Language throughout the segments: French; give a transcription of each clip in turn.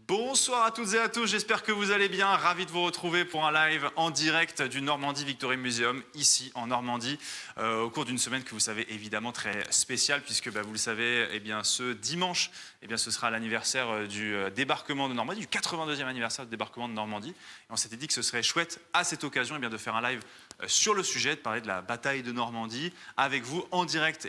Bonsoir à toutes et à tous, j'espère que vous allez bien. Ravi de vous retrouver pour un live en direct du Normandie Victory Museum, ici en Normandie, au cours d'une semaine que vous savez évidemment très spéciale, puisque vous le savez, ce dimanche, ce sera l'anniversaire du débarquement de Normandie, du 82e anniversaire du débarquement de Normandie. Et on s'était dit que ce serait chouette à cette occasion de faire un live sur le sujet, de parler de la bataille de Normandie avec vous en direct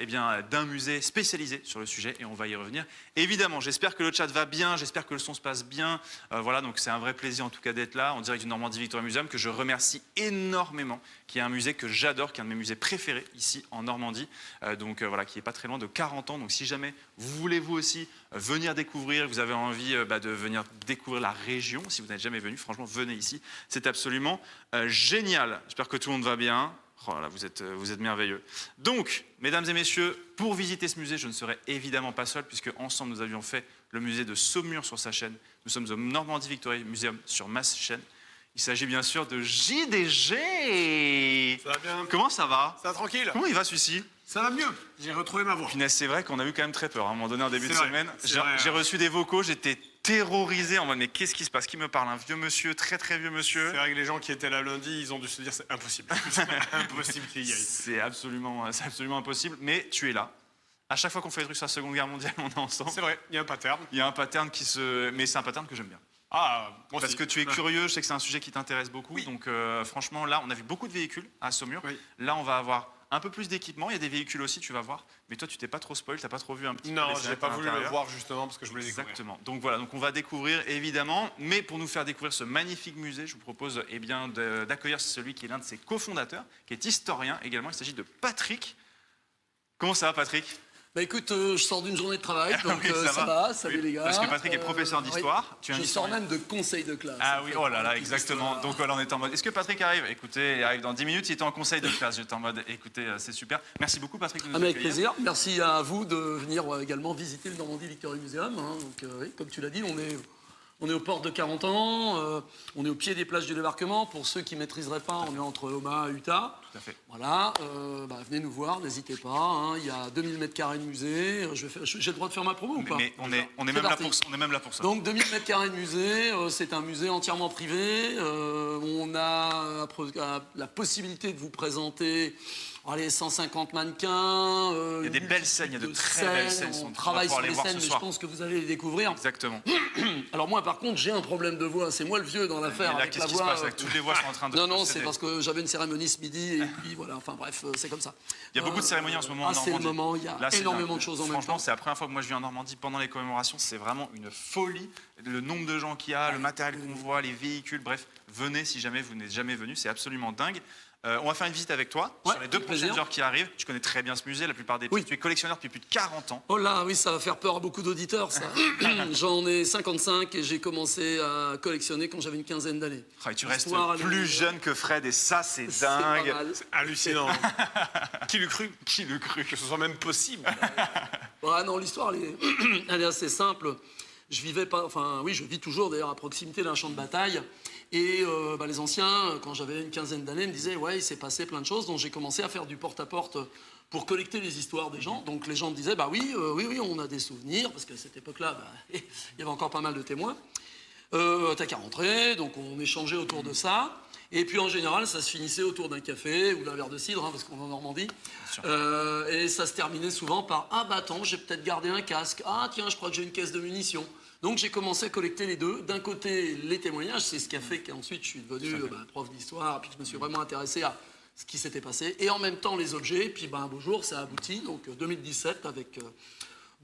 d'un musée spécialisé sur le sujet, et on va y revenir. Évidemment, j'espère que le chat va bien, j'espère que le son se passe bien. Voilà, donc c'est un vrai plaisir en tout cas d'être là en direct du Normandie Victory Museum, que je remercie énormément, qui est un musée que j'adore, qui est un de mes musées préférés ici en Normandie, qui est pas très loin de 40 ans. Donc si jamais vous voulez vous aussi venir découvrir, vous avez envie de venir découvrir la région, si vous n'êtes jamais venu, franchement venez ici, c'est absolument génial. J'espère que tout le monde va bien. Oh là là, vous êtes merveilleux. Donc, mesdames et messieurs, pour visiter ce musée, je ne serai évidemment pas seul, puisque ensemble nous avions fait le musée de Saumur sur sa chaîne. Nous sommes au Normandie Victory Museum sur ma chaîne. Il s'agit bien sûr de JDG. Ça va bien? Comment ça va? Ça va tranquille? Comment il va celui-ci? Ça va mieux, j'ai retrouvé ma voix. Punaise, c'est vrai qu'on a eu quand même très peur à un moment donné en début de semaine. J'ai reçu des vocaux, j'étais terrorisé en mode mais qu'est-ce qui se passe? Qui me parle? Un vieux monsieur, très très vieux monsieur. C'est vrai que les gens qui étaient là lundi, ils ont dû se dire c'est impossible. C'est impossible qu'il y aille. C'est absolument impossible, mais tu es là. À chaque fois qu'on fait des trucs sur la Seconde Guerre mondiale, on est ensemble. C'est vrai, il y a un pattern. Il y a un pattern mais c'est un pattern que j'aime bien. Ah, moi Parce aussi. que tu es curieux, je sais que c'est un sujet qui t'intéresse beaucoup. Oui. Donc franchement, là, on a vu beaucoup de véhicules à Saumur. Oui. Là, on va avoir un peu plus d'équipement. Il y a des véhicules aussi, tu vas voir. Mais toi, tu t'es pas trop spoil, t'as pas trop vu un petit peu. Non, les j'ai scénettes pas à voulu le l'intérieur. voir justement parce que je voulais découvrir. Exactement. Donc voilà, donc on va découvrir évidemment. Mais pour nous faire découvrir ce magnifique musée, je vous propose d'accueillir celui qui est l'un de ses cofondateurs, qui est historien également. Il s'agit de Patrick. Comment ça va, Patrick? Bah écoute, je sors d'une journée de travail, donc Oui, ça va, salut Oui, les gars. Parce que Patrick est professeur d'histoire. Oui. Tu es un Je sors historien. même de conseil de classe. Ah en oui, fait, oh là là, petite exactement. histoire. Donc voilà, on est en mode. Est-ce que Patrick arrive? Écoutez, il arrive dans 10 minutes, il était en conseil de classe. J'étais en mode, écoutez, c'est super. Merci beaucoup, Patrick, de nous Avec accueillir. plaisir. Merci à vous de venir également visiter le Normandie Victory Museum. Hein. Donc, oui, comme tu l'as dit, on est aux portes de 40 ans, on est au pied des plages du débarquement. Pour ceux qui ne maîtriseraient pas, on est entre Omaha et Utah. Tout à fait. Voilà, venez nous voir, n'hésitez pas. Hein. Il y a 2000 m² de musée. J'ai le droit de faire ma promo ou pas? Mais on est C'est même là parti. pour ça. On est même là pour ça. Donc 2000 m² de musée, c'est un musée entièrement privé. On a la possibilité de vous présenter 150 mannequins. Il y a des belles scènes, il y a de très belles scènes. On travaille sur les scènes, mais je soir. pense que vous allez les découvrir. Exactement. Alors moi, par contre, j'ai un problème de voix. C'est moi le vieux dans l'affaire. Et là, avec qu'est-ce la qui se voix, passe? Toutes les voix sont en train de. Non, c'est procéder. parce que j'avais une cérémonie ce midi et puis voilà. Enfin bref, c'est comme ça. Il y a beaucoup de cérémonies en ce moment en c'est Normandie. le moment. Il y a Là, c'est énormément dingue. de choses en même Franchement, temps. c'est la première fois que moi je viens en Normandie pendant les commémorations. C'est vraiment une folie. Le nombre de gens qu'il y a, le matériel qu'on voit, les véhicules, bref, venez si jamais vous n'êtes jamais venu. C'est absolument dingue. On va faire une visite avec toi Ouais, sur les 2 avec prochaines plaisir. heures qui arrivent. Tu connais très bien ce musée, la plupart des Oui. Tu es collectionneur depuis plus de 40 ans. Oh là, oui, ça va faire peur à beaucoup d'auditeurs, ça. J'en ai 55 et j'ai commencé à collectionner quand j'avais une quinzaine d'années. Ah, et tu restes Histoire, plus le- jeune que Fred et ça, c'est C'est pas dingue. mal. Hallucinant. Qui l'eût cru? Qui le cru? Que ce soit même possible. Ah non, l'histoire, elle est assez simple. Je vis toujours d'ailleurs à proximité d'un champ de bataille. Et les anciens, quand j'avais une quinzaine d'années, me disaient ouais, il s'est passé plein de choses. Donc j'ai commencé à faire du porte-à-porte pour collecter les histoires des gens. Donc les gens me disaient oui, on a des souvenirs, parce qu'à cette époque-là, il y avait encore pas mal de témoins. T'as qu'à rentrer, donc on échangeait autour de ça. Et puis en général, ça se finissait autour d'un café ou d'un verre de cidre, parce qu'on est en Normandie. Et ça se terminait souvent par attends, j'ai peut-être gardé un casque. Ah tiens, je crois que j'ai une caisse de munitions. Donc j'ai commencé à collecter les deux. D'un côté, les témoignages, c'est ce qui a fait qu'ensuite je suis devenu prof d'histoire, puis je me suis vraiment intéressé à ce qui s'était passé. Et en même temps, les objets. Puis un beau jour, ça a abouti. Donc 2017, avec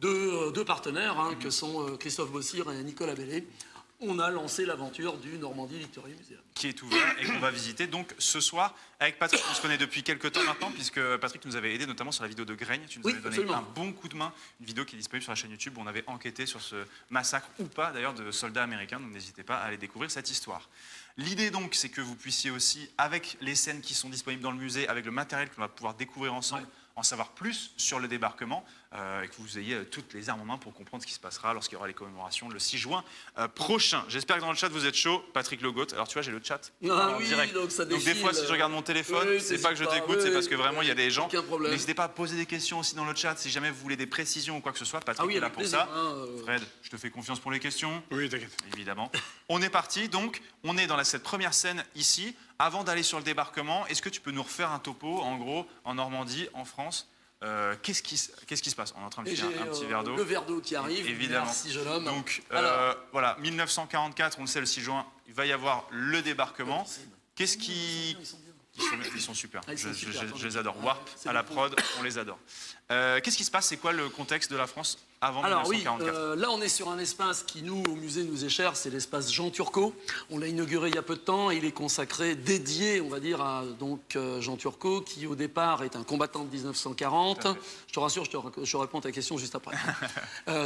deux partenaires, que sont Christophe Bossir et Nicolas Bellé, on a lancé l'aventure du Normandie Victory Museum. Qui est ouvert et qu'on va visiter donc ce soir avec Patrick. On se connaît depuis quelques temps maintenant, puisque Patrick nous avait aidé notamment sur la vidéo de Graigne. Tu nous avais donné absolument. un bon coup de main, une vidéo qui est disponible sur la chaîne YouTube où on avait enquêté sur ce massacre ou pas d'ailleurs de soldats américains. Donc n'hésitez pas à aller découvrir cette histoire. L'idée donc, c'est que vous puissiez aussi, avec les scènes qui sont disponibles dans le musée, avec le matériel que l'on va pouvoir découvrir ensemble, en savoir plus sur le débarquement. et que vous ayez toutes les armes en main pour comprendre ce qui se passera lorsqu'il y aura les commémorations le 6 juin prochain. J'espère que dans le chat vous êtes chaud. Patrick Legault, alors tu vois j'ai le chat en Oui, direct. donc ça Donc des défile. fois si je regarde mon téléphone, Oui, c'est pas que je t'hésites t'écoute, pas. c'est Oui, parce que vraiment il y a des gens. aucun problème. N'hésitez pas à poser des questions aussi dans le chat si jamais vous voulez des précisions ou quoi que ce soit. Patrick est là avec pour plaisir, ça. hein, Fred, je te fais confiance pour les questions. Oui, t'inquiète. Évidemment. On est parti, donc on est dans cette première scène ici. Avant d'aller sur le débarquement, est-ce que tu peux nous refaire un topo, en gros, en Normandie, en France qu'est-ce qui se passe? On est en train de Et faire j'ai un petit verre d'eau. le verre d'eau qui arrive. Évidemment. Merci, jeune homme. Donc Alors, voilà, 1944, on le sait, le 6 juin, il va y avoir le débarquement. Qu'est-ce qui... ils sont bien. Ils sont super. Ah, ils sont super, attendez. Je les adore. Ah, Warp c'est à la beaucoup. prod, on les adore. Qu'est-ce qui se passe? C'est quoi le contexte de la France avant Alors oui, 1944? là on est sur un espace qui nous, au musée, nous est cher, c'est l'espace Jean Turcot. On l'a inauguré il y a peu de temps et il est consacré, dédié, on va dire, à Jean Turcot, qui au départ est un combattant de 1940. Je te rassure, je réponds à ta question juste après.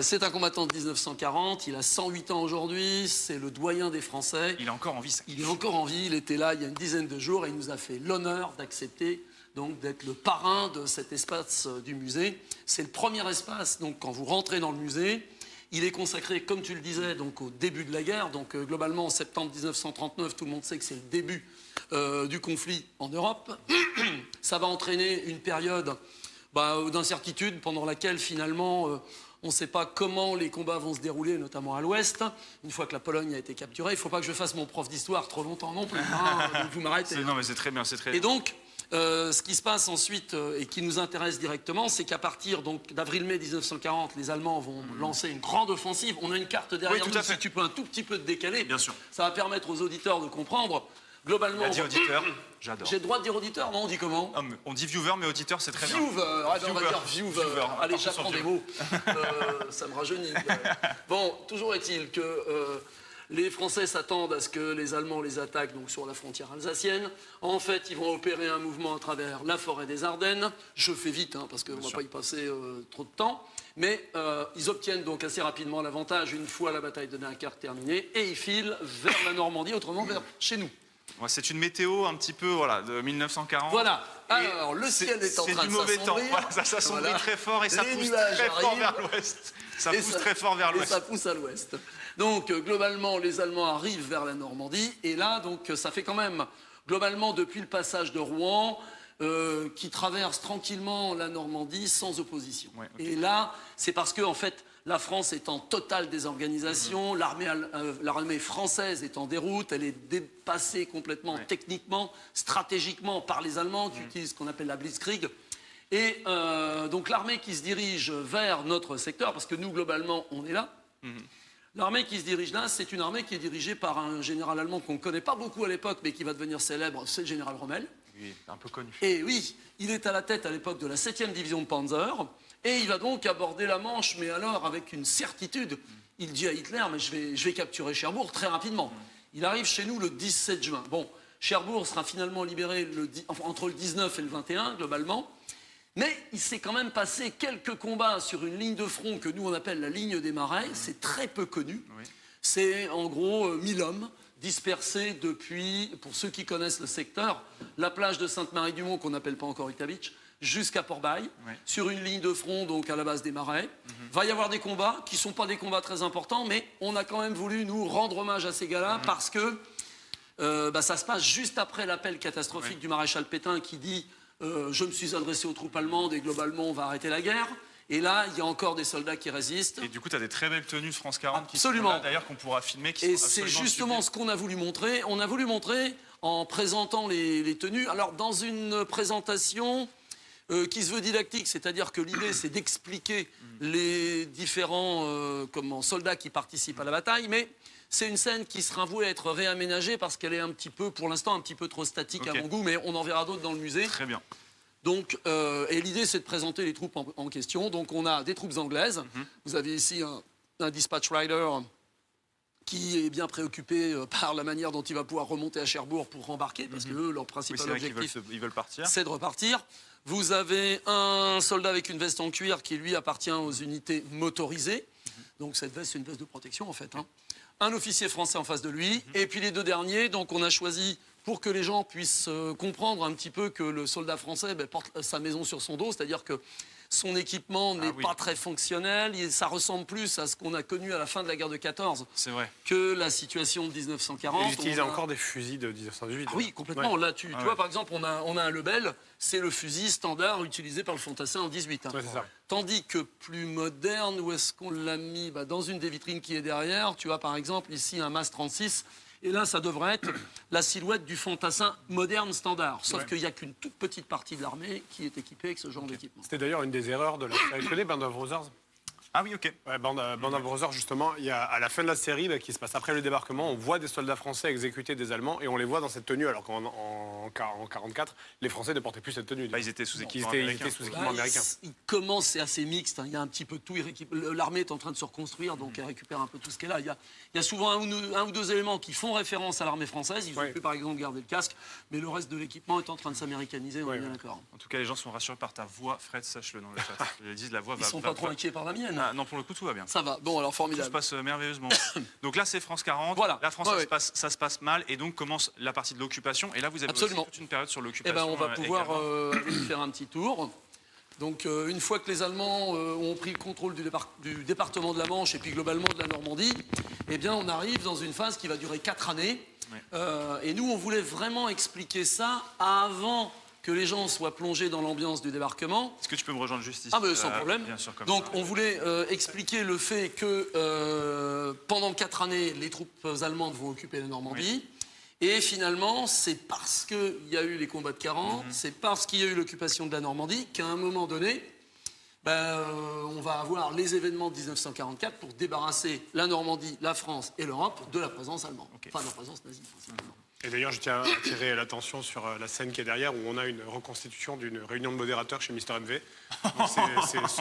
C'est un combattant de 1940, il a 108 ans aujourd'hui, c'est le doyen des Français. Il est encore en vie, ça. Il est encore en vie, il était là il y a une dizaine de jours et il nous a fait l'honneur d'accepter donc d'être le parrain de cet espace du musée. C'est le premier espace, donc quand vous rentrez dans le musée, il est consacré, comme tu le disais, donc au début de la guerre. Donc globalement, en septembre 1939, tout le monde sait que c'est le début du conflit en Europe. Ça va entraîner une période d'incertitude pendant laquelle finalement on ne sait pas comment les combats vont se dérouler, notamment à l'ouest. Une fois que la Pologne a été capturée, il ne faut pas que je fasse mon prof d'histoire trop longtemps non plus. Hein, vous m'arrêtez. Non, mais c'est très bien, c'est très Et bien. donc, ce qui se passe ensuite et qui nous intéresse directement, c'est qu'à partir d'avril-mai 1940, les Allemands vont lancer une grande offensive. On a une carte derrière Oui, tout nous, à fait. si tu peux un tout petit peu te décaler. Bien sûr. Ça va permettre aux auditeurs de comprendre. Globalement, Il a dit auditeur, j'adore. j'ai le droit de dire auditeur, non? On dit comment? Ah, mais on dit viewer, mais auditeur, c'est très bien. Viewer, ah ben, on va Viewer. dire viewer. Viewer. Allez, Partons sur j'apprends des viewer. mots. Ça me rajeunit. Bon, toujours est-il que les Français s'attendent à ce que les Allemands les attaquent donc, sur la frontière alsacienne. En fait, ils vont opérer un mouvement à travers la forêt des Ardennes. Je fais vite, hein, parce qu'on ne va pas y passer trop de temps. Mais ils obtiennent donc assez rapidement l'avantage une fois la bataille de Dunkerque terminée et ils filent vers la Normandie, autrement vers chez nous. Ouais, c'est une météo un petit peu voilà, de 1940. Voilà. Et Alors, le ciel est en train C'est de du mauvais temps. s'assombrir. Voilà, ça s'assombrit Voilà. très fort et ça Les pousse nuages très fort arrivent. vers l'ouest. Ça Et pousse très fort vers Et l'ouest. ça pousse à l'ouest. Donc, globalement, les Allemands arrivent vers la Normandie. Et là, donc, ça fait quand même, globalement, depuis le passage de Rouen, qui traverse tranquillement la Normandie sans opposition. Ouais, ok. Et là, c'est parce que, en fait, la France est en totale désorganisation, l'armée française est en déroute, elle est dépassée complètement techniquement, stratégiquement par les Allemands qui utilisent ce qu'on appelle la Blitzkrieg. Et donc l'armée qui se dirige vers notre secteur, parce que nous, globalement, on est là. L'armée qui se dirige là, c'est une armée qui est dirigée par un général allemand qu'on ne connaît pas beaucoup à l'époque, mais qui va devenir célèbre, c'est le général Rommel. Oui, un peu connu. Et oui, il est à la tête à l'époque de la 7e division de Panzer, et il va donc aborder la Manche, mais alors avec une certitude. Il dit à Hitler, mais je vais capturer Cherbourg très rapidement. Il arrive chez nous le 17 juin. Bon, Cherbourg sera finalement libéré entre le 19 et le 21, globalement. Mais il s'est quand même passé quelques combats sur une ligne de front que nous on appelle la ligne des Marais. C'est très peu connu. Oui. C'est en gros 1000 hommes dispersés depuis, pour ceux qui connaissent le secteur, la plage de Sainte-Marie-du-Mont, qu'on n'appelle pas encore Ita Beach, jusqu'à Port-Bail, Oui. sur une ligne de front, donc à la base des Marais. Va y avoir des combats qui ne sont pas des combats très importants, mais on a quand même voulu nous rendre hommage à ces gars-là parce que ça se passe juste après l'appel catastrophique du maréchal Pétain qui dit je me suis adressé aux troupes allemandes et globalement on va arrêter la guerre. Et là, il y a encore des soldats qui résistent. Et du coup, tu as des très belles tenues de France 40 Absolument. qui sont là, d'ailleurs, qu'on pourra filmer. Qui Et sont c'est absolument justement sublimes. ce qu'on a voulu montrer. On a voulu montrer en présentant les tenues. Alors, dans une présentation qui se veut didactique, c'est-à-dire que l'idée, c'est d'expliquer les différents soldats qui participent à la bataille, mais c'est une scène qui sera vouée à être réaménagée parce qu'elle est un petit peu, pour l'instant, un petit peu trop statique Ok. à mon goût, mais on en verra d'autres dans le musée. Très bien. Donc, et l'idée, c'est de présenter les troupes en question. Donc, on a des troupes anglaises. Vous avez ici un dispatch rider qui est bien préoccupé par la manière dont il va pouvoir remonter à Cherbourg pour rembarquer, parce que eux, leur Oui, principal c'est vrai qu'ils objectif, ils veulent partir. c'est de repartir. Vous avez un soldat avec une veste en cuir qui, lui, appartient aux unités motorisées. Donc, cette veste, c'est une veste de protection, en fait. Hein. Un officier français en face de lui. Et puis, les deux derniers, donc, on a choisi, pour que les gens puissent comprendre un petit peu que le soldat français porte sa maison sur son dos, c'est-à-dire que son équipement n'est oui. pas très fonctionnel, ça ressemble plus à ce qu'on a connu à la fin de la guerre de 14 C'est vrai. que la situation de 1940. Ils utilisent On a- encore des fusils de 1918. Ah oui, complètement. Ouais. Là, tu vois, par exemple, on a un Lebel, c'est le fusil standard utilisé par le Fantassin en 18. Ouais, c'est ça. Tandis que plus moderne, où est-ce qu'on l'a mis? Dans une des vitrines qui est derrière, tu as par exemple ici un MAS 36. Et là, ça devrait être la silhouette du Fantassin moderne standard. Sauf qu'il n'y a qu'une toute petite partie de l'armée qui est équipée avec ce genre d'équipement. C'était d'ailleurs une des erreurs de la série. Tu connais Band of Brothers? Ah oui, ok. Ouais, Band of Brothers, justement, il y a, à la fin de la série, qui se passe après le débarquement, on voit des soldats français exécuter des Allemands et on les voit dans cette tenue, alors qu'en 44, les Français ne portaient plus cette tenue. Ils étaient sous Ils équipement étaient américain. sous équipement américain. Il commence, c'est assez mixte, il y a un petit peu de tout. L'armée est en train de se reconstruire, donc elle récupère un peu tout ce qu'elle a. Il y a souvent un ou deux éléments qui font référence à l'armée française. Ils ont pu, par exemple, garder le casque, mais le reste de l'équipement est en train de s'américaniser, on est bien d'accord. En tout cas, les gens sont rassurés par ta voix, Fred, sache-le dans le chat. Ils disent la voix Ils va. sont pas trop inquiets par la mienne. Ah, non, pour le coup, tout va bien. Ça va, bon, alors Tout se formidable. passe merveilleusement. Donc là, c'est France 40. Voilà. La France, Ouais, ça se passe mal. Et donc commence la partie de l'occupation. Et là, vous avez Absolument. aussi toute une période sur Eh l'occupation. ben, on va pouvoir également. aller faire un petit tour. Donc, une fois que les Allemands ont pris le contrôle du département de la Manche et puis globalement de la Normandie, eh bien, on arrive dans une phase qui va durer 4 années. Ouais. Et nous, on voulait vraiment expliquer ça avant que les gens soient plongés dans l'ambiance du débarquement. Est-ce que tu peux me rejoindre juste ici? Ah, mais sans problème. Bien sûr, comme Donc, ça. on voulait expliquer le fait que pendant 4 années, les troupes allemandes vont occuper la Normandie. Et finalement, c'est parce qu'il y a eu les combats de 40, c'est parce qu'il y a eu l'occupation de la Normandie qu'à un moment donné, on va avoir les événements de 1944 pour débarrasser la Normandie, la France et l'Europe de la présence allemande. Enfin, de la présence nazie, principalement. Et d'ailleurs, je tiens à attirer l'attention sur la scène qui est derrière, où on a une reconstitution d'une réunion de modérateurs chez Mister MV. Donc,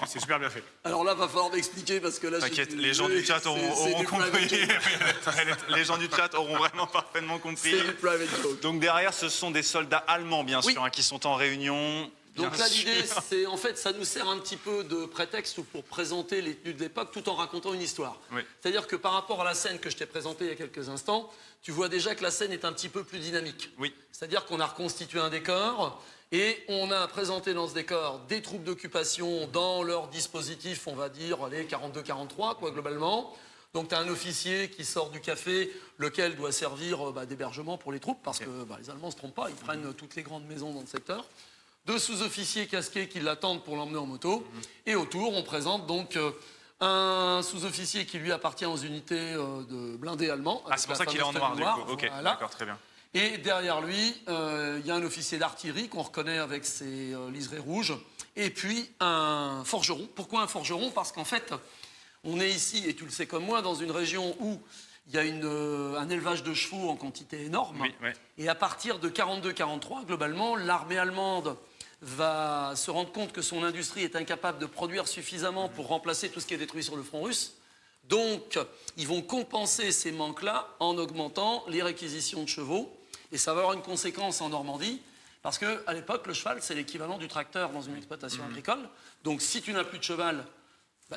c'est super bien fait. Alors là, va falloir m'expliquer parce que là, T'inquiète, les gens du chat auront compris. Les gens du chat auront vraiment parfaitement compris. C'est du private joke. Donc derrière, ce sont des soldats allemands, bien Oui. sûr, qui sont en réunion. Donc Bien là, sûr. l'idée, c'est en fait, ça nous sert un petit peu de prétexte pour présenter les tenues de l'époque tout en racontant une histoire. Oui. C'est-à-dire que par rapport à la scène que je t'ai présentée il y a quelques instants, tu vois déjà que la scène est un petit peu plus dynamique. Oui. C'est-à-dire qu'on a reconstitué un décor et on a présenté dans ce décor des troupes d'occupation dans leur dispositif, on va dire, les 42-43, quoi, globalement. Donc tu as un officier qui sort du café, lequel doit servir d'hébergement pour les troupes, parce que les Allemands ne se trompent pas, ils prennent toutes les grandes maisons dans le secteur. 2 sous-officiers casqués qui l'attendent pour l'emmener en moto. Et autour, on présente donc un sous-officier qui lui appartient aux unités de blindés allemands. Ah, c'est pour ça qu'il est en noir, du coup. Ok, voilà. d'accord, très bien. Et derrière lui, il y a un officier d'artillerie qu'on reconnaît avec ses liserés rouges. Et puis un forgeron. Pourquoi un forgeron? Parce qu'en fait, on est ici, et tu le sais comme moi, dans une région où il y a un élevage de chevaux en quantité énorme. Oui, oui. Et à partir de 42-43, globalement, l'armée allemande va se rendre compte que son industrie est incapable de produire suffisamment pour remplacer tout ce qui est détruit sur le front russe. Donc, ils vont compenser ces manques-là en augmentant les réquisitions de chevaux. Et ça va avoir une conséquence en Normandie, parce qu'à l'époque, le cheval, c'est l'équivalent du tracteur dans une exploitation agricole. Donc, si tu n'as plus de cheval,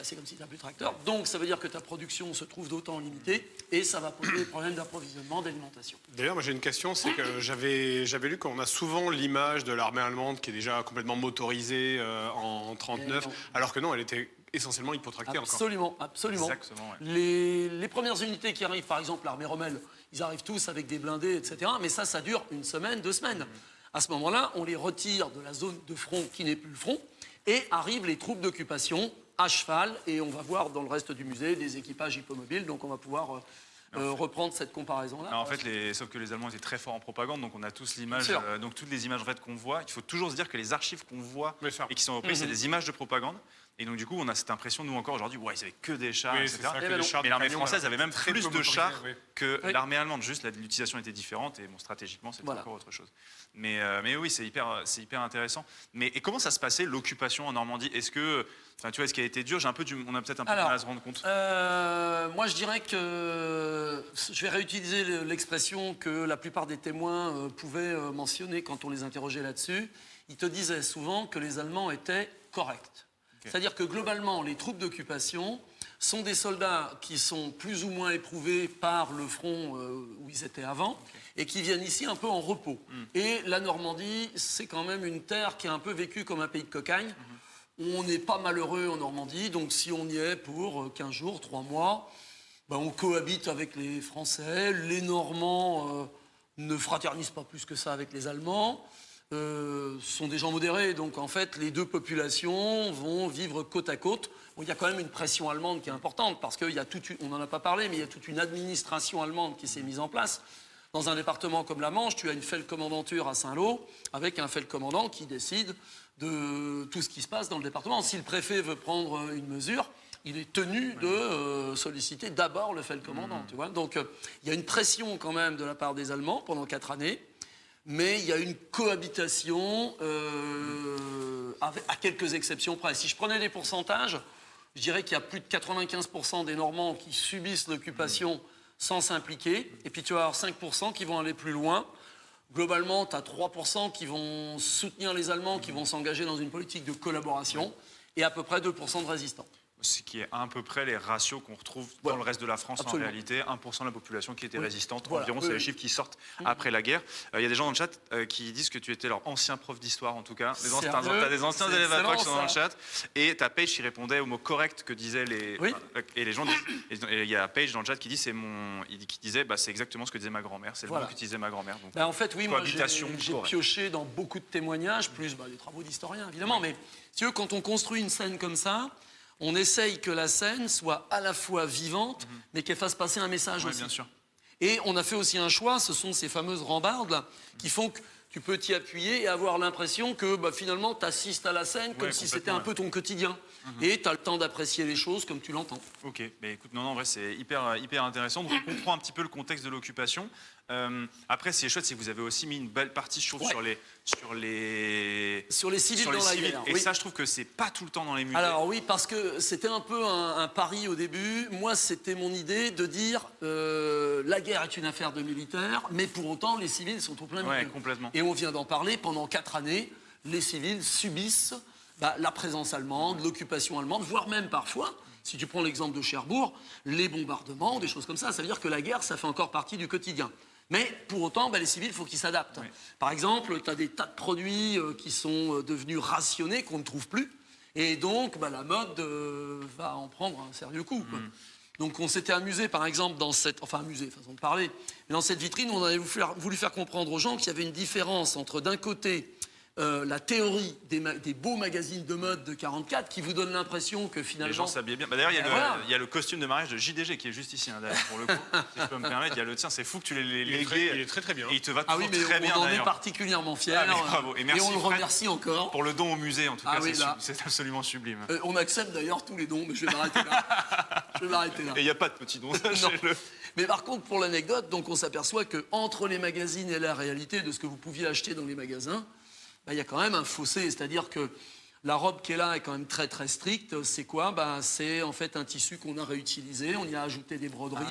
c'est comme si tu n'as plus de tracteur. Donc, ça veut dire que ta production se trouve d'autant limitée et ça va poser des problèmes d'approvisionnement, d'alimentation. D'ailleurs, moi j'ai une question, c'est que j'avais lu qu'on a souvent l'image de l'armée allemande qui est déjà complètement motorisée en 39, alors que non, elle était essentiellement hypotractée encore. Absolument, absolument. Exactement, ouais. Les premières unités qui arrivent, par exemple l'armée romaine, ils arrivent tous avec des blindés, etc. Mais ça dure 1 semaine, 2 semaines. À ce moment-là, on les retire de la zone de front qui n'est plus le front et arrivent les troupes d'occupation à cheval. Et on va voir dans le reste du musée des équipages hippomobiles. Donc on va pouvoir reprendre cette comparaison-là. Alors, en fait, sauf que les Allemands étaient très forts en propagande, donc on a tous l'image, Bien sûr. donc toutes les images en fait, qu'on voit. Il faut toujours se dire que les archives qu'on voit Bien sûr. et qui sont reprises, c'est des images de propagande. Et donc du coup, on a cette impression, nous encore aujourd'hui, ils avaient que des chars, Oui, etc. c'est ça, que Eh les ben chars Mais de l'armée camion, française là, avait même très plus peu de motorisés, chars oui. que Oui. l'armée allemande. Juste, l'utilisation était différente et stratégiquement, c'était Voilà. encore autre chose. Mais oui, c'est hyper intéressant. Et comment ça se passait, l'occupation en Normandie? Est-ce que, tu vois, est-ce qu'elle a été dure? On a peut-être un peu de mal à se rendre compte. Moi, je dirais que je vais réutiliser l'expression que la plupart des témoins pouvaient mentionner quand on les interrogeait là-dessus. Ils te disaient souvent que les Allemands étaient corrects. C'est-à-dire que globalement, les troupes d'occupation sont des soldats qui sont plus ou moins éprouvés par le front où ils étaient avant et qui viennent ici un peu en repos. Et la Normandie, c'est quand même une terre qui est un peu vécue comme un pays de cocagne. on n'est pas malheureux en Normandie, donc si on y est pour 15 jours, 3 mois, ben on cohabite avec les Français. Les Normands ne fraternisent pas plus que ça avec les Allemands. Sont des gens modérés, donc en fait les deux populations vont vivre côte à côte. Bon, il y a quand même une pression allemande qui est importante parce qu'il y a on n'en a pas parlé, mais il y a toute une administration allemande qui s'est mise en place. Dans un département comme la Manche, tu as une feldkommandantur à Saint-Lô avec un feldcommandant qui décide de tout ce qui se passe dans le département. Si le préfet veut prendre une mesure, il est tenu de solliciter d'abord le feldcommandant. Tu vois, donc il y a une pression quand même de la part des Allemands pendant 4 années. Mais il y a une cohabitation à quelques exceptions près. Si je prenais les pourcentages, je dirais qu'il y a plus de 95% des Normands qui subissent l'occupation sans s'impliquer. Et puis tu vas avoir 5% qui vont aller plus loin. Globalement, tu as 3% qui vont soutenir les Allemands, qui vont s'engager dans une politique de collaboration, et à peu près 2% de résistants. Ce qui est à peu près les ratios qu'on retrouve dans le reste de la France. Absolument. En réalité. 1% de la population qui était résistante. Voilà. Environ, c'est les chiffres qui sortent après la guerre. Il y a des gens dans le chat qui disent que tu étais leur ancien prof d'histoire, en tout cas. Tu as des anciens élèves à toi qui sont dans le chat. Et tu as Paige qui répondait au mot correct que disaient les... Et les gens disent... Et il y a Paige dans le chat qui dit qui disait c'est exactement ce que disait ma grand-mère. C'est le mot qu'utilisait ma grand-mère. Donc, en fait, oui, moi j'ai pioché dans beaucoup de témoignages, plus des travaux d'historiens, évidemment. Mais si tu veux, quand on construit une scène comme ça, on essaye que la scène soit à la fois vivante, mais qu'elle fasse passer un message aussi. Bien sûr. Et on a fait aussi un choix, ce sont ces fameuses rambardes là, qui font que tu peux t'y appuyer et avoir l'impression que finalement tu assistes à la scène comme si c'était un peu ton quotidien. Et tu as le temps d'apprécier les choses comme tu l'entends. Ok, mais écoute, non, en vrai c'est hyper intéressant. Donc on comprend un petit peu le contexte de l'occupation. Après, ce qui est chouette, c'est que vous avez aussi mis une belle partie, je trouve, sur les civils dans la guerre. Et ça, je trouve que c'est pas tout le temps dans les musées. Alors oui, parce que c'était un peu un pari au début. Moi, c'était mon idée de dire la guerre est une affaire de militaires, mais pour autant, les civils sont au plein milieu. Complètement. Et on vient d'en parler, pendant 4 années, les civils subissent la présence allemande, l'occupation allemande, voire même parfois, si tu prends l'exemple de Cherbourg, les bombardements, des choses comme ça. Ça veut dire que la guerre, ça fait encore partie du quotidien. Mais pour autant, les civils, il faut qu'ils s'adaptent. Oui. Par exemple, tu as des tas de produits qui sont devenus rationnés, qu'on ne trouve plus. Et donc, la mode va en prendre un sérieux coup. Donc, on s'était amusé, par exemple, dans cette... Enfin, amusé, façon de parler. Mais dans cette vitrine, on avait voulu faire comprendre aux gens qu'il y avait une différence entre, d'un côté, la théorie des beaux magazines de mode de 44 qui vous donne l'impression que finalement... Les gens s'habillaient bien. D'ailleurs, il y a le costume de mariage de JDG qui est juste ici, d'ailleurs, pour le coup. Si je peux me permettre, il y a le tien. C'est fou que tu l'aies légué. Il est très très bien. Et il te va toujours très bien, on en est particulièrement fiers. Bravo. Et merci, on le remercie encore. Pour le don au musée, en tout cas. C'est absolument sublime. On accepte d'ailleurs tous les dons, mais je vais m'arrêter là. Et il n'y a pas de petits dons, sachez-le. Mais par contre, pour l'anecdote, donc on s'aperçoit qu'entre les magazines et la réalité de ce que vous pouviez acheter dans les magasins, il y a quand même un fossé, c'est-à-dire que la robe qui est là est quand même très très stricte. C'est quoi ? C'est en fait un tissu qu'on a réutilisé, on y a ajouté des broderies,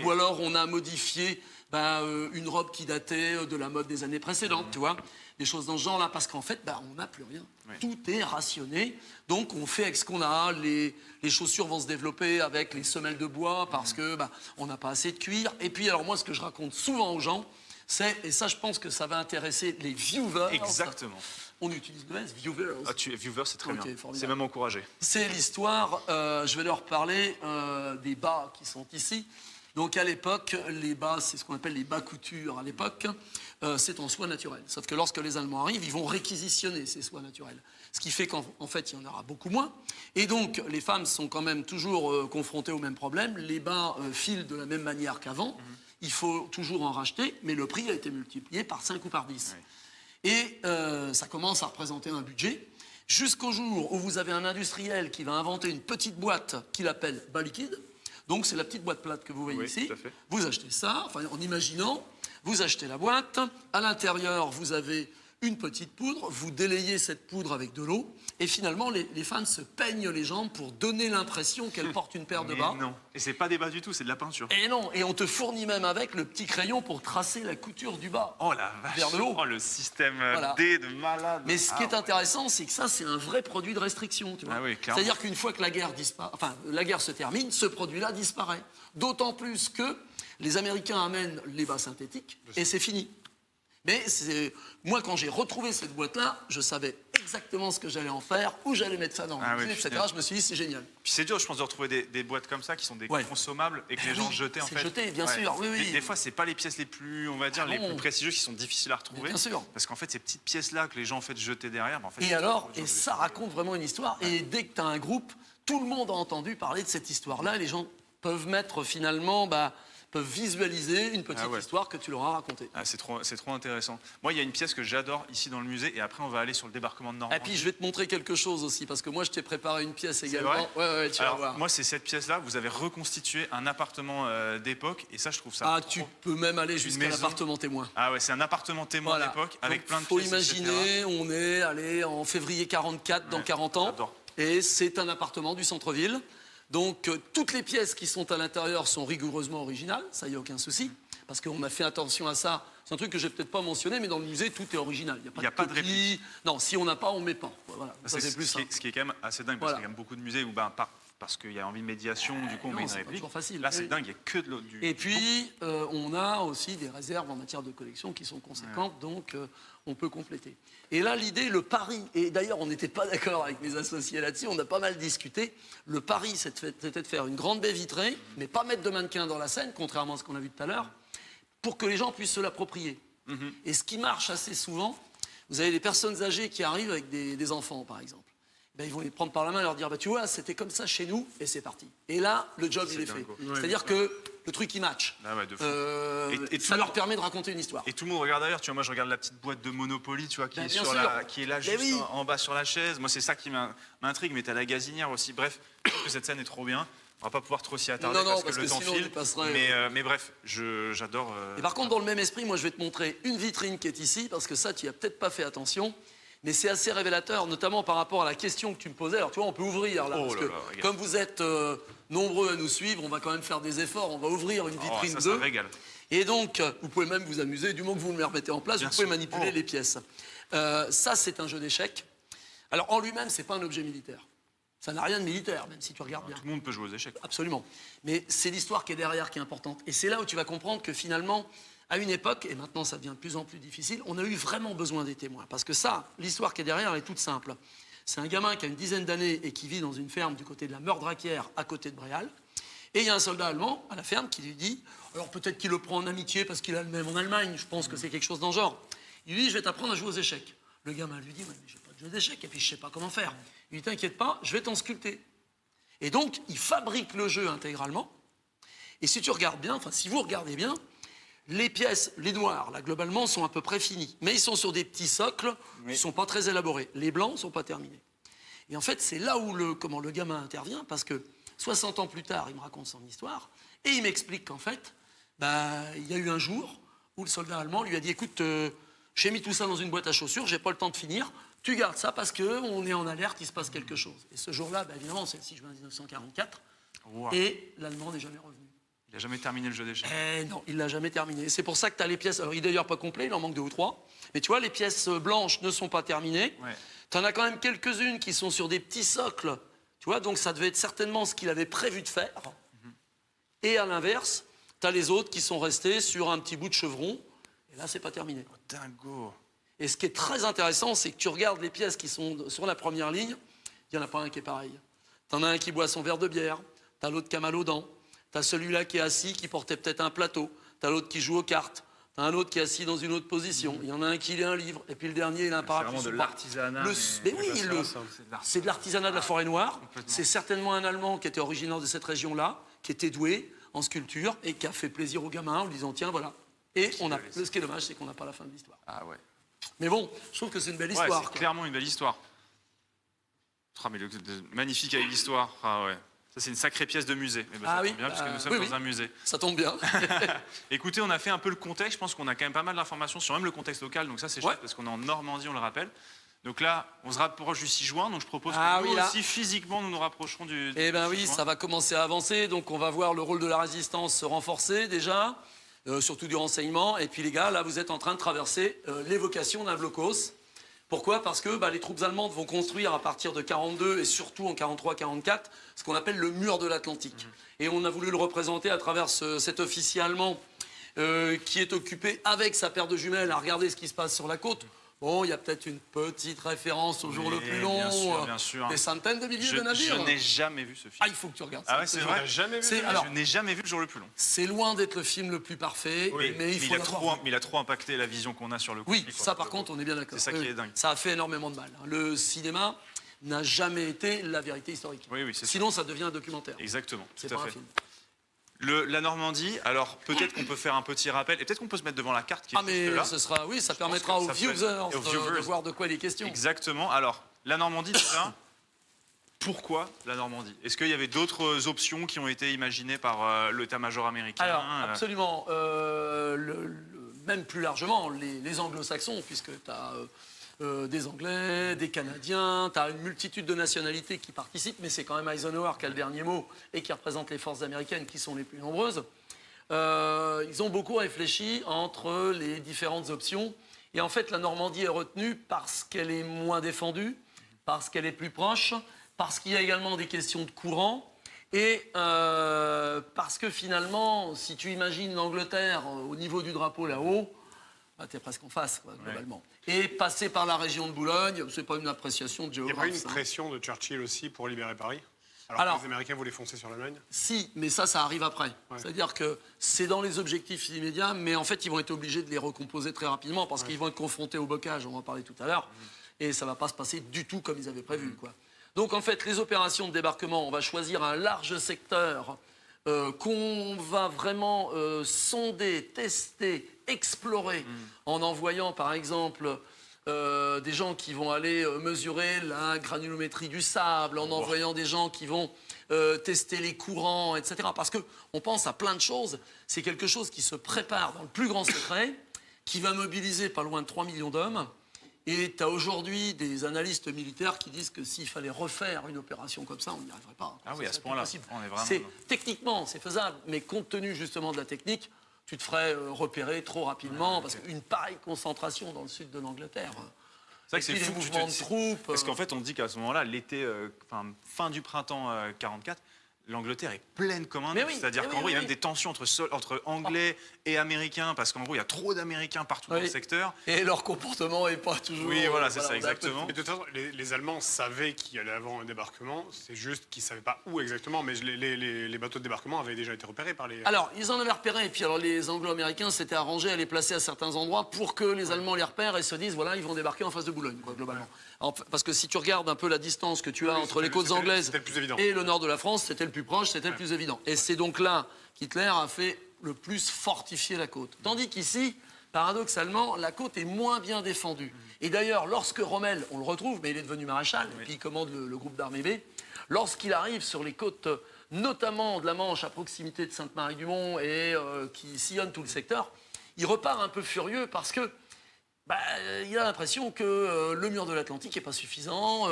ou alors on a modifié une robe qui datait de la mode des années précédentes, tu vois, des choses dans ce genre-là, parce qu'en fait, on n'a plus rien. Tout est rationné, donc on fait avec ce qu'on a. Les chaussures vont se développer avec les semelles de bois parce que on n'a pas assez de cuir. Et puis alors moi, ce que je raconte souvent aux gens, et ça, je pense que ça va intéresser les viewers. Exactement. On utilise le S, viewers. Viewers, c'est très bien. Formidable. C'est même encouragé. C'est l'histoire, je vais leur parler des bas qui sont ici. Donc à l'époque, les bas, c'est ce qu'on appelle les bas coutures à l'époque, c'est en soie naturelle. Sauf que lorsque les Allemands arrivent, ils vont réquisitionner ces soies naturelles. Ce qui fait qu'en fait, il y en aura beaucoup moins. Et donc, les femmes sont quand même toujours confrontées au même problème. Les bas filent de la même manière qu'avant. Il faut toujours en racheter, mais le prix a été multiplié par 5 ou par 10. Oui. Et ça commence à représenter un budget, jusqu'au jour où vous avez un industriel qui va inventer une petite boîte qu'il appelle bas liquide. Donc c'est la petite boîte plate que vous voyez ici. Vous achetez ça, en imaginant, vous achetez la boîte. À l'intérieur, vous avez une petite poudre. Vous délayez cette poudre avec de l'eau. Et finalement, les femmes se peignent les jambes pour donner l'impression qu'elles portent une paire de bas. Non, et c'est pas des bas du tout, c'est de la peinture. Et non, et on te fournit même avec le petit crayon pour tracer la couture du bas. Oh la vache. Vers le haut. Oh, le système D de malade. Mais ce qui est intéressant, c'est que ça, c'est un vrai produit de restriction. Tu vois. Ah oui, clairement. C'est-à-dire qu'une fois que la guerre se termine, ce produit-là disparaît. D'autant plus que les Américains amènent les bas synthétiques et c'est fini. Mais moi, quand j'ai retrouvé cette boîte-là, je savais exactement ce que j'allais en faire, où j'allais mettre ça dans le musée, etc. Je me suis dit, c'est génial. Puis c'est dur, je pense, de retrouver des boîtes comme ça qui sont des Ouais. consommables et que les gens jetaient en fait. C'est jeté, bien sûr, oui. Des fois, c'est pas les pièces les plus, on va dire, les plus prestigieuses qui sont difficiles à retrouver. Mais bien sûr. Parce qu'en fait, ces petites pièces-là que les gens en fait jetaient derrière, en fait, Et alors, et ça raconte vraiment une histoire. Et dès que tu as un groupe, tout le monde a entendu parler de cette histoire-là. Et les gens peuvent mettre finalement, peuvent visualiser une petite histoire que tu leur as racontée. Ah, c'est trop intéressant. Moi, il y a une pièce que j'adore ici dans le musée, et après, on va aller sur le débarquement de Normandie. Et puis, je vais te montrer quelque chose aussi, parce que moi, je t'ai préparé une pièce également. Vrai Ouais, tu vas voir. Moi, c'est cette pièce-là. Vous avez reconstitué un appartement d'époque, et ça, je trouve ça. Ah, tu peux même aller jusqu'à maison. l'appartement témoin. Ah ouais, c'est un appartement témoin Voilà. d'époque avec Donc, plein de faut pièces. imaginer, on est allé en février 44, dans 40 ans, j'adore. et c'est un appartement du centre-ville. Donc, toutes les pièces qui sont à l'intérieur sont rigoureusement originales, ça, il n'y a aucun souci, parce qu'on a fait attention à ça. C'est un truc que je n'ai peut-être pas mentionné, mais dans le musée, tout est original. Il n'y a pas de réplique. Non, si on n'a pas, on ne met pas. Voilà, ça, c'est plus ce simple. qui est quand même assez dingue, parce qu'il y a quand même beaucoup de musées où, parce qu'il y a envie de médiation, du coup, on met une c'est pas réplique. toujours facile. Là, c'est Oui. dingue, il n'y a que de l'eau. Et puis, on a aussi des réserves en matière de collection qui sont conséquentes, donc on peut compléter. Et là, l'idée, le pari, et d'ailleurs, on n'était pas d'accord avec mes associés là-dessus, on a pas mal discuté. Le pari, c'était de faire une grande baie vitrée, mais pas mettre de mannequin dans la scène, contrairement à ce qu'on a vu tout à l'heure, pour que les gens puissent se l'approprier. Et ce qui marche assez souvent, vous avez des personnes âgées qui arrivent avec des enfants, par exemple. Ils vont les prendre par la main et leur dire tu vois, c'était comme ça chez nous, et c'est parti. Et là, le job, il est fait. C'est-à-dire que le truc, il match. Ah ouais, de fou. Et ça leur permet de raconter une histoire. Et tout le monde regarde ailleurs. Tu vois, moi, je regarde la petite boîte de Monopoly, tu vois, qui, qui est là Mais juste oui. en bas sur la chaise. Moi, c'est ça qui m'intrigue, mais t'as la gazinière aussi. Bref, je trouve que cette scène est trop bien. On va pas pouvoir trop s'y attarder Non, parce que le temps sinon, file. on y passerait. Mais bref, j'adore. Et par contre, dans le même esprit, moi, je vais te montrer une vitrine qui est ici, parce que ça, tu n'y as peut-être pas fait attention. Mais c'est assez révélateur, notamment par rapport à la question que tu me posais. Alors, tu vois, on peut ouvrir, là, parce que comme vous êtes nombreux à nous suivre, on va quand même faire des efforts. On va ouvrir une vitrine ça régale. Et donc, vous pouvez même vous amuser, du moment que vous me les remettez en place, vous pouvez manipuler les pièces. Ça, c'est un jeu d'échecs. Alors, en lui-même, c'est pas un objet militaire. Ça n'a rien de militaire, même si tu regardes bien. Tout le monde peut jouer aux échecs. Absolument. Mais c'est l'histoire qui est derrière qui est importante. Et c'est là où tu vas comprendre que finalement, à une époque, et maintenant ça devient de plus en plus difficile, on a eu vraiment besoin des témoins. Parce que ça, l'histoire qui est derrière, elle est toute simple. C'est un gamin qui a une dizaine d'années et qui vit dans une ferme du côté de la Meurdraquière, à côté de Bréal. Et il y a un soldat allemand à la ferme qui lui dit, alors peut-être qu'il le prend en amitié parce qu'il a le même en Allemagne, je pense que c'est quelque chose dans le genre. Il lui dit, je vais t'apprendre à jouer aux échecs. Le gamin lui dit, ouais, mais j'ai pas de jeu d'échecs et puis je sais pas comment faire. Il lui dit, t'inquiète pas, je vais t'en sculpter. Et donc, il fabrique le jeu intégralement. Et si tu regardes bien, enfin si vous regardez bien, les pièces, les noirs, là, globalement, sont à peu près finis. Mais ils sont sur des petits socles qui ne sont pas très élaborés. Les blancs ne sont pas terminés. Et en fait, c'est là où le gamin intervient, parce que 60 ans plus tard, il me raconte son histoire, et il m'explique qu'en fait, il y a eu un jour où le soldat allemand lui a dit, écoute, j'ai mis tout ça dans une boîte à chaussures, j'ai pas le temps de finir, tu gardes ça parce qu'on est en alerte, il se passe quelque chose. Et ce jour-là, évidemment, c'est le 6 juin 1944, et l'Allemand n'est jamais revenu. Il n'a jamais terminé le jeu d'échecs. Non, il ne l'a jamais terminé. C'est pour ça que tu as les pièces. Alors, il n'est d'ailleurs pas complet, il en manque 2 ou 3. Mais tu vois, les pièces blanches ne sont pas terminées. Ouais. Tu en as quand même quelques-unes qui sont sur des petits socles. Tu vois, donc ça devait être certainement ce qu'il avait prévu de faire. Et à l'inverse, tu as les autres qui sont restés sur un petit bout de chevron. Et là, c'est pas terminé. Oh, dingo. Et ce qui est très intéressant, c'est que tu regardes les pièces qui sont sur la première ligne, il n'y en a pas un qui est pareil. Tu en as un qui boit son verre de bière, tu as l'autre qui a mal aux dents. T'as celui-là qui est assis, qui portait peut-être un plateau. T'as l'autre qui joue aux cartes. T'as un autre qui est assis dans une autre position. Il y en a un qui lit un livre. Et puis le dernier, il a un parapluie. C'est vraiment de l'artisanat. Mais oui, c'est de l'artisanat de la forêt noire. C'est certainement un Allemand qui était originaire de cette région-là, qui était doué en sculpture et qui a fait plaisir aux gamins en lui disant tiens, voilà. Et ce qui est dommage, c'est qu'on n'a pas la fin de l'histoire. Ah ouais. Mais bon, je trouve que c'est une belle histoire. C'est clairement une belle histoire. Magnifique avec l'histoire. Ah ouais. Ça, c'est une sacrée pièce de musée. Ça tombe bien, puisque nous sommes dans un musée. Ça tombe bien. Écoutez, on a fait un peu le contexte. Je pense qu'on a quand même pas mal d'informations sur même le contexte local. Donc ça, c'est chouette, parce qu'on est en Normandie, on le rappelle. Donc là, on se rapproche du 6 juin. Donc je propose que nous aussi, physiquement, nous nous rapprocherons du 6 juin. Ça va commencer à avancer. Donc on va voir le rôle de la résistance se renforcer déjà, surtout du renseignement. Et puis les gars, là, vous êtes en train de traverser l'évocation d'un blocos. Pourquoi ? Parce que les troupes allemandes vont construire à partir de 42 et surtout en 43-44 ce qu'on appelle le mur de l'Atlantique. Et on a voulu le représenter à travers cet officier allemand qui est occupé avec sa paire de jumelles à regarder ce qui se passe sur la côte. Bon, il y a peut-être une petite référence au jour le plus Oui, long. bien sûr. Des centaines de milliers de Je navires. n'ai jamais vu ce film. Ah, il faut que tu regardes Ah ça. ouais, c'est On vrai. n'a jamais vu C'est- ça. alors, Je n'ai jamais vu le jour le plus long. c'est loin d'être le film le plus parfait, Oui, mais il faut l'avoir. il a trop impacté la vision qu'on a sur le Oui, conflit, quoi. ça par contre, on est bien d'accord. C'est ça qui Oui, est dingue. Ça a fait énormément de mal. Le cinéma n'a jamais été la vérité historique. Oui, c'est sûr. Sinon, ça devient un documentaire. Exactement, C'est tout à pas un fait. film. La Normandie, alors peut-être qu'on peut faire un petit rappel, et peut-être qu'on peut se mettre devant la carte qui est Ah, mais juste là. ce sera, oui, ça pense permettra que aux ça fait- viewers, aux viewers. de voir de quoi il est question. Exactement. Alors, la Normandie, déjà, pourquoi la Normandie? Est-ce qu'il y avait d'autres options qui ont été imaginées par l'état-major américain? Alors, absolument. Même plus largement, les anglo-saxons, puisque tu as des Anglais, des Canadiens, tu as une multitude de nationalités qui participent, mais c'est quand même Eisenhower qui a le dernier mot et qui représente les forces américaines qui sont les plus nombreuses. Ils ont beaucoup réfléchi entre les différentes options. Et en fait, la Normandie est retenue parce qu'elle est moins défendue, parce qu'elle est plus proche, parce qu'il y a également des questions de courant. Et parce que finalement, si tu imagines l'Angleterre au niveau du drapeau là-haut, bah, tu es presque en face, quoi, globalement. Et passer par la région de Boulogne, c'est pas une appréciation de Il n'y a géographe. pas une ça. pression de Churchill aussi pour libérer Paris? Alors Alors- que les Américains voulaient foncer sur l'Allemagne? Si, mais ça arrive après. Ouais. C'est-à-dire que c'est dans les objectifs immédiats, mais en fait, ils vont être obligés de les recomposer très rapidement parce qu'ils vont être confrontés au bocage, on va en parler tout à l'heure, et ça va pas se passer du tout comme ils avaient prévu, quoi. Donc, en fait, les opérations de débarquement, on va choisir un large secteur qu'on va vraiment sonder, tester, explorer, en envoyant, par exemple, des gens qui vont aller mesurer la granulométrie du sable, en envoyant des gens qui vont tester les courants, etc. Parce qu'on pense à plein de choses. C'est quelque chose qui se prépare dans le plus grand secret, qui va mobiliser pas loin de 3 millions d'hommes. Et tu as aujourd'hui des analystes militaires qui disent que s'il fallait refaire une opération comme ça, on n'y arriverait pas. Ah oui, Ce à ce serait point-là, plus possible. on est vraiment... Techniquement, c'est faisable, mais compte tenu justement de la technique, tu te ferais repérer trop rapidement, parce qu'une pareille concentration dans le sud de l'Angleterre... C'est vrai que c'est et puis fou les que tu mouvements de te- troupes... Parce qu'en fait, on dit qu'à ce moment-là, l'été, fin du printemps 44, l'Angleterre est pleine comme un Mais œuf. oui, C'est-à-dire mais qu'en oui, gros, il y a oui. même des tensions entre Anglais et Américains, parce qu'en gros, il y a trop d'Américains partout dans le Oui. secteur. Et leur comportement n'est pas toujours... Oui, voilà, c'est ça, on a un peu exactement. Mais de toute façon, les Allemands savaient qu'il y allait avoir un débarquement. C'est juste qu'ils ne savaient pas où exactement. Mais les bateaux de débarquement avaient déjà été repérés par les... Alors, ils en avaient repéré, et puis alors les Anglo-Américains s'étaient arrangés à les placer à certains endroits pour que les Allemands les repèrent et se disent, voilà, ils vont débarquer en face de Boulogne, quoi, globalement. Alors, parce que si tu regardes un peu la distance que tu as Oui, entre les c'était- côtes c'était- anglaises c'était le plus évident. et le nord de la France, c'était le plus proche, c'était le plus évident. Et c'est donc là qu'Hitler a fait le plus fortifier la côte. Tandis qu'ici, paradoxalement, la côte est moins bien défendue. Et d'ailleurs, lorsque Rommel, on le retrouve, mais il est devenu maréchal, et puis il commande le groupe d'armée B, lorsqu'il arrive sur les côtes, notamment de la Manche, à proximité de Sainte-Marie-du-Mont, et qui sillonne tout le secteur, il repart un peu furieux parce que il a l'impression que le mur de l'Atlantique n'est pas suffisant,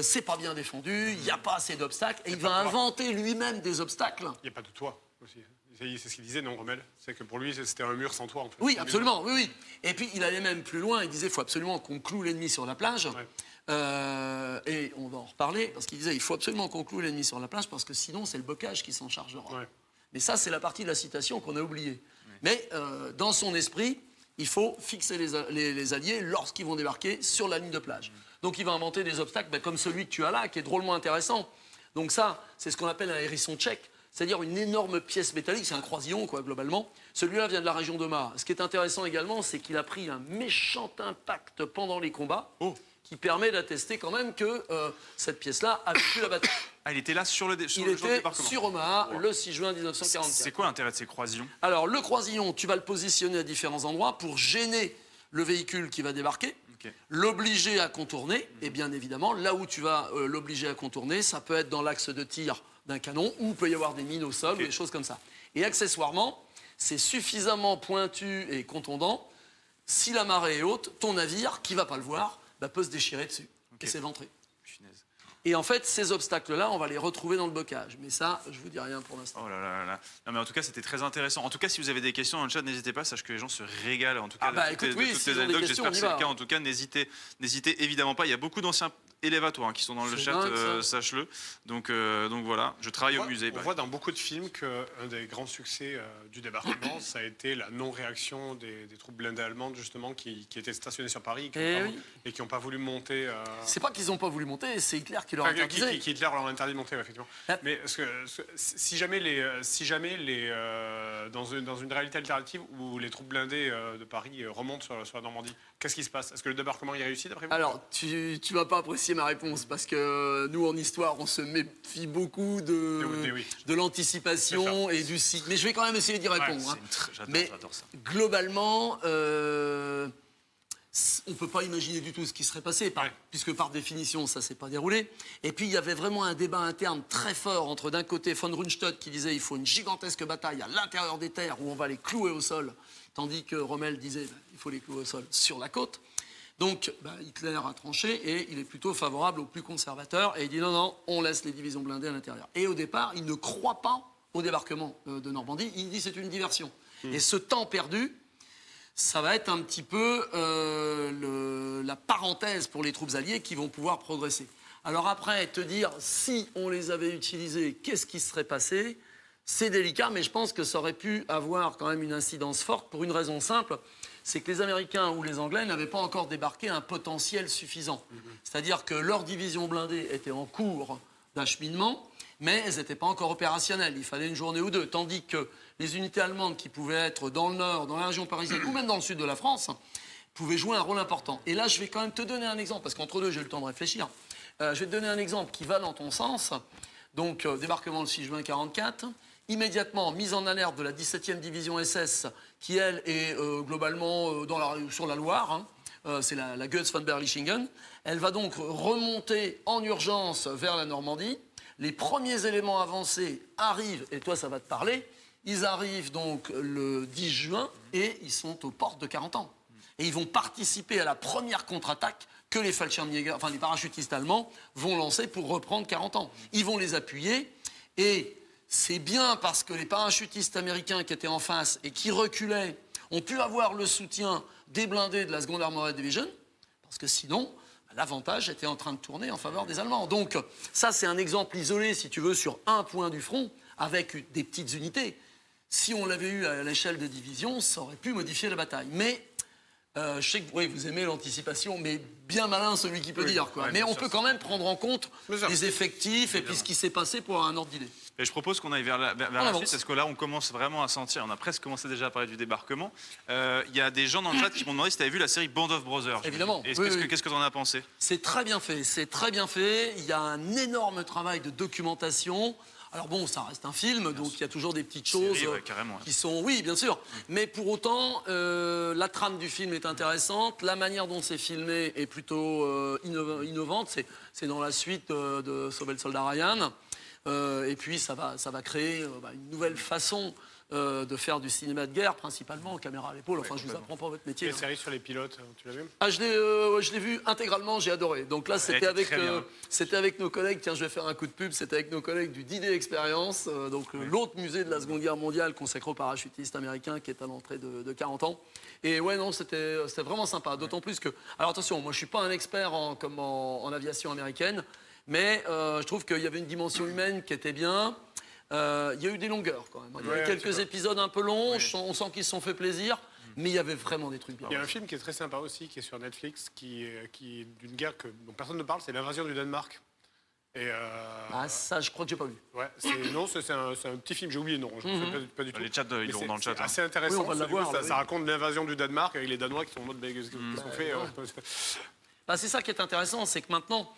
c'est pas bien défendu, il n'y a pas assez d'obstacles, et il va inventer lui-même des obstacles. Il n'y a pas de toit aussi. C'est ce qu'il disait, non, Rommel? C'est que pour lui, c'était un mur sans toit, en fait. Oui, absolument, oui, oui. Et puis il allait même plus loin, il disait qu'il faut absolument qu'on cloue l'ennemi sur la plage. Et on va en reparler, parce qu'il disait il faut absolument qu'on cloue l'ennemi sur la plage, parce que sinon c'est le bocage qui s'en chargera. Ouais. Mais ça, c'est la partie de la citation qu'on a oubliée. Mais dans son esprit, il faut fixer les alliés lorsqu'ils vont débarquer sur la ligne de plage. Donc il va inventer des obstacles comme celui que tu as là, qui est drôlement intéressant. Donc ça, c'est ce qu'on appelle un hérisson tchèque, c'est-à-dire une énorme pièce métallique, c'est un croisillon, quoi, globalement. Celui-là vient de la région de Mât. Ce qui est intéressant également, c'est qu'il a pris un méchant impact pendant les combats, qui permet d'attester quand même que cette pièce-là a vécu la bataille. Ah, il était là sur le, Il jour du était débarquement. sur Omaha le 6 juin 1944. C'est quoi l'intérêt de ces croisillons? Alors, le croisillon, tu vas le positionner à différents endroits pour gêner le véhicule qui va débarquer, Ok. l'obliger à contourner, et bien évidemment, là où tu vas l'obliger à contourner, ça peut être dans l'axe de tir d'un canon, ou il peut y avoir des mines au sol, ou des choses comme ça. Et accessoirement, c'est suffisamment pointu et contondant, si la marée est haute, ton navire, qui ne va pas le voir, peut se déchirer dessus, et s'éventrer. Punaise. Et en fait, ces obstacles-là, on va les retrouver dans le bocage. Mais ça, je vous dis rien pour l'instant. Oh là là là là. Non, mais en tout cas, c'était très intéressant. En tout cas, si vous avez des questions dans le chat, n'hésitez pas. Sache que les gens se régalent. En tout cas, de toutes les s'ils ont des anecdotes. questions, J'espère on que y c'est le va. cas. En tout cas, n'hésitez évidemment pas. Il y a beaucoup d'anciens élèves à toi qui sont dans le C'est chat, dingue, ça. sache-le. Donc voilà, je travaille au musée. On voit dans beaucoup de films qu'un des grands succès du débarquement, ça a été la non-réaction des troupes blindées allemandes, justement, qui étaient stationnées sur Paris et qui n'ont pas voulu monter. C'est pas qu'ils n'ont pas voulu monter, c'est Hitler qui leur a Enfin, interdisé. qui Hitler leur a interdit de monter, ouais, effectivement. Ah. Mais si jamais dans une réalité alternative où les troupes blindées de Paris remontent sur la Normandie, qu'est-ce qui se passe? Est-ce que le débarquement y réussit d'après vous? Alors, tu vas pas apprécier ma réponse parce que nous, en histoire, on se méfie beaucoup de l'anticipation et du cycle. Mais je vais quand même essayer d'y répondre. hein. Mais J'adore ça. globalement, on ne peut pas imaginer du tout ce qui serait passé, puisque par définition, ça ne s'est pas déroulé. Et puis, il y avait vraiment un débat interne très fort entre, d'un côté, von Rundstedt qui disait il faut une gigantesque bataille à l'intérieur des terres où on va les clouer au sol, tandis que Rommel disait il faut les clouer au sol sur la côte. Donc, Hitler a tranché et il est plutôt favorable aux plus conservateurs et il dit non, on laisse les divisions blindées à l'intérieur. Et au départ, il ne croit pas au débarquement de Normandie, il dit c'est une diversion. Et ce temps perdu, ça va être un petit peu la parenthèse pour les troupes alliées qui vont pouvoir progresser. Alors après, te dire si on les avait utilisés, qu'est-ce qui serait passé? C'est délicat, mais je pense que ça aurait pu avoir quand même une incidence forte pour une raison simple, c'est que les Américains ou les Anglais n'avaient pas encore débarqué un potentiel suffisant. C'est-à-dire que leurs divisions blindées étaient en cours d'acheminement, mais elles n'étaient pas encore opérationnelles. Il fallait une journée ou deux. Tandis que les unités allemandes qui pouvaient être dans le nord, dans la région parisienne ou même dans le sud de la France, pouvaient jouer un rôle important. Et là, je vais quand même te donner un exemple, parce qu'entre deux, j'ai eu le temps de réfléchir. Je vais te donner un exemple qui va dans ton sens. Donc, débarquement le 6 juin 1944. Immédiatement, mise en alerte de la 17e division SS, qui, elle, est globalement sur la Loire. C'est la Goetz von Berlichingen. Elle va donc remonter en urgence vers la Normandie. Les premiers éléments avancés arrivent, et toi, ça va te parler. Ils arrivent donc le 10 juin et ils sont aux portes de 40 ans. Et ils vont participer à la première contre-attaque que les Fallschirmjäger, enfin les parachutistes allemands, vont lancer pour reprendre 40 ans. Ils vont les appuyer et c'est bien parce que les parachutistes américains qui étaient en face et qui reculaient ont pu avoir le soutien des blindés de la Second Armored Division, parce que sinon, l'avantage était en train de tourner en faveur des Allemands. Donc ça, c'est un exemple isolé, si tu veux, sur un point du front, avec des petites unités. Si on l'avait eu à l'échelle de division, ça aurait pu modifier la bataille. Mais je sais que vous aimez l'anticipation, mais bien malin celui qui peut dire. Quoi. Mais on peut quand même prendre en compte les effectifs et puis ce qui s'est passé pour avoir un ordre d'idée. Et je propose qu'on aille vers la suite, parce que là, on commence vraiment à sentir, on a presque commencé déjà à parler du débarquement. Il y a des gens dans le chat qui m'ont demandé si tu avais vu la série Band of Brothers. Évidemment. Qu'est-ce que tu en as pensé? C'est très bien fait, c'est très bien fait. Il y a un énorme travail de documentation. Alors bon, ça reste un film, donc il y a toujours des petites choses qui sont... Oui, bien sûr. Mais pour autant, la trame du film est intéressante. La manière dont c'est filmé est plutôt innovante. C'est dans la suite de Sauver le soldat Ryan. Et puis, ça va créer une nouvelle façon de faire du cinéma de guerre, principalement en caméra à l'épaule. Enfin, je vous apprends pas votre métier. Les séries sur les pilotes, tu l'as vu? Je l'ai vu intégralement, j'ai adoré. Donc là, c'était avec nos collègues, tiens, je vais faire un coup de pub, c'était avec nos collègues du D-Day Experience, l'autre musée de la Seconde Guerre mondiale consacré aux parachutistes américains qui est à l'entrée de 40 ans. Et ouais, non, c'était vraiment sympa. D'autant plus que... Alors attention, moi, je suis pas un expert en aviation américaine, mais je trouve qu'il y avait une dimension humaine qui était bien. Il y a eu des longueurs quand même. Il y a eu quelques épisodes un peu longs, on sent qu'ils se sont fait plaisir, mais il y avait vraiment des trucs bien. Il y a un film qui est très sympa aussi, qui est sur Netflix, qui est d'une guerre dont personne ne parle, c'est l'invasion du Danemark. Et ça, je crois que j'ai pas vu. Ouais, c'est un petit film, j'ai oublié le nom, je ne sais pas du tout. Les chats, ils l'ont dans le chat. C'est assez intéressant. Oui, on va l'avoir, ça raconte l'invasion du Danemark avec les Danois qui sont en mode qu'est-ce qu'on fait C'est ça qui est intéressant, c'est que maintenant,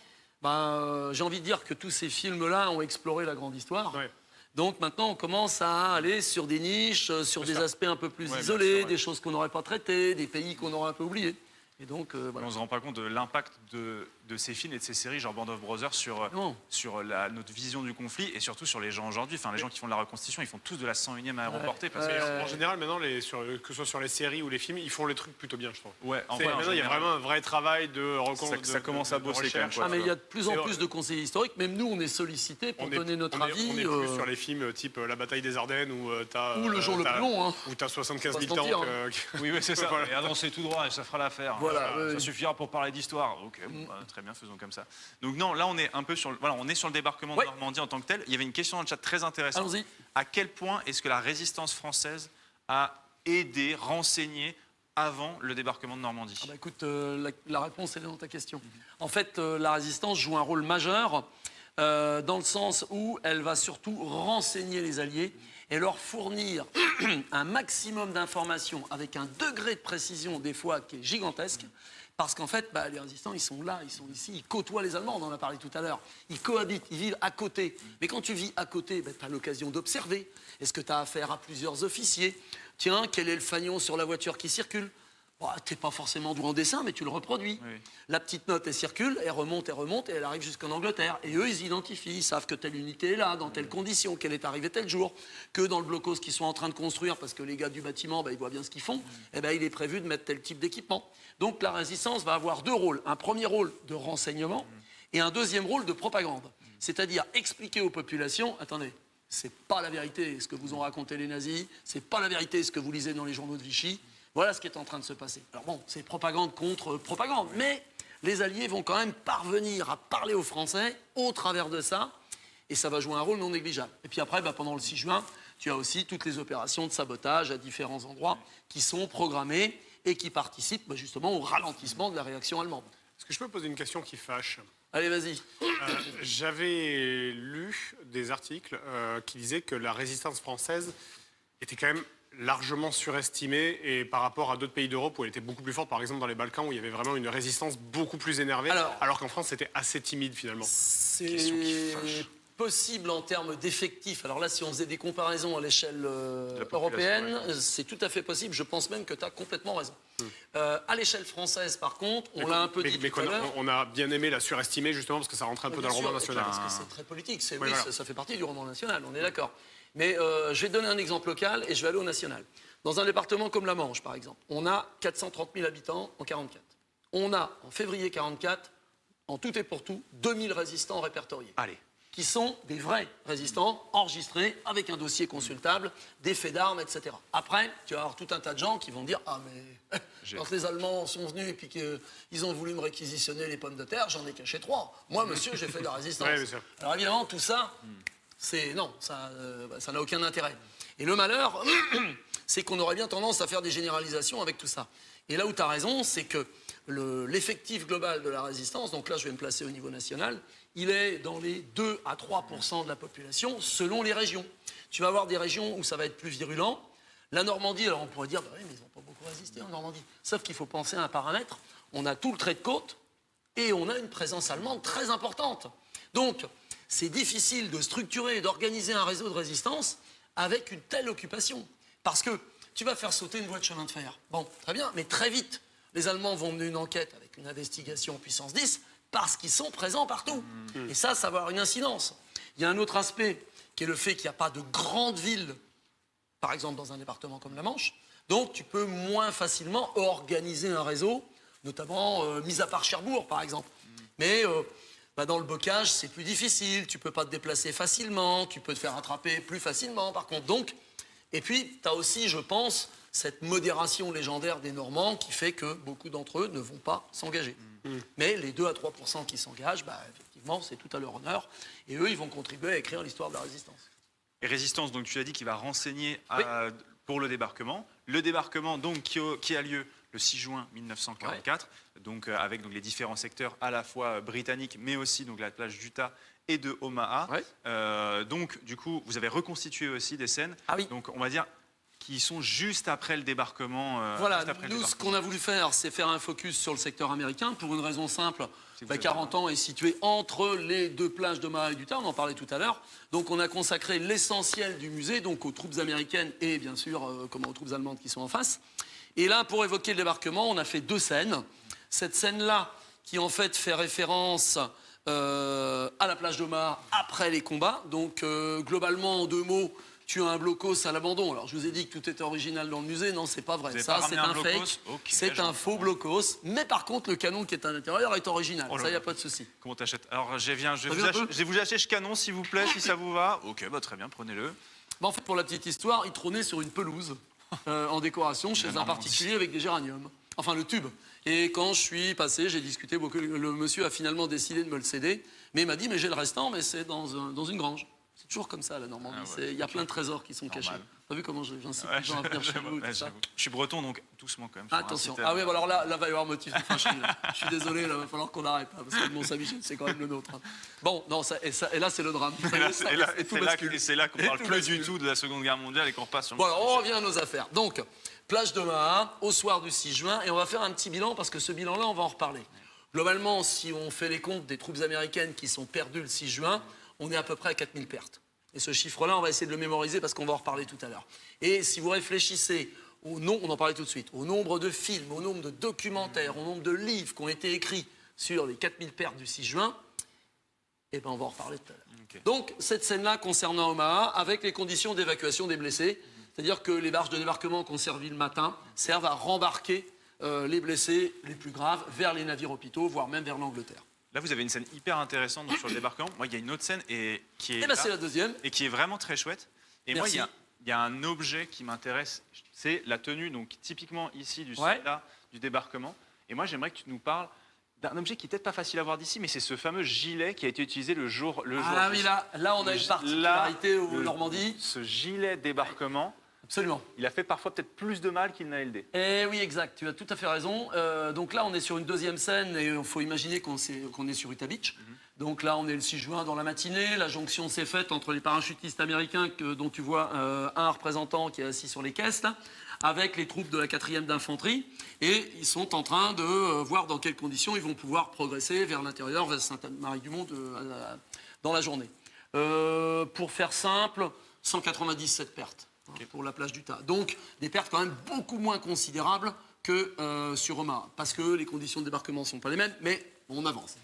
j'ai envie de dire que tous ces films-là ont exploré la grande histoire. Ouais. Donc maintenant, on commence à aller sur des niches, sur des aspects un peu plus isolés, des choses qu'on n'aurait pas traitées, des pays qu'on aurait un peu oubliés. Et donc, On ne se rend pas compte de l'impact de ces films et de ces séries, genre Band of Brothers, sur notre vision du conflit et surtout sur les gens aujourd'hui. Enfin, les gens qui font de la reconstitution, ils font tous de la 101e aéroportée. Parce que, En général, maintenant, que ce soit sur les séries ou les films, ils font les trucs plutôt bien, je trouve. ouais, en Maintenant, il y a vraiment un vrai travail de ça commence à bosser quand même, quoi. Ah, mais il y a de plus en plus de conseillers historiques. Même nous, on est sollicités pour donner notre avis. On est plus sur les films type La bataille des Ardennes où t'as... Ou Le jour le plus long. Où t'as 75 Faut 000 pas se tanks. mentir, Oui, c'est ça. Et avancez tout droit et ça fera l'affaire. Voilà, Ça suffira pour parler d'histoire. Ok, bon, très bien, faisons comme ça. Donc non, là on est un peu sur, on est sur le débarquement de Normandie en tant que tel. Il y avait une question dans le chat très intéressante. Allons-y. À quel point est-ce que la résistance française a aidé, renseigné avant le débarquement de Normandie? Ah bah écoute, la réponse elle est dans ta question. En fait, la résistance joue un rôle majeur dans le sens où elle va surtout renseigner les Alliés et leur fournir un maximum d'informations avec un degré de précision des fois qui est gigantesque. Parce qu'en fait, les résistants, ils sont là, ils sont ici, ils côtoient les Allemands, on en a parlé tout à l'heure. Ils cohabitent, ils vivent à côté. Mais quand tu vis à côté, tu as l'occasion d'observer. Est-ce que tu as affaire à plusieurs officiers? Tiens, quel est le fanion sur la voiture qui circule? Tu n'es pas forcément doué en dessin, mais tu le reproduis. Oui. La petite note, elle circule, elle remonte, et elle arrive jusqu'en Angleterre. Et eux, ils identifient, ils savent que telle unité est là, dans telles conditions, qu'elle est arrivée tel jour, que dans le blocos qu'ils sont en train de construire, parce que les gars du bâtiment, ils voient bien ce qu'ils font, il est prévu de mettre tel type d'équipement. Donc la résistance va avoir deux rôles. Un premier rôle de renseignement et un deuxième rôle de propagande. C'est-à-dire expliquer aux populations, attendez, c'est pas la vérité ce que vous ont raconté les nazis, c'est pas la vérité ce que vous lisez dans les journaux de Vichy. Voilà ce qui est en train de se passer. Alors bon, c'est propagande contre propagande, mais les Alliés vont quand même parvenir à parler aux Français au travers de ça, et ça va jouer un rôle non négligeable. Et puis après, pendant le 6 juin, tu as aussi toutes les opérations de sabotage à différents endroits qui sont programmées et qui participent justement au ralentissement de la réaction allemande. Est-ce que je peux poser une question qui fâche? Allez, vas-y. J'avais lu des articles qui disaient que la résistance française était quand même largement surestimée et par rapport à d'autres pays d'Europe où elle était beaucoup plus forte, par exemple dans les Balkans où il y avait vraiment une résistance beaucoup plus énervée, alors qu'en France c'était assez timide finalement. C'est possible en termes d'effectifs. Alors là, si on faisait des comparaisons à l'échelle européenne, c'est tout à fait possible. Je pense même que tu as complètement raison. À l'échelle française, par contre, on l'a un peu dit tout à l'heure. On a bien aimé la surestimer justement parce que ça rentrait un peu dans le roman national. Parce que c'est très politique. Ça fait partie du roman national, on est d'accord. Mais je vais donner un exemple local et je vais aller au national. Dans un département comme la Manche, par exemple, on a 430 000 habitants en 1944. On a, en février 1944, en tout et pour tout, 2000 résistants répertoriés. Allez. Qui sont des vrais résistants enregistrés avec un dossier consultable, des faits d'armes, etc. Après, tu vas avoir tout un tas de gens qui vont dire « Ah, mais quand les Allemands sont venus et puis qu'ils ont voulu me réquisitionner les pommes de terre, j'en ai caché 3. Moi, monsieur, j'ai fait de la résistance. » Alors évidemment, tout ça, non, ça n'a aucun intérêt. Et le malheur, c'est qu'on aurait bien tendance à faire des généralisations avec tout ça. Et là où tu as raison, c'est que l'effectif global de la résistance, donc là je vais me placer au niveau national, il est dans les 2 à 3% de la population selon les régions. Tu vas avoir des régions où ça va être plus virulent. La Normandie, alors on pourrait dire, oui, mais ils n'ont pas beaucoup résisté en Normandie. Sauf qu'il faut penser à un paramètre. On a tout le trait de côte et on a une présence allemande très importante. Donc, c'est difficile de structurer et d'organiser un réseau de résistance avec une telle occupation. Parce que tu vas faire sauter une voie de chemin de fer. Bon, très bien, mais très vite, les Allemands vont mener une enquête avec une investigation puissance 10 parce qu'ils sont présents partout. Et ça va avoir une incidence. Il y a un autre aspect qui est le fait qu'il n'y a pas de grandes villes, par exemple dans un département comme la Manche. Donc tu peux moins facilement organiser un réseau, notamment mis à part Cherbourg, par exemple. Mais dans le bocage, c'est plus difficile. Tu ne peux pas te déplacer facilement. Tu peux te faire attraper plus facilement, par contre. Donc, et puis, tu as aussi, je pense, cette modération légendaire des Normands qui fait que beaucoup d'entre eux ne vont pas s'engager. Mais les 2 à 3% qui s'engagent, effectivement, c'est tout à leur honneur. Et eux, ils vont contribuer à écrire l'histoire de la résistance. Et résistance, donc tu as dit qu'il va renseigner pour le débarquement. Le débarquement, donc, qui a lieu le 6 juin 1944, donc, avec donc, les différents secteurs à la fois britanniques, mais aussi donc, la plage d'Utah et de Omaha. Donc, du coup, vous avez reconstitué aussi des scènes. Donc, on va dire qui sont juste après le débarquement. Voilà, nous, ce qu'on a voulu faire, c'est faire un focus sur le secteur américain pour une raison simple. 40 ans est situé entre les deux plages d'Omaha et d'Utah, on en parlait tout à l'heure. Donc on a consacré l'essentiel du musée donc aux troupes américaines et bien sûr aux troupes allemandes qui sont en face. Et là, pour évoquer le débarquement, on a fait 2 scènes. Cette scène-là, qui en fait fait référence à la plage d'Omaha après les combats. Donc globalement, en 2 mots, tu as un blocos à l'abandon. Alors je vous ai dit que tout était original dans le musée, non, c'est pas vrai. Vous avez Ça, pas c'est ramené un un fake, blocos? Ok, c'est je un comprends. faux blocos. Mais par contre, le canon qui est à l'intérieur est original. Oh là Ça, il n'y a là. pas de souci. Comment t'achètes? Alors, je vais vu un peu vous acheter ce canon, s'il vous plaît, si ça vous va. Ok, bah très bien, prenez-le. Bah, en fait, pour la petite histoire, il trônait sur une pelouse en décoration chez un Normandie. particulier avec des géraniums. Enfin, le tube. Et quand je suis passé, j'ai discuté beaucoup. Le monsieur a finalement décidé de me le céder. Mais il m'a dit, mais j'ai le restant, mais c'est dans une grange. C'est toujours comme ça, la Normandie. Ah ouais, Il y a plein de trésors qui sont Normal. cachés. T'as vu comment j'incite Ouais, les gens à venir chez vous et ouais, tout ça. j'avoue. Je suis breton, donc doucement quand même. sur un Attention. site, Ah oui, bah alors là, va y avoir motif de fâcherie. Là. Je suis désolé, là, va falloir qu'on arrête. Là, parce que le Mont-Saint-Michel, c'est quand même le nôtre. Hein. Bon, non, et là, c'est le drame. Et là, Ça, et là- et tout c'est là bascule. que- c'est là qu'on Et parle tout plus bascule. du tout de la Seconde Guerre mondiale et qu'on repasse sur le... Bon, alors, on revient à nos affaires. Donc, plage d'Omaha, au soir du 6 juin, et on va faire un petit bilan, parce que ce bilan-là, on va en reparler. Globalement, si on fait les comptes des troupes américaines qui sont perdues le 6 juin, on est à peu près à 4000 pertes. Et ce chiffre-là, on va essayer de le mémoriser parce qu'on va en reparler tout à l'heure. Et si vous réfléchissez au nombre, on en parlait tout de suite, au nombre de films, au nombre de documentaires, au nombre de livres qui ont été écrits sur les 4000 pertes du 6 juin, eh ben on va en reparler tout à l'heure. Ok. Donc, cette scène-là concernant Omaha, avec les conditions d'évacuation des blessés, c'est-à-dire que les barges de débarquement qu'on servit le matin servent à rembarquer les blessés les plus graves vers les navires hôpitaux, voire même vers l'Angleterre. Là, vous avez une scène hyper intéressante donc, sur le débarquement. Moi, il y a une autre scène qui est Et bien, là, c'est la deuxième. et qui est vraiment très chouette. Et moi, Merci. il y a un objet qui m'intéresse, c'est la tenue, donc typiquement ici du Ouais. soldat du débarquement. Et moi, j'aimerais que tu nous parles d'un objet qui est peut-être pas facile à voir d'ici, mais c'est ce fameux gilet qui a été utilisé le jour. Ah oui, là, on a une particularité au Normandie. Ce gilet débarquement, Absolument. il a fait parfois peut-être plus de mal qu'il n'a aidé. Eh oui, exact, tu as tout à fait raison. Donc là, on est sur une deuxième scène et il faut imaginer qu'on est sur Utah Beach. Donc là, on est le 6 juin dans la matinée. La jonction s'est faite entre les parachutistes américains dont tu vois un représentant qui est assis sur les caisses, là, avec les troupes de la 4e d'infanterie. Et ils sont en train de voir dans quelles conditions ils vont pouvoir progresser vers l'intérieur, vers Sainte-Marie-du-Mont dans la journée. Pour faire simple, 197 pertes. Pour la plage d'Utah. Donc, des pertes quand même beaucoup moins considérables que sur Omaha, parce que les conditions de débarquement ne sont pas les mêmes, mais on avance.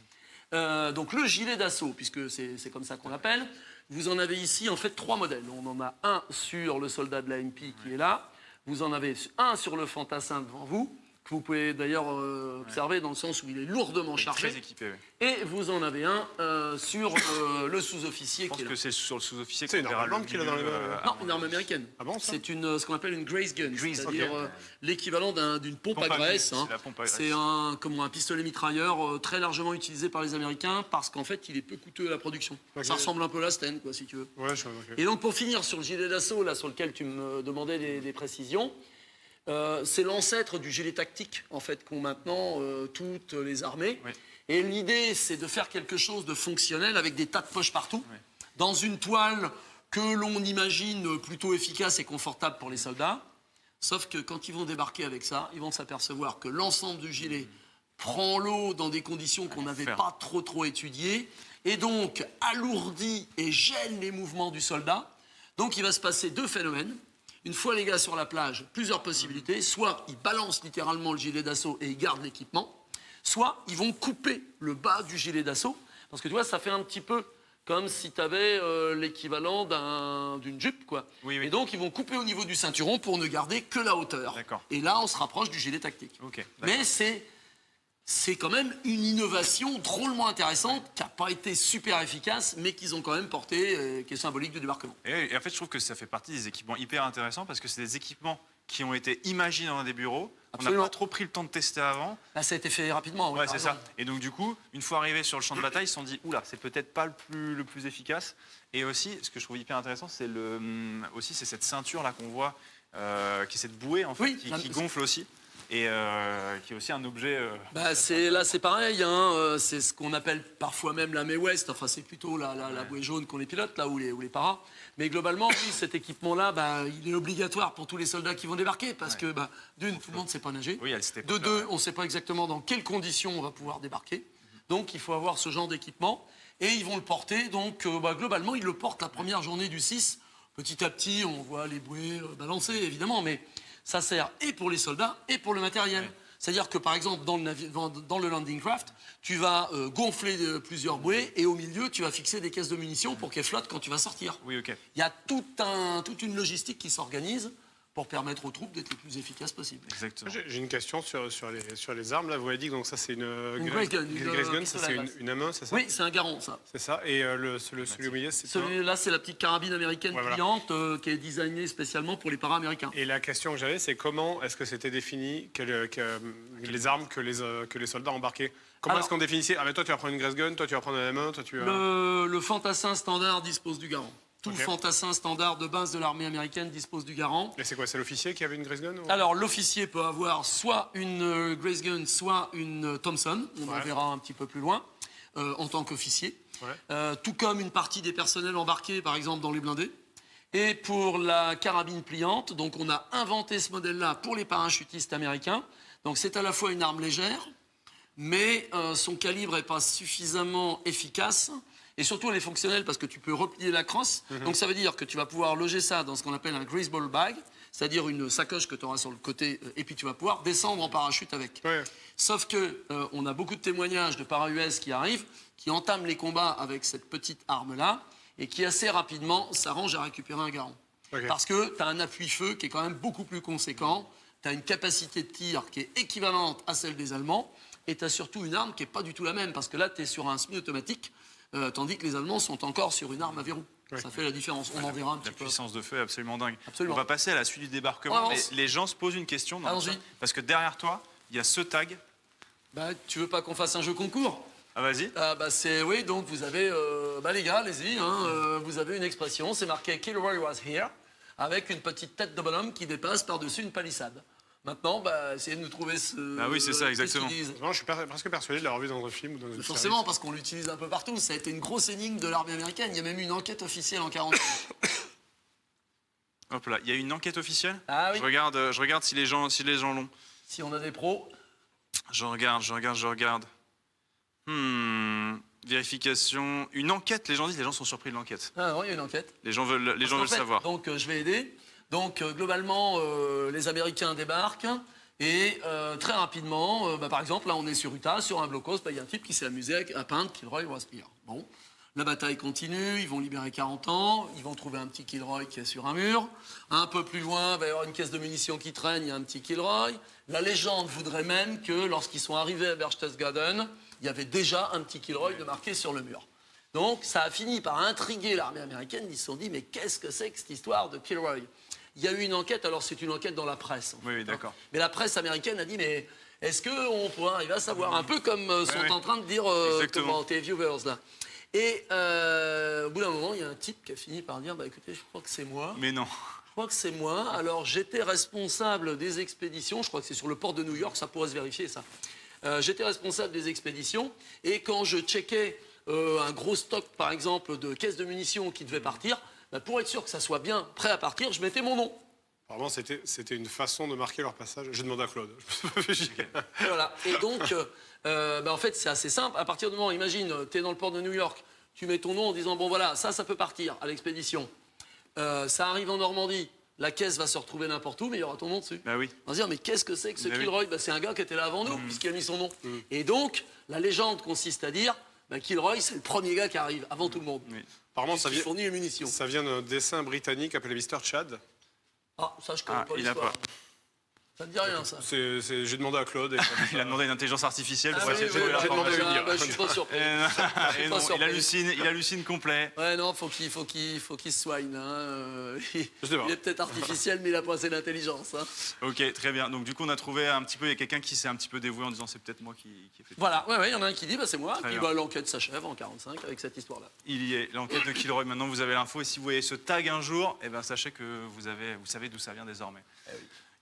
Donc, le gilet d'assaut, puisque c'est comme ça qu'on l'appelle, vous en avez ici en fait 3 modèles. On en a un sur le soldat de la MP qui est là, vous en avez un sur le fantassin devant vous, que vous pouvez d'ailleurs observer dans le sens où il est lourdement chargé. Très équipé, oui. Et vous en avez un sur le sous-officier Je pense qui est là. que c'est sur le sous-officier C'est qu'on une verra arme le allemande qu'il a dans les milieu, mains. Non, une arme américaine. Ah bon, ça C'est ce qu'on appelle une Grace Gun, Grace, c'est-à-dire ok. l'équivalent d'une pompe, Pompe à à graisse. graisse, c'est la pompe à graisse. C'est un pistolet mitrailleur très largement utilisé par les Américains parce qu'en fait, il est peu coûteux à la production. Ok. Ça ressemble un peu à la Sten, quoi, si tu veux. Ouais, je vois. Ok. Et donc, pour finir sur le gilet d'assaut, là, sur lequel tu me demandais des précisions, c'est l'ancêtre du gilet tactique, en fait, qu'ont maintenant toutes les armées. Oui. Et l'idée, c'est de faire quelque chose de fonctionnel avec des tas de poches partout, Oui. dans une toile que l'on imagine plutôt efficace et confortable pour les soldats. Sauf que quand ils vont débarquer avec ça, ils vont s'apercevoir que l'ensemble du gilet prend l'eau dans des conditions qu'on n'avait Faire. pas trop étudiées, et donc alourdit et gêne les mouvements du soldat. Donc il va se passer 2 phénomènes. Une fois les gars sur la plage, plusieurs possibilités. Soit ils balancent littéralement le gilet d'assaut et ils gardent l'équipement, soit ils vont couper le bas du gilet d'assaut. Parce que tu vois, ça fait un petit peu comme si tu avais l'équivalent d'une jupe, quoi. Oui, oui. Et donc ils vont couper au niveau du ceinturon pour ne garder que la hauteur. D'accord. Et là, on se rapproche du gilet tactique. Ok, d'accord. Mais c'est quand même une innovation drôlement intéressante qui n'a pas été super efficace, mais qu'ils ont quand même porté, qui est symbolique du débarquement. Et en fait, je trouve que ça fait partie des équipements hyper intéressants parce que c'est des équipements qui ont été imaginés dans des bureaux. On n'a Absolument. pas trop pris le temps de tester avant. Là, ça a été fait rapidement. oui, Ouais, t'as c'est raison. ça. Et donc, du coup, une fois arrivés sur le champ de bataille, ils se sont dit, oula, c'est peut-être pas le plus efficace. Et aussi, ce que je trouve hyper intéressant, c'est c'est cette ceinture là qu'on voit, qui est cette bouée en fait, Oui, qui gonfle aussi, et qui est aussi un objet. Bah, là, c'est pareil. Hein, c'est ce qu'on appelle parfois même la Mae West. Enfin, c'est plutôt la bouée jaune qu'on les pilote, là, ou les paras. Mais globalement, oui, cet équipement-là, bah, il est obligatoire pour tous les soldats qui vont débarquer. Parce que, bah, d'une, tout le monde ne sait pas nager. Oui, elle s'était De deux, on ne sait pas exactement dans quelles conditions on va pouvoir débarquer. Donc, il faut avoir ce genre d'équipement. Et ils vont le porter. Donc, globalement, ils le portent la première journée du 6. Petit à petit, on voit les bouées balancer, évidemment. Mais ça sert et pour les soldats et pour le matériel. C'est-à-dire que, par exemple, dans le landing craft, tu vas gonfler plusieurs bouées et au milieu, tu vas fixer des caisses de munitions pour qu'elles flottent quand tu vas sortir. Oui, ok. Il y a toute une logistique qui s'organise pour permettre aux troupes d'être les plus efficaces possible. Exactement. J'ai une question sur les armes. Là, vous avez dit que donc ça c'est une Grace Gun, Grace Gun, ça c'est pistolet à glace. une M1, c'est ça? Oui, c'est un Garand, ça. C'est ça. Et celui au milieu, c'est un... Celui-là, c'est la petite carabine américaine Ouais, voilà. pliante qui est designée spécialement pour les para-américains. Et la question que j'avais, c'est comment est-ce que c'était défini les armes que les soldats embarquaient? Comment Alors- est-ce qu'on définissait? Ah, mais toi, tu vas prendre une Grace Gun, toi, tu vas prendre un M1, toi, tu vas... Le fantassin standard dispose du Garand. Tout Ok. fantassin standard de base de l'armée américaine dispose du Garand. Et c'est quoi? C'est l'officier qui avait une Grace Gun ou... Alors, l'officier peut avoir soit une Grace Gun, soit une Thompson. On en Ouais. verra un petit peu plus loin, en tant qu'officier. Ouais. Tout comme une partie des personnels embarqués, par exemple, dans les blindés. Et pour la carabine pliante, donc on a inventé ce modèle-là pour les parachutistes américains. Donc, c'est à la fois une arme légère, mais son calibre n'est pas suffisamment efficace. Et surtout, elle est fonctionnelle parce que tu peux replier la crosse. Donc, ça veut dire que tu vas pouvoir loger ça dans ce qu'on appelle un greaseball bag, c'est-à-dire une sacoche que tu auras sur le côté, et puis tu vas pouvoir descendre en parachute avec. Ouais. Sauf que on a beaucoup de témoignages de para-US qui arrivent, qui entament les combats avec cette petite arme-là, et qui assez rapidement s'arrangent à récupérer un garant. Ok. Parce que tu as un appui-feu qui est quand même beaucoup plus conséquent, tu as une capacité de tir qui est équivalente à celle des Allemands, et tu as surtout une arme qui n'est pas du tout la même, parce que là, tu es sur un semi-automatique, tandis que les Allemands sont encore sur une arme à verrou. Ça fait la différence. On en verra un petit La peu. puissance de feu est absolument dingue. Absolument. On va passer à la suite du débarquement. On Mais avance. les gens se posent une question. dans Allons-y. ça, parce que derrière toi, il y a ce tag. Bah, tu veux pas qu'on fasse un jeu concours? Ah, vas-y. Ah bah c'est oui, donc vous avez les gars, allez-y, vous avez une expression, c'est marqué Kilroy was here avec une petite tête de bonhomme qui dépasse par-dessus une palissade. Maintenant, essayez de nous trouver ce. Ah oui, c'est ça, qu'est-ce exactement. qu'ils disent. Non, je suis presque persuadé de l'avoir vu dans un film ou dans une Forcément, série. parce qu'on l'utilise un peu partout. Ça a été une grosse énigme de l'armée américaine. Il y a même eu une enquête officielle en 40. Hop là, il y a une enquête officielle. Ah oui. Je regarde si les gens l'ont. Si on a des pros. Je regarde. Vérification. Une enquête, les gens disent, les gens sont surpris de l'enquête. Ah non, il y a une enquête. Les gens veulent Parce qu'en fait, savoir. Donc, je vais aider. Donc, globalement, les Américains débarquent. Et très rapidement, par exemple, là, on est sur Utah, sur un blocos, il y a un type qui s'est amusé à peindre Kilroy was here. Bon, la bataille continue, ils vont libérer 40 ans, ils vont trouver un petit Kilroy qui est sur un mur. Un peu plus loin, il va y avoir une caisse de munitions qui traîne, il y a un petit Kilroy. La légende voudrait même que lorsqu'ils sont arrivés à Berchtesgaden, il y avait déjà un petit Kilroy de marqué sur le mur. Donc, ça a fini par intriguer l'armée américaine. Ils se sont dit, mais qu'est-ce que c'est que cette histoire de Kilroy? Il y a eu une enquête, alors c'est une enquête dans la presse. En fait, Oui, d'accord. Mais la presse américaine a dit, mais est-ce qu'on pourrait arriver à savoir? Un peu comme sont oui. en train de dire Exactement. tes viewers là. Et au bout d'un moment, il y a un type qui a fini par dire, écoutez, je crois que c'est moi. Mais non. Je crois que c'est moi. Alors, j'étais responsable des expéditions. Je crois que c'est sur le port de New York, ça pourrait se vérifier, ça. J'étais responsable des expéditions. Et quand je checkais un gros stock, par exemple, de caisses de munitions qui devaient partir, pour être sûr que ça soit bien prêt à partir, je mettais mon nom. Apparemment, c'était une façon de marquer leur passage. J'ai demandé à Claude. Et voilà. Et donc, en fait, c'est assez simple. À partir du moment, imagine, tu es dans le port de New York, tu mets ton nom en disant, bon voilà, ça peut partir à l'expédition. Ça arrive en Normandie, la caisse va se retrouver n'importe où, mais il y aura ton nom dessus. Bah oui. On va se dire, mais qu'est-ce que c'est que ce Bah oui. Kilroy? C'est un gars qui était là avant nous, puisqu'il a mis son nom. Et donc, la légende consiste à dire, Kilroy, c'est le premier gars qui arrive, avant tout le monde. Oui. Apparemment, Puisqu'il fournit les munitions. ça vient d'un dessin britannique appelé Mr. Chad. Ah, ça, je connais Ah, pas il a l'histoire. pas. Ça te dit rien, ça. J'ai demandé à Claude. Et Il a demandé à une intelligence artificielle Ah pour oui, essayer de oui, trouver bah, l'information. demandé à lui dire. je suis pas surpris. Et pas non, surpris. il hallucine complet. Ouais, non, faut qu'il se soigne. Hein. Je sais pas. Il est peut-être artificiel, mais il a pas assez d'intelligence. Hein. Ok, très bien. Donc du coup, on a trouvé un petit peu, il y a quelqu'un qui s'est un petit peu dévoué en disant c'est peut-être moi qui ai fait. Voilà, ouais, il y en a un qui dit, c'est moi. Très Puis bien. l'enquête s'achève en 45 avec cette histoire-là. Il y est, l'enquête de Kilroy. Maintenant, vous avez l'info. Et si vous voyez ce tag un jour, eh ben, sachez que vous savez d'où ça vient désormais.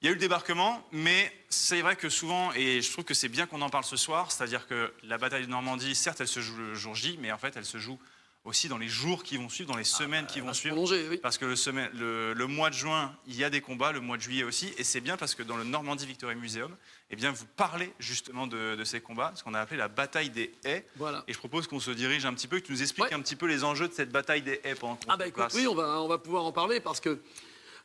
Il y a eu le débarquement, mais c'est vrai que souvent, et je trouve que c'est bien qu'on en parle ce soir, c'est-à-dire que la bataille de Normandie, certes, elle se joue le jour J, mais en fait, elle se joue aussi dans les jours qui vont suivre, dans les semaines qui vont suivre. Prolongé, oui. Parce que le mois de juin, il y a des combats, le mois de juillet aussi, et c'est bien parce que dans le Normandie Victory Museum, eh bien, vous parlez justement de ces combats, ce qu'on a appelé la bataille des haies. Voilà. Et je propose qu'on se dirige un petit peu, que tu nous expliques Ouais. un petit peu les enjeux de cette bataille des haies pendant qu'on Ah se écoute, place. oui, on va pouvoir en parler parce que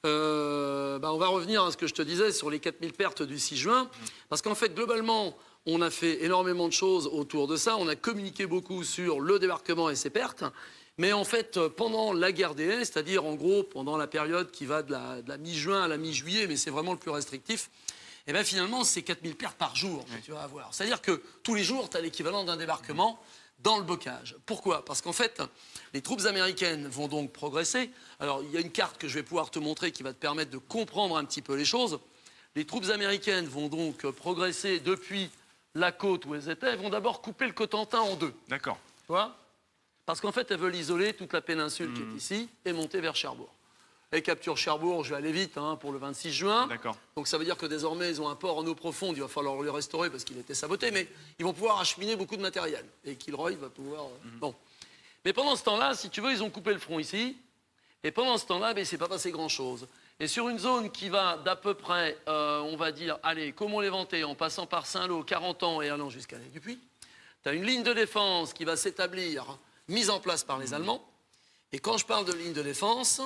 on va revenir à ce que je te disais sur les 4000 pertes du 6 juin. Parce qu'en fait, globalement, on a fait énormément de choses autour de ça. On a communiqué beaucoup sur le débarquement et ses pertes. Mais en fait, pendant la guerre des haies, c'est-à-dire en gros pendant la période qui va de la mi-juin à la mi-juillet, mais c'est vraiment le plus restrictif, et bien finalement, c'est 4000 pertes par jour que tu vas avoir. C'est-à-dire que tous les jours, tu as l'équivalent d'un débarquement dans le bocage. Pourquoi? Parce qu'en fait, les troupes américaines vont donc progresser. Alors, il y a une carte que je vais pouvoir te montrer qui va te permettre de comprendre un petit peu les choses. Les troupes américaines vont donc progresser depuis la côte où elles étaient. Elles vont d'abord couper le Cotentin en deux. D'accord. Tu vois? Parce qu'en fait, elles veulent isoler toute la péninsule qui est ici et monter vers Cherbourg. Elles capturent Cherbourg, je vais aller vite, pour le 26 juin. D'accord. Donc ça veut dire que désormais, ils ont un port en eau profonde. Il va falloir le restaurer parce qu'il était saboté, mais ils vont pouvoir acheminer beaucoup de matériel. Et Kilroy va pouvoir... Bon. Mais pendant ce temps-là, si tu veux, ils ont coupé le front ici. Et pendant ce temps-là, il ne s'est pas passé grand-chose. Et sur une zone qui va d'à peu près, on va dire, allez, comment l'éventer, en passant par Saint-Lô, 40 ans et allant jusqu'à l'Est du Puy, tu as une ligne de défense qui va s'établir, mise en place par les Allemands. Et quand je parle de ligne de défense,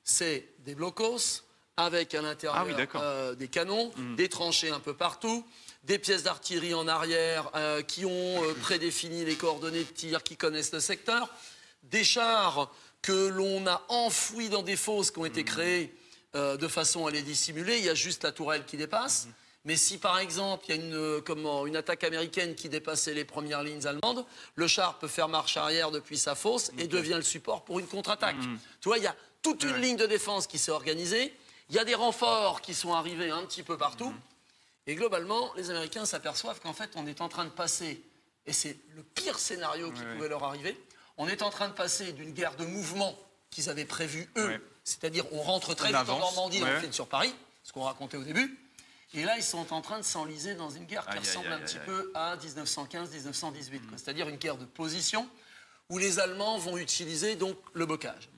c'est des blocos avec à l'intérieur des canons, des tranchées un peu partout, des pièces d'artillerie en arrière qui ont prédéfini les coordonnées de tir, qui connaissent le secteur, des chars que l'on a enfouis dans des fosses qui ont été créées de façon à les dissimuler. Il y a juste la tourelle qui dépasse. Mais si par exemple il y a une attaque américaine qui dépassait les premières lignes allemandes, le char peut faire marche arrière depuis sa fosse et devient le support pour une contre-attaque. Tu vois, il y a toute une ligne de défense qui s'est organisée. Il y a des renforts qui sont arrivés un petit peu partout. Et globalement, les Américains s'aperçoivent qu'en fait, on est en train de passer, et c'est le pire scénario qui pouvait leur arriver, on est en train de passer d'une guerre de mouvement qu'ils avaient prévue, eux, c'est-à-dire on rentre très vite en Normandie, on file sur Paris, ce qu'on racontait au début, et là, ils sont en train de s'enliser dans une guerre qui ressemble un petit peu à 1915-1918, c'est-à-dire une guerre de position, où les Allemands vont utiliser donc le bocage.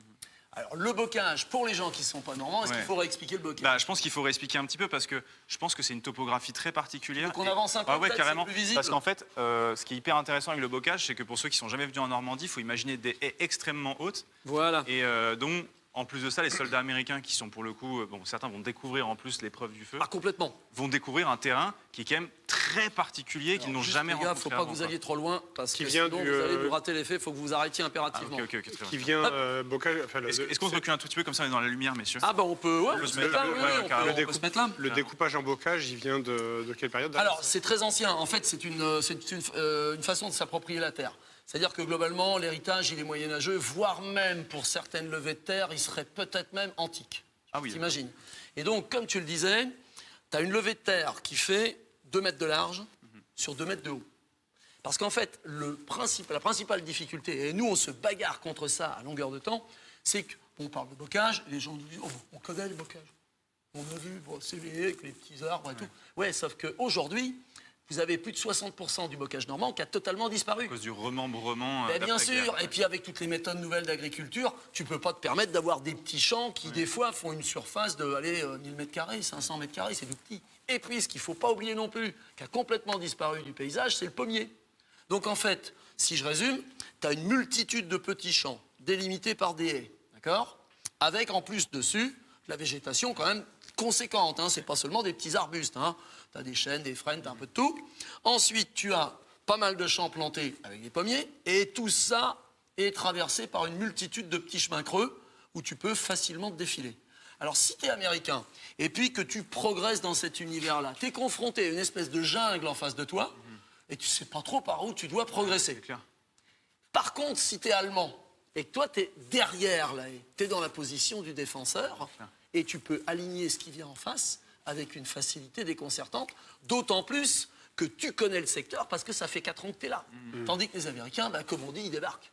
Alors, le bocage, pour les gens qui ne sont pas normands, est-ce qu'il faut réexpliquer le bocage? Je pense qu'il faut réexpliquer un petit peu parce que je pense que c'est une topographie très particulière. Donc on avance un peu, carrément. c'est plus visible. Parce qu'en fait, ce qui est hyper intéressant avec le bocage, c'est que pour ceux qui ne sont jamais venus en Normandie, il faut imaginer des haies extrêmement hautes. Voilà. Et dont, en plus de ça, les soldats américains qui sont pour le coup, certains vont découvrir en plus l'épreuve du feu. Ah, complètement. Vont découvrir un terrain qui est quand même très particulier, qu'ils n'ont jamais rencontré. Il ne faut pas que vous alliez trop loin, parce que vient sinon vous allez vous rater l'effet, il faut que vous arrêtiez impérativement. Très Qui bien. vient bocage. Est-ce qu'on se recule un tout petit peu comme ça, on est dans la lumière, messieurs? Ah, on peut, on peut se mettre là. On peut se mettre là. Le découpage en bocage, il vient de quelle période? Alors, c'est très ancien. En fait, c'est une façon de s'approprier la terre. C'est-à-dire que globalement, l'héritage, il est moyenâgeux, voire même pour certaines levées de terre, il serait peut-être même antique. Ah oui. T'imagines? Et donc, comme tu le disais, tu as une levée de terre qui fait 2 mètres de large sur 2 mètres de haut. Parce qu'en fait, la principale difficulté, et nous on se bagarre contre ça à longueur de temps, c'est qu'on parle de bocage, et les gens nous disent oh, on connaît le bocage. On a vu, c'est avec les petits arbres et tout. Ouais, sauf qu'aujourd'hui, vous avez plus de 60% du bocage normand qui a totalement disparu. À cause du remembrement. Bien sûr, et puis avec toutes les méthodes nouvelles d'agriculture, tu ne peux pas te permettre d'avoir des petits champs qui, des fois, font une surface de 1000 m², 500 m², c'est tout petit. Et puis, ce qu'il ne faut pas oublier non plus, qui a complètement disparu du paysage, c'est le pommier. Donc, en fait, si je résume, tu as une multitude de petits champs délimités par des haies, d'accord? Avec, en plus, dessus, de la végétation quand même conséquente, c'est pas seulement des petits arbustes, tu as des chênes, des frênes, tu as un peu de tout. Ensuite, tu as pas mal de champs plantés avec des pommiers, et tout ça est traversé par une multitude de petits chemins creux où tu peux facilement te défiler. Alors, si tu es américain, et puis que tu progresses dans cet univers-là, tu es confronté à une espèce de jungle en face de toi, et tu sais pas trop par où tu dois progresser. C'est clair. Par contre, si tu es allemand, et que toi, tu es derrière la haie, tu es dans la position du défenseur, et tu peux aligner ce qui vient en face avec une facilité déconcertante, d'autant plus que tu connais le secteur parce que ça fait 4 ans que tu es là. Tandis que les Américains, comme on dit, ils débarquent.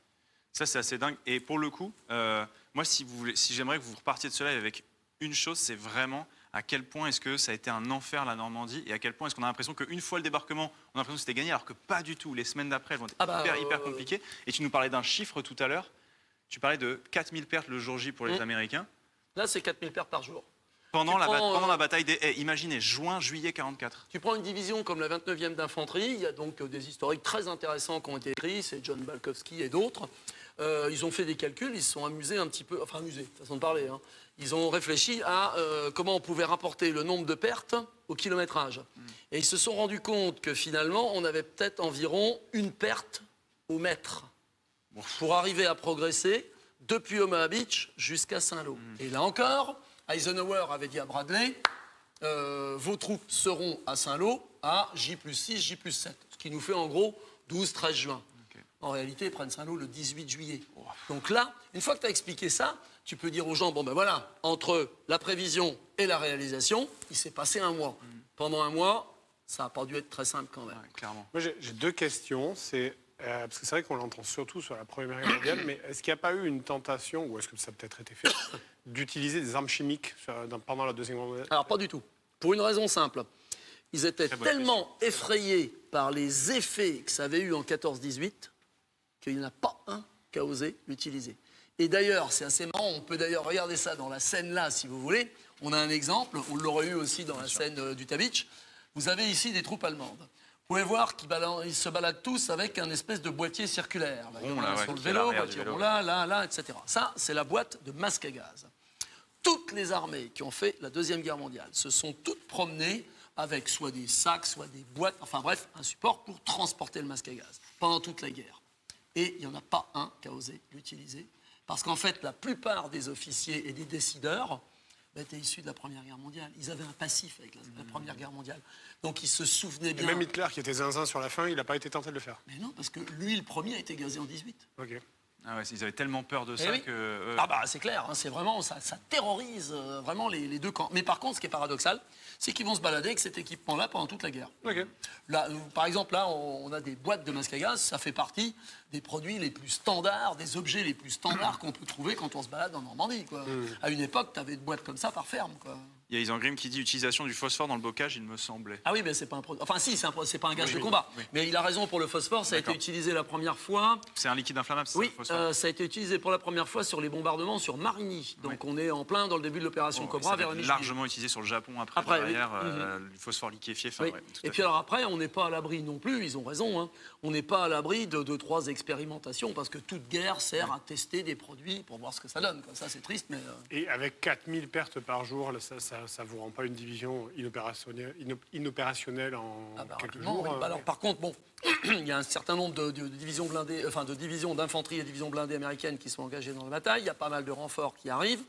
Ça, c'est assez dingue. Et pour le coup, moi, si j'aimerais que vous repartiez de cela avec une chose, c'est vraiment à quel point est-ce que ça a été un enfer, la Normandie, et à quel point est-ce qu'on a l'impression qu'une fois le débarquement, on a l'impression que c'était gagné, alors que pas du tout. Les semaines d'après, elles vont être hyper compliquées. Et tu nous parlais d'un chiffre tout à l'heure. Tu parlais de 4000 pertes le jour J pour les Américains. Là, c'est 4000 pertes par jour. Pendant la bataille des haies, imaginez, juillet 44. Tu prends une division comme la 29e d'infanterie, il y a donc des historiques très intéressants qui ont été écrits, c'est John Balkowski et d'autres. ils ont fait des calculs, ils se sont amusés un petit peu, enfin amusés, façon de parler, hein. Ils ont réfléchi à comment on pouvait rapporter le nombre de pertes au kilométrage. Et ils se sont rendus compte que finalement, on avait peut-être environ une perte au mètre pour arriver à progresser depuis Omaha Beach jusqu'à Saint-Lô. Et là encore, Eisenhower avait dit à Bradley, vos troupes seront à Saint-Lô à J+6, J+7, ce qui nous fait en gros 12-13 juin. En réalité, ils prennent Saint-Lô le 18 juillet. Donc là, une fois que tu as expliqué ça, tu peux dire aux gens, bon ben voilà, entre la prévision et la réalisation, il s'est passé un mois. Pendant un mois, ça n'a pas dû être très simple quand même. Ouais, clairement. Moi, j'ai 2 questions. Parce que c'est vrai qu'on l'entend surtout sur la Première Guerre mondiale, mais est-ce qu'il n'y a pas eu une tentation, ou est-ce que ça a peut-être été fait, d'utiliser des armes chimiques pendant la Deuxième Guerre mondiale? Alors pas du tout. Pour une raison simple. Ils étaient Très bonne tellement effrayés par les effets que ça avait eu en 14-18 qu'il n'y en a pas un qui a osé l'utiliser. Et d'ailleurs, c'est assez marrant, on peut d'ailleurs regarder ça dans la scène là, si vous voulez. On a un exemple, on l'aurait eu aussi dans la scène d'Utah Beach. Vous avez ici des troupes allemandes. Vous pouvez voir qu'ils se baladent tous avec un espèce de boîtier circulaire. Là, Rond, là, ouais, sur le qui est à vélo, l'arrière du boîtier vélo. rond là, etc. Ça, c'est la boîte de masque à gaz. Toutes les armées qui ont fait la Deuxième Guerre mondiale se sont toutes promenées avec soit des sacs, soit des boîtes, enfin bref, un support pour transporter le masque à gaz pendant toute la guerre. Et il n'y en a pas un qui a osé l'utiliser. Parce qu'en fait, la plupart des officiers et des décideurs étaient issus de la Première Guerre mondiale. Ils avaient un passif avec la Première Guerre mondiale. Donc ils se souvenaient Et bien. même Hitler, qui était zinzin sur la fin, il n'a pas été tenté de le faire. Mais non, parce que lui, le premier, a été gazé en 18. Ok. Ah ouais, ils avaient tellement peur de ça oui. que... Ah bah c'est clair, hein, c'est vraiment, ça terrorise vraiment les deux camps. Mais par contre, ce qui est paradoxal, c'est qu'ils vont se balader avec cet équipement-là pendant toute la guerre. Ok. Là, par exemple, là, on a des boîtes de masque à gaz, ça fait partie des produits les plus standards, des objets les plus standards qu'on peut trouver quand on se balade en Normandie, quoi. À une époque, tu avais une boîte comme ça par ferme, quoi. Il y a Isengrim qui dit utilisation du phosphore dans le bocage, il me semblait. Ah oui, mais c'est pas un produit. Enfin, si, c'est pas un gaz Oui, de oui, combat. oui. Mais il a raison pour le phosphore, ça a été D'accord. utilisé la première fois. C'est un liquide inflammable, c'est Oui, ça, le phosphore ça a été utilisé pour la première fois sur les bombardements sur Marigny. Donc on est en plein dans le début de l'opération Bon, Cobra ça vers va la être mi-juillet. largement utilisé sur le Japon après Après, derrière, oui. du phosphore liquéfié. Enfin, Oui. ouais, tout Et à puis fait. alors après, on n'est pas à l'abri non plus, ils ont raison, hein. On n'est pas à l'abri de 2-3 expérimentations, parce que toute guerre sert à tester des produits pour voir ce que ça donne, quoi. Ça c'est triste, mais... Et avec 4000 pertes par jour, là, ça vous rend pas une division inopérationnelle en Ah bah, quelques rapidement, jours oui. Bah alors, par contre, bon, il y a un certain nombre de divisions blindées, enfin de divisions d'infanterie et divisions blindées américaines qui sont engagées dans la bataille. Il y a pas mal de renforts qui arrivent.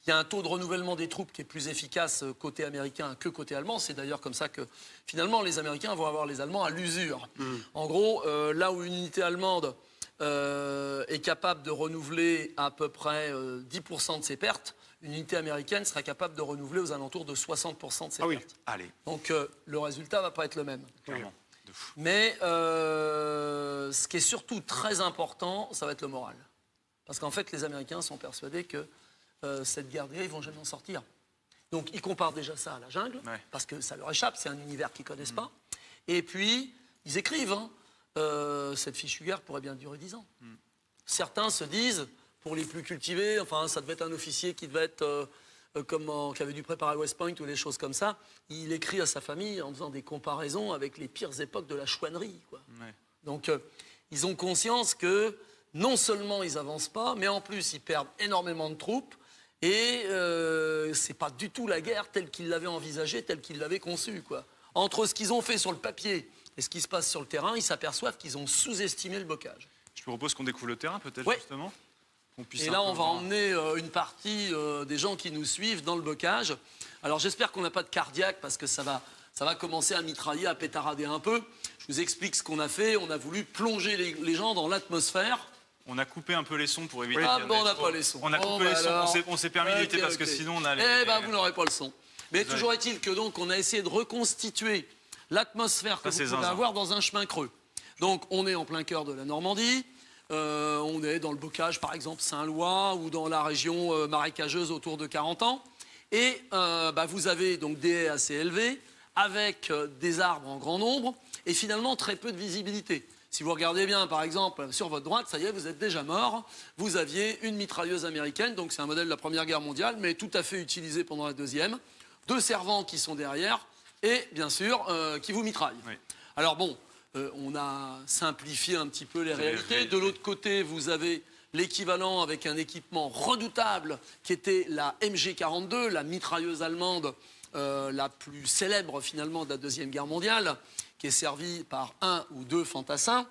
Il y a un taux de renouvellement des troupes qui est plus efficace côté américain que côté allemand. C'est d'ailleurs comme ça que finalement les Américains vont avoir les Allemands à l'usure. En gros, là où une unité allemande est capable de renouveler à peu près 10% de ses pertes, une unité américaine sera capable de renouveler aux alentours de 60% de ses Ah oui. pertes. Allez, Donc le résultat va pas être le même. clairement. De fou. Mais ce qui est surtout très important, ça va être le moral. Parce qu'en fait, les Américains sont persuadés que cette guerre, ils ne vont jamais en sortir. Donc ils comparent déjà ça à la jungle, Ouais. parce que ça leur échappe, c'est un univers qu'ils ne connaissent pas. Et puis, ils écrivent, hein, cette fichue guerre pourrait bien durer 10 ans. Certains se disent, pour les plus cultivés, enfin, ça devait être un officier qui devait être... qui avait dû préparer West Point ou des choses comme ça, il écrit à sa famille en faisant des comparaisons avec les pires époques de la chouannerie, quoi. Ouais. Donc, ils ont conscience que non seulement ils n'avancent pas, mais en plus, ils perdent énormément de troupes. Et c'est pas du tout la guerre telle qu'ils l'avaient envisagée, telle qu'ils l'avaient conçue, quoi. Entre ce qu'ils ont fait sur le papier et ce qui se passe sur le terrain, ils s'aperçoivent qu'ils ont sous-estimé le bocage. Je te propose qu'on découvre le terrain, peut-être, Ouais. justement. Qu'on puisse Et un là, peu on va voir. emmener une partie des gens qui nous suivent dans le bocage. Alors, j'espère qu'on n'a pas de cardiaque parce que ça va commencer à mitrailler, à pétarader un peu. Je vous explique ce qu'on a fait. On a voulu plonger les gens dans l'atmosphère. On a coupé un peu les sons pour éviter... Ah qu'il y en bon, ait on n'a trop. pas les sons. On a Bon, coupé bah les sons, alors. on s'est permis d'éviter Ok, parce que ok. sinon on a les... Eh ben, vous n'aurez pas le son. Mais Désolé. toujours est-il que donc on a essayé de reconstituer l'atmosphère que Ça, c'est vous pouvez zinzin. avoir dans un chemin creux. Donc on est en plein cœur de la Normandie. On est dans le bocage, par exemple, Saint-Lois ou dans la région marécageuse autour de 40 ans. Et vous avez donc des haies assez élevées, avec des arbres en grand nombre, et finalement très peu de visibilité. Si vous regardez bien, par exemple, sur votre droite, ça y est, vous êtes déjà mort. Vous aviez une mitrailleuse américaine, donc c'est un modèle de la Première Guerre mondiale, mais tout à fait utilisé pendant la Deuxième. 2 servants qui sont derrière, et bien sûr, qui vous mitraillent. Oui. Alors bon, on a simplifié un petit peu les avez réalités. réalisé. De l'autre côté, vous avez l'équivalent avec un équipement redoutable qui était la MG42, la mitrailleuse allemande la plus célèbre finalement de la Deuxième Guerre mondiale, qui est servie par 1 ou 2 fantassins.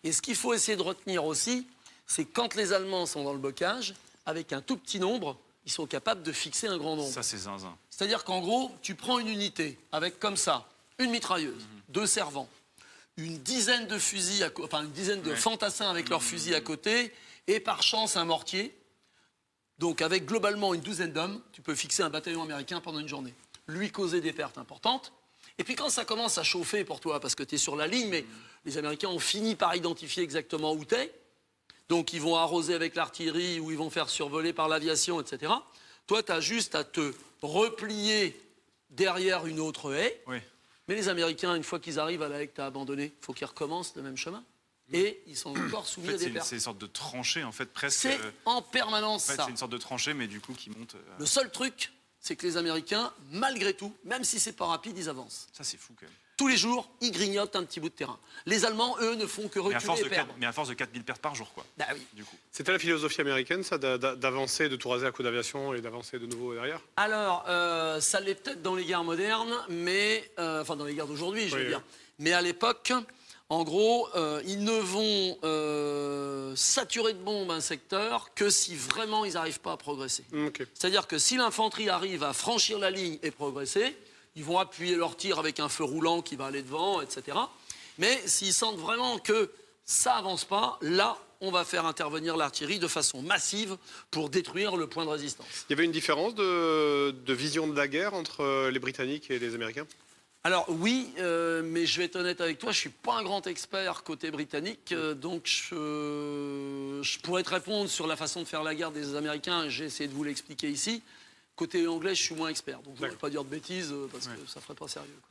Et ce qu'il faut essayer de retenir aussi, c'est quand les Allemands sont dans le bocage, avec un tout petit nombre, ils sont capables de fixer un grand nombre. Ça, c'est zinzin. C'est-à-dire qu'en gros, tu prends une unité avec comme ça, une mitrailleuse, 2 servants, une dizaine de fusils, une dizaine de fantassins avec leurs fusils à côté, et par chance un mortier. Donc avec globalement une douzaine d'hommes, tu peux fixer un bataillon américain pendant une journée. Lui causer des pertes importantes. Et puis quand ça commence à chauffer pour toi, parce que tu es sur la ligne, mais les Américains ont fini par identifier exactement où tu es, donc ils vont arroser avec l'artillerie ou ils vont faire survoler par l'aviation, etc. Toi, tu as juste à te replier derrière une autre haie. Oui. Mais les Américains, une fois qu'ils arrivent à la haie que tu as abandonnée, il faut qu'ils recommencent le même chemin. Et ils sont encore soumis à des pertes. C'est une sorte de tranchée, en fait, presque. C'est en permanence ça. C'est une sorte de tranchée, mais du coup, qui monte. Le seul truc, c'est que les Américains, malgré tout, même si c'est pas rapide, ils avancent. Ça, c'est fou, quand même. Tous les jours, ils grignotent un petit bout de terrain. Les Allemands, eux, ne font que reculer et perdre. Mais à force de 4000 pertes par jour, quoi. Bah oui. Du coup. C'était la philosophie américaine, ça, d'avancer, de tout raser à coup d'aviation et d'avancer de nouveau derrière? Alors, ça l'est peut-être dans les guerres modernes, mais enfin dans les guerres d'aujourd'hui, je veux dire. Mais à l'époque, en gros, ils ne vont saturer de bombes un secteur que si vraiment ils n'arrivent pas à progresser. Okay. C'est-à-dire que si l'infanterie arrive à franchir la ligne et progresser, ils vont appuyer leur tir avec un feu roulant qui va aller devant, etc. Mais s'ils sentent vraiment que ça avance pas, là, on va faire intervenir l'artillerie de façon massive pour détruire le point de résistance. Il y avait une différence de vision de la guerre entre les Britanniques et les Américains? Alors oui, mais je vais être honnête avec toi, je ne suis pas un grand expert côté britannique, donc je pourrais te répondre sur la façon de faire la guerre des Américains, j'ai essayé de vous l'expliquer ici. Côté anglais, je suis moins expert, donc je ne vais pas dire de bêtises parce que ça ne ferait pas sérieux, quoi.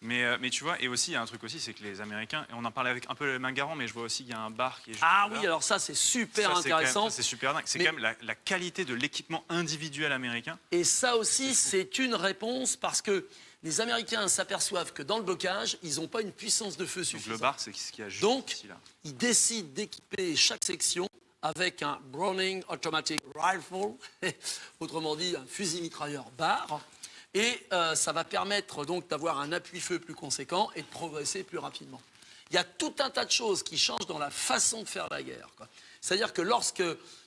Mais tu vois, et aussi, il y a un truc aussi, c'est que les Américains, et on en parlait avec un peu le Mangaran, mais je vois aussi qu'il y a un bar qui est juste Ah là. oui, alors ça c'est super Ça, intéressant. C'est super dingue. C'est quand même la qualité de l'équipement individuel américain. Et ça aussi, c'est une réponse parce que les Américains s'aperçoivent que dans le blocage, ils n'ont pas une puissance de feu Donc suffisante. le bar, c'est ce qu'il y a juste Donc, ici, là. ils décident d'équiper chaque section avec un Browning Automatic Rifle, autrement dit un fusil mitrailleur bar. Et ça va permettre donc d'avoir un appui-feu plus conséquent et de progresser plus rapidement. Il y a tout un tas de choses qui changent dans la façon de faire la guerre, quoi. C'est-à-dire que lorsque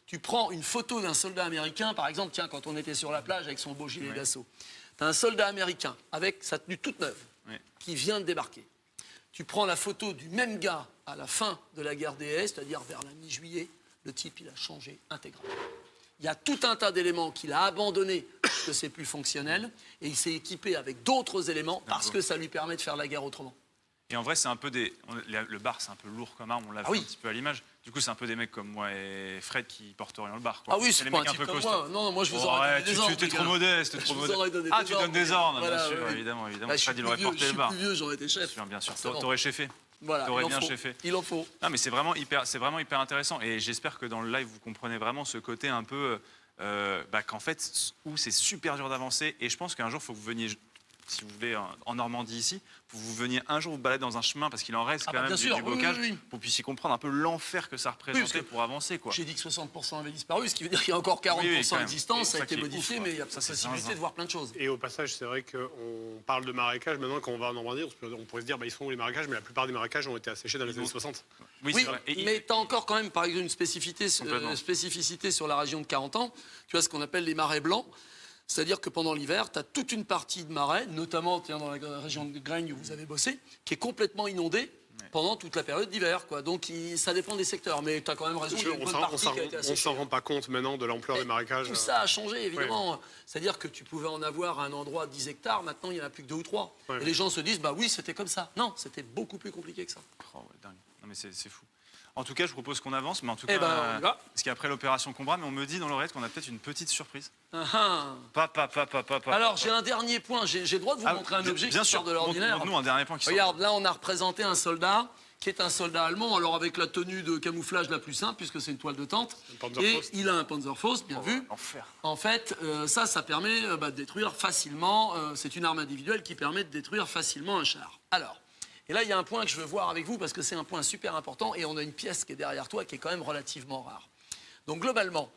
tu prends une photo d'un soldat américain, par exemple, tiens, quand on était sur la plage avec son beau gilet d'assaut, tu as un soldat américain avec sa tenue toute neuve qui vient de débarquer. Tu prends la photo du même gars à la fin de la guerre des haies, c'est-à-dire vers la mi-juillet, le type, il a changé intégralement. Il y a tout un tas d'éléments qu'il a abandonnés parce que c'est plus fonctionnel et il s'est équipé avec d'autres éléments parce que ça lui permet de faire la guerre autrement. Et en vrai, c'est un peu le bar, c'est un peu lourd comme arme, on l'a vu un petit peu à l'image. Du coup, c'est un peu des mecs comme moi et Fred qui porterions le bar, quoi. Ah oui, c'est pas un type comme moi. Non, moi je vous aurais donné des ordres. Tu es trop modeste, t'es trop modeste. Ah, tu donnes des ordres, bien sûr, évidemment. Fred, il aurait porté le bar. Je suis plus vieux, j'aurais été chef. Bien sûr, t'aurais cheffé. Voilà, t'aurais bien cheffé. Il en faut. Non, mais c'est vraiment hyper intéressant. Et j'espère que dans le live, vous comprenez vraiment ce côté un peu... qu'en fait, où c'est super dur d'avancer. Et je pense qu'un jour, il faut que vous veniez, si vous voulez, en Normandie ici, pour que vous veniez un jour vous balader dans un chemin, parce qu'il en reste quand même du bocage, pour que vous puissiez comprendre un peu l'enfer que ça représentait pour avancer, quoi. J'ai dit que 60% avaient disparu, ce qui veut dire qu'il y a encore 40% d'existence, ça a été modifié, mais il y a possibilité de voir plein de choses. Et au passage, c'est vrai qu'on parle de marécages. Maintenant, quand on va en Normandie, on pourrait se dire, ils sont où les marécages? Mais la plupart des marécages ont été asséchés dans les années 60. Oui, mais tu as encore quand même, par exemple, une spécificité sur la région de 40 ans. Tu as ce qu'on appelle les marais blancs. C'est-à-dire que pendant l'hiver, tu as toute une partie de marais, notamment dans la région de Graigne où vous avez bossé, qui est complètement inondée pendant toute la période d'hiver, quoi. Donc ça dépend des secteurs, mais tu as quand même raison. On ne s'en rend pas compte maintenant de l'ampleur des marécages. Tout ça a changé, évidemment. Ouais. C'est-à-dire que tu pouvais en avoir à un endroit 10 hectares, maintenant il n'y en a plus que 2 ou 3. Ouais. Et les gens se disent, oui, c'était comme ça. Non, c'était beaucoup plus compliqué que ça. Oh, ouais, dingue. Non, mais c'est fou. En tout cas, je propose qu'on avance, mais en tout cas, parce qu'après l'opération Combra, mais on me dit dans l'oreillette qu'on a peut-être une petite surprise. Alors, j'ai un dernier point. J'ai le droit de vous montrer un objet qui sort de l'ordinaire. Montre-nous un dernier point qui sort. Regarde, là, on a représenté un soldat qui est un soldat allemand, alors avec la tenue de camouflage la plus simple, puisque c'est une toile de tente. Et il a un Panzerfaust, bien vu. Enfer. En fait, ça permet de détruire facilement. C'est une arme individuelle qui permet de détruire facilement un char. Alors. Et là, il y a un point que je veux voir avec vous, parce que c'est un point super important, et on a une pièce qui est derrière toi, qui est quand même relativement rare. Donc globalement,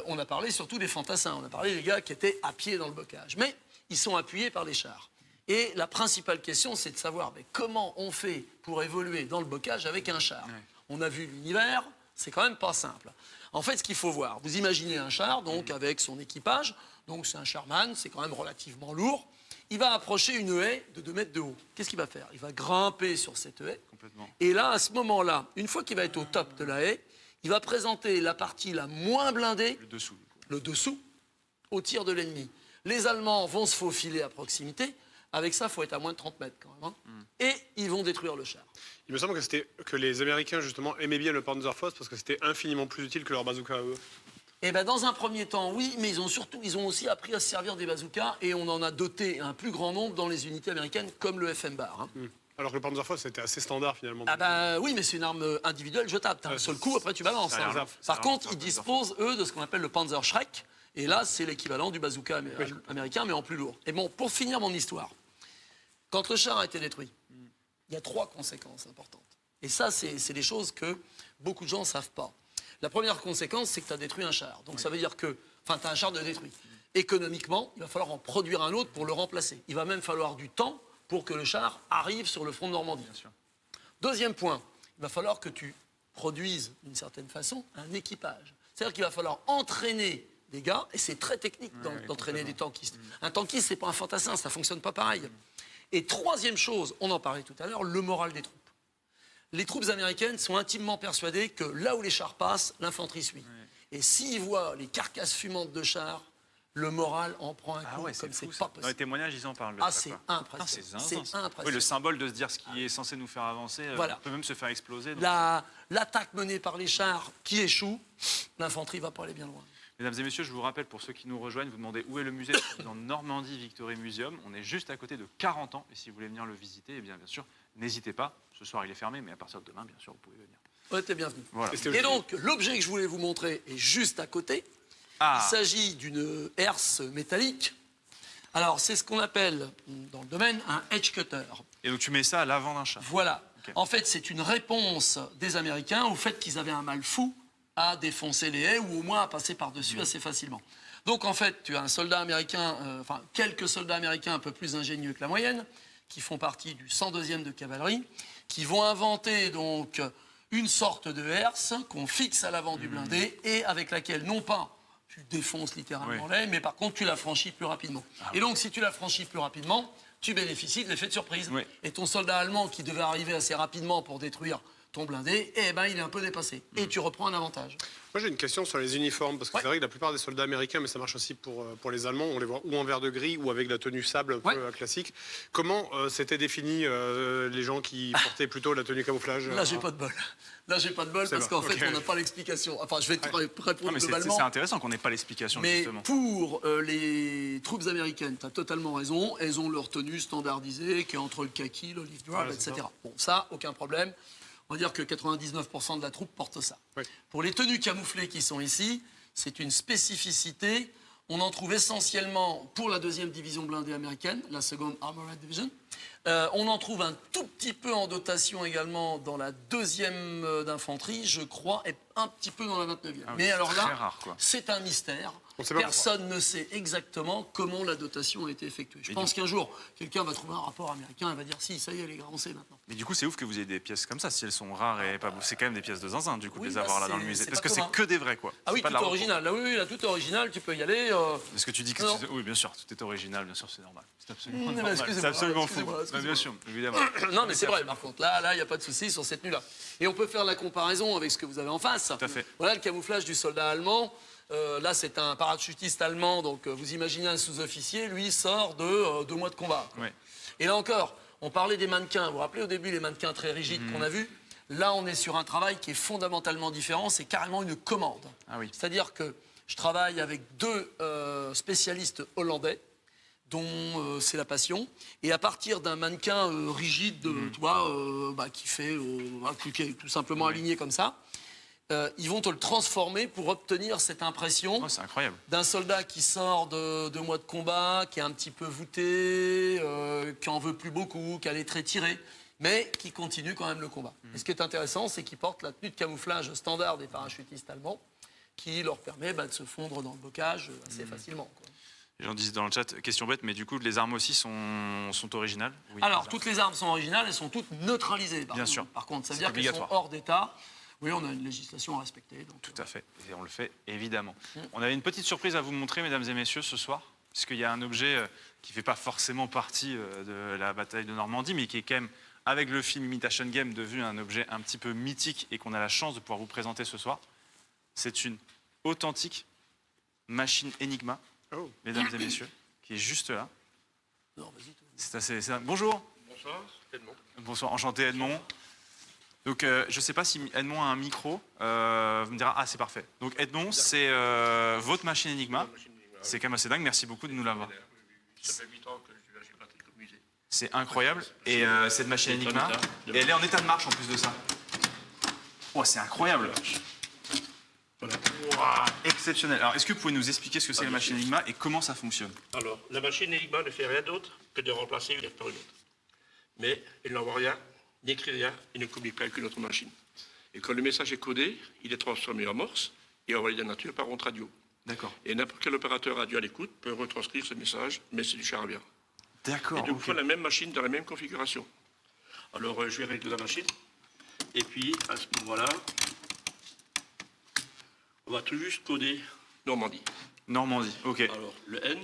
on a parlé surtout des fantassins, on a parlé des gars qui étaient à pied dans le bocage. Mais ils sont appuyés par les chars. Et la principale question, c'est de savoir comment on fait pour évoluer dans le bocage avec un char. Ouais. On a vu l'univers, c'est quand même pas simple. En fait, ce qu'il faut voir, vous imaginez un char, donc avec son équipage, donc c'est un charman, c'est quand même relativement lourd. Il va approcher une haie de 2 mètres de haut. Qu'est-ce qu'il va faire? Il va grimper sur cette haie. Complètement. Et là, à ce moment-là, une fois qu'il va être au top de la haie, il va présenter la partie la moins blindée, le dessous, au tir de l'ennemi. Les Allemands vont se faufiler à proximité. Avec ça, il faut être à moins de 30 mètres quand même. Et ils vont détruire le char. Il me semble que les Américains, justement, aimaient bien le Panzerfaust parce que c'était infiniment plus utile que leur bazooka à eux. Eh ben, dans un premier temps, oui, mais ils ont aussi appris à se servir des bazookas et on en a doté un plus grand nombre dans les unités américaines, comme le FM-bar. Alors que le Panzerfaust, c'était assez standard, finalement. Ah ben oui, mais c'est une arme individuelle jetable. T'as un seul coup, après tu balances. Par contre, ils disposent, eux, de ce qu'on appelle le Panzerschreck. Et là, c'est l'équivalent du bazooka américain, mais en plus lourd. Et bon, pour finir mon histoire, quand le char a été détruit, il y a 3 conséquences importantes. Et ça, c'est des choses que beaucoup de gens ne savent pas. La première conséquence, c'est que tu as détruit un char. Donc ça veut dire que, tu as un char de détruit. Économiquement, il va falloir en produire un autre pour le remplacer. Il va même falloir du temps pour que le char arrive sur le front de Normandie. Bien sûr. Deuxième point, il va falloir que tu produises, d'une certaine façon, un équipage. C'est-à-dire qu'il va falloir entraîner des gars, et c'est très technique d'entraîner des tankistes. Un tankiste, c'est pas un fantassin, ça fonctionne pas pareil. Et troisième chose, on en parlait tout à l'heure, le moral des troupes. Les troupes américaines sont intimement persuadées que là où les chars passent, l'infanterie suit. Et s'ils voient les carcasses fumantes de chars, le moral en prend un coup comme c'est pas possible. Dans les témoignages, ils en parlent. C'est impressionnant. C'est impressionnant. Oui, le symbole de se dire ce qui est censé nous faire avancer peut même se faire exploser. Donc... L'attaque menée par les chars qui échoue, l'infanterie ne va pas aller bien loin. Mesdames et messieurs, je vous rappelle, pour ceux qui nous rejoignent, vous demandez où est le musée dans Normandie Victory Museum. On est juste à côté de 40 ans. Et si vous voulez venir le visiter, eh bien sûr, n'hésitez pas. Ce soir, il est fermé, mais à partir de demain, bien sûr, vous pouvez venir. Ouais, t'es bienvenu. Voilà. Et donc, l'objet que je voulais vous montrer est juste à côté. Il s'agit d'une herse métallique. Alors, c'est ce qu'on appelle, dans le domaine, un edge cutter. Et donc, tu mets ça à l'avant d'un char. Voilà. Okay. En fait, c'est une réponse des Américains au fait qu'ils avaient un mal fou à défoncer les haies ou au moins à passer par-dessus assez facilement. Donc, en fait, tu as un soldat américain, quelques soldats américains un peu plus ingénieux que la moyenne, qui font partie du 102e de cavalerie, qui vont inventer donc une sorte de herse qu'on fixe à l'avant du blindé et avec laquelle, non pas tu défonces littéralement l'aile, mais par contre, tu la franchis plus rapidement. Et donc, si tu la franchis plus rapidement, tu bénéficies de l'effet de surprise. Et ton soldat allemand qui devait arriver assez rapidement pour détruire ton blindé, il est un peu dépassé. Et tu reprends un avantage. Moi, j'ai une question sur les uniformes, parce que c'est vrai que la plupart des soldats américains, mais ça marche aussi pour les Allemands, on les voit ou en vert de gris ou avec la tenue sable un peu classique. Comment s'étaient définis les gens qui portaient plutôt la tenue camouflage Là, j'ai pas de bol. Parce qu'en fait, on n'a pas l'explication. Enfin, je vais te répondre globalement. C'est intéressant qu'on n'ait pas l'explication, justement. Mais pour les troupes américaines, tu as totalement raison. Elles ont leur tenue standardisée, qui est entre le kaki, l'olive drab, etc. Bon, ça, aucun problème. On va dire que 99% de la troupe porte ça. Pour les tenues camouflées qui sont ici, c'est une spécificité. On en trouve essentiellement pour la 2e division blindée américaine, la 2nd Armored Division. On en trouve un tout petit peu en dotation également dans la 2e d'infanterie, je crois, et un petit peu dans la 29e. Mais alors là, c'est un mystère. Personne ne sait exactement comment la dotation a été effectuée. Je pense qu'un jour, quelqu'un va trouver un rapport américain et va dire si, ça y est, les gars, on sait maintenant. Mais du coup, c'est ouf que vous ayez des pièces comme ça, si elles sont rares et pas. C'est quand même des pièces de zinzin, du coup, de les avoir là dans le musée. Parce que c'est que des vrais, quoi. Ah oui, tout original. Là, oui, là, tout original, tu peux y aller. Parce que tu dis que. Oui, bien sûr, tout est original, bien sûr, c'est normal. C'est absolument normal. C'est absolument fou. Bien sûr, évidemment. Non, mais c'est vrai, par contre. Là, il n'y a pas de souci sur cette tenue-là. Et on peut faire la comparaison avec ce que vous avez en face. Tout à fait. Voilà le camouflage du soldat allemand. Là, c'est un parachutiste allemand, donc vous imaginez un sous-officier, lui sort de 2 mois de combat. Et là encore, on parlait des mannequins. Vous vous rappelez au début les mannequins très rigides qu'on a vus? Là, on est sur un travail qui est fondamentalement différent. C'est carrément une commande. C'est-à-dire que je travaille avec 2 spécialistes hollandais, dont c'est la passion. Et à partir d'un mannequin rigide, tu vois, qui est tout simplement aligné comme ça, ils vont te le transformer pour obtenir cette impression d'un soldat qui sort de 2 mois de combat, qui est un petit peu voûté, qui en veut plus beaucoup, qui a les traits tirés, mais qui continue quand même le combat. Et ce qui est intéressant, c'est qu'il porte la tenue de camouflage standard des parachutistes allemands, qui leur permet de se fondre dans le bocage assez facilement, quoi. Les gens disent dans le chat, question bête, mais du coup, les armes aussi sont originales? Oui, Alors, toutes les armes sont originales, elles sont toutes neutralisées. Bien sûr. Par contre, ça veut C'est dire qu'elles sont obligatoire. hors d'état. Oui, on a une législation à respecter. Donc, Tout à fait, et on le fait évidemment. On avait une petite surprise à vous montrer, mesdames et messieurs, ce soir, puisqu'il y a un objet qui ne fait pas forcément partie de la bataille de Normandie, mais qui est quand même, avec le film Imitation Game, devenu un objet un petit peu mythique et qu'on a la chance de pouvoir vous présenter ce soir. C'est une authentique machine Enigma, mesdames et messieurs, qui est juste là. non, vas-y. C'est assez... Bonjour. Bonsoir, Edmond. Bonsoir, enchanté Edmond. Donc je ne sais pas si Edmond a un micro, vous me direz, ah c'est parfait. Donc Edmond, c'est votre machine Enigma, c'est quand même assez dingue, merci beaucoup de nous l'avoir. Ça fait 8 ans que je suis chez Patrick au musée. C'est incroyable, et cette machine Enigma, et elle est en état de marche en plus de ça. Oh, c'est incroyable. Voilà. Wow, exceptionnel. Alors est-ce que vous pouvez nous expliquer ce que c'est la machine Enigma et comment ça fonctionne? Alors, la machine Enigma ne fait rien d'autre que de remplacer une lettre par une autre. Mais elle n'envoie rien, n'écrit rien et ne communique pas avec une autre machine. Et quand le message est codé, il est transformé en morse et envoyé de la nature par onde radio. D'accord. Et n'importe quel opérateur radio à l'écoute peut retranscrire ce message, mais c'est du charabia. D'accord. Et donc, ok. il faut la même machine dans la même configuration. Alors, je vais régler la machine. Et puis, à ce moment-là, on va tout juste coder Normandie. Normandie, ok. Alors, le N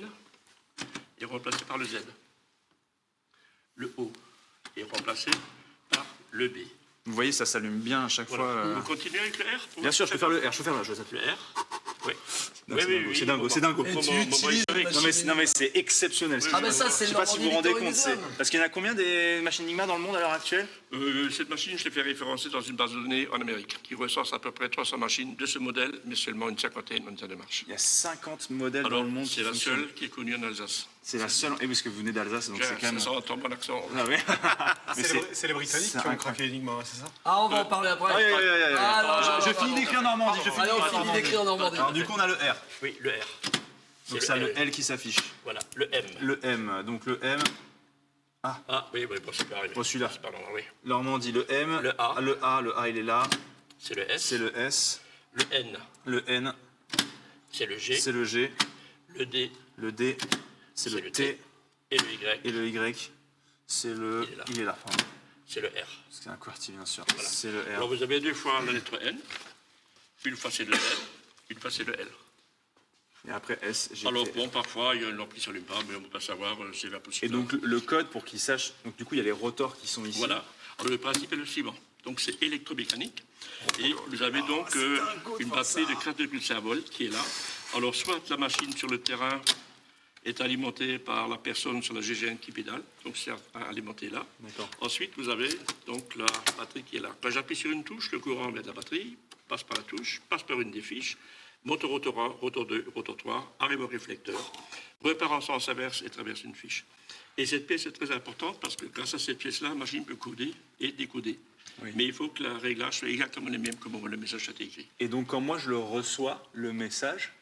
est remplacé par le Z. Le O est remplacé par le B. Vous voyez, ça s'allume bien à chaque Voilà. fois. Vous continuez avec le R pour Bien sûr, je peux faire le R, Le R. Oui. C'est dingo, c'est dingo. Et tu utilises la machine. Non mais c'est exceptionnel. Ah ben ça, c'est Je le sais pas si vous vous Normandie rendez compte, Victory Museum. parce qu'il y en a combien des machines Enigma dans le monde à l'heure actuelle? Cette machine, je l'ai fait référencer dans une base de données en Amérique qui recense à peu près 300 machines de ce modèle, mais seulement une cinquantaine de marches. Il y a 50 modèles Alors, dans le monde. c'est la seule qui est connue en Alsace. C'est la seule. Et parce que vous venez d'Alsace, donc c'est quand même. Ça entend mon accent. Ah ouais. Mais C'est les Britanniques c'est qui ont incroyable. craqué l'énigme, c'est ça? Ah, on va en parler après. Aïe, aïe, aïe, aïe, aïe. Ah, non, Je non, finis non, d'écrire Normandie. Je finis Allez, on d'écrire finit Normandie. d'écrire Normandie. Alors du coup, on a le R. Oui, le R. Donc ça, le L qui s'affiche. Voilà, le M. Le M. Donc le M. Ah, oui, bon, ça peut arriver. Oh, celui-là. Pardon, oui. Normandie, le M. Le A. Le A, il est là. C'est le S. C'est le S. Le N. Le N. C'est le G. C'est le G. Le D. Le D. C'est le T. Et le Y. Et le Y. C'est le. Il est là. Il est là. Pardon. C'est le R. C'est un QWERTY, bien sûr. C'est le Alors R. vous avez deux fois la lettre N. Une fois c'est le N. Une fois c'est le L. Et après S, G, Alors T. bon, parfois il y a une lampe qui ne s'allume pas, mais on ne peut pas savoir, c'est la Et possible. donc le code pour qu'il sache. Donc du coup, il y a les rotors qui sont ici. Voilà. Alors le principe est le suivant. Donc c'est électromécanique. Et vous avez donc une batterie de 4,5 volts qui est là. Alors soit la machine sur le terrain est alimentée par la personne sur la GGN qui pédale, donc c'est alimenté là. D'accord. Ensuite, vous avez donc la batterie qui est là. Quand j'appuie sur une touche, le courant vient de la batterie, passe par la touche, passe par une des fiches, monte au rotor 1, rotor 2, rotor 3, arrive au réflecteur, repart en sens inverse et traverse une fiche. Et cette pièce est très importante parce que grâce à cette pièce-là, la machine peut coder et décoder. Oui. Mais il faut que le réglage soit exactement le même que le message a été écrit. Et donc quand moi je le reçois, le message.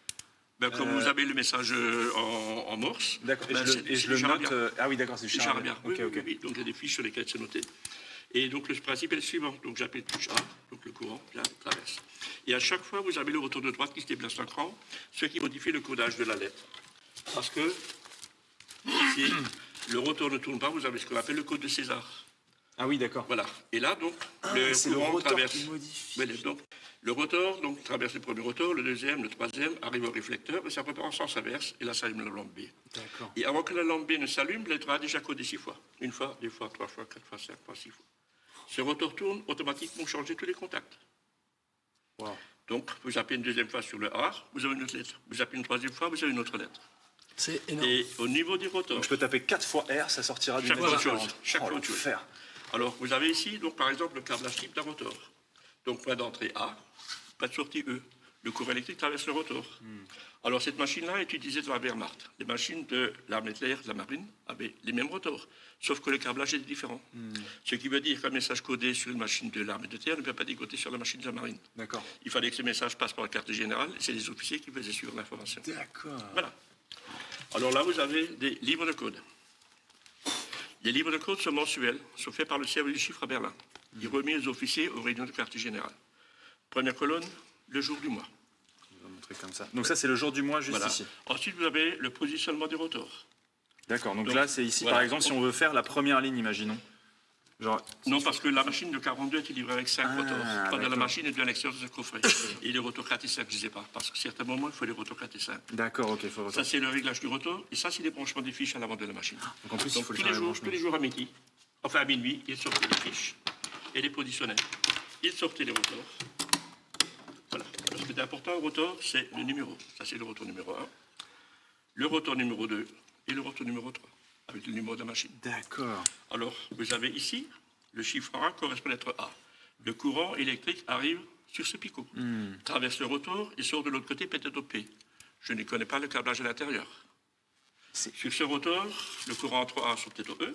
Ben, quand vous avez le message en morse, D'accord. ben, Et je le note. Ah oui, d'accord, c'est C'est le charabia. charabia. Oui, Ok, oui, ok. oui. Donc il y a des fiches sur lesquelles c'est noté. Et donc le principe est le suivant. Donc j'appuie touche A, donc le courant vient, traverse. Et à chaque fois, vous avez le retour de droite qui se déplace d'un cran, ce qui modifie le codage de la lettre. Parce que si le rotor ne tourne pas, vous avez ce qu'on appelle le code de César. Ah oui, d'accord. Voilà. Et là, donc, c'est le courant rotor traverse. qui modifie. Voilà, donc, le rotor donc, traverse le premier rotor, le deuxième, le troisième, arrive au réflecteur, et ça repart en sens inverse, et là, ça allume la lampe B. D'accord. Et avant que la lampe B ne s'allume, la lettre A a déjà codé 6 fois. Une fois, 2 fois, 3 fois, 4 fois, 5 fois, 6 fois. Ce rotor tourne, automatiquement changer tous les contacts. Wow. Donc, vous appuyez une deuxième fois sur le A, vous avez une autre lettre. Vous appuyez une troisième fois, vous avez une autre lettre. C'est énorme. Et au niveau du rotor, Donc je peux taper 4 fois R, ça sortira d'une Chaque lettre fois autre chose. différente. Chaque Oh, fois autre chose. l'enfer. alors vous avez ici, donc, par exemple, le câblage type d'un rotor. Donc, point d'entrée A, pas de sortie E. Le courant électrique traverse le rotor. Alors, cette machine-là est utilisée dans la Wehrmacht. Les machines de l'armée de l'air, de la marine, avaient les mêmes rotors, sauf que le câblage est différent. Ce qui veut dire qu'un message codé sur une machine de l'armée de terre ne peut pas décoder sur la machine de la marine. D'accord. Il fallait que ce message passe par la carte générale, et c'est les officiers qui faisaient suivre l'information. D'accord. Voilà. Alors là, vous avez des livres de code. Les livres de code sont mensuels, sont faits par le service du chiffre à Berlin. Ils remis aux officiers aux réunions de quartier général. Première colonne, le jour du mois. truc comme ça. Donc ça, c'est le jour du mois juste Voilà. ici. Ensuite, vous avez le positionnement des rotors. D'accord, donc Donc, là, c'est ici, voilà. par exemple, si on veut faire la première ligne, imaginons. Genre, Non, parce que la machine de 42 est livrée avec 5 rotors. Pendant la d'accord. machine est de l'extérieur de ce coffret. Et les rotors 4 et 5, je ne sais pas. Parce qu'à certains moments, il faut les rotors 4 et 5. d'accord, ok, faut Ça, c'est le réglage du rotor. Et ça, c'est les branchements des fiches à l'avant de la machine. Donc en plus, il Donc, faut le tous faire les les jours, branchements. tous les jours à midi, enfin à minuit, il sortait les fiches et les positionnait. Il sortait les rotors. Voilà. Alors, ce qui est important au rotor, c'est le numéro. Ça, c'est le rotor numéro 1. Le rotor numéro 2 et le rotor numéro 3, avec le numéro de la machine. D'accord. Alors, vous avez ici, le chiffre A correspond à la lettre A. Le courant électrique arrive sur ce picot, traverse le rotor et sort de l'autre côté, peut-être au P. Je ne connais pas le câblage à l'intérieur. Sur ce rotor, le courant entre A sur peut-être au E.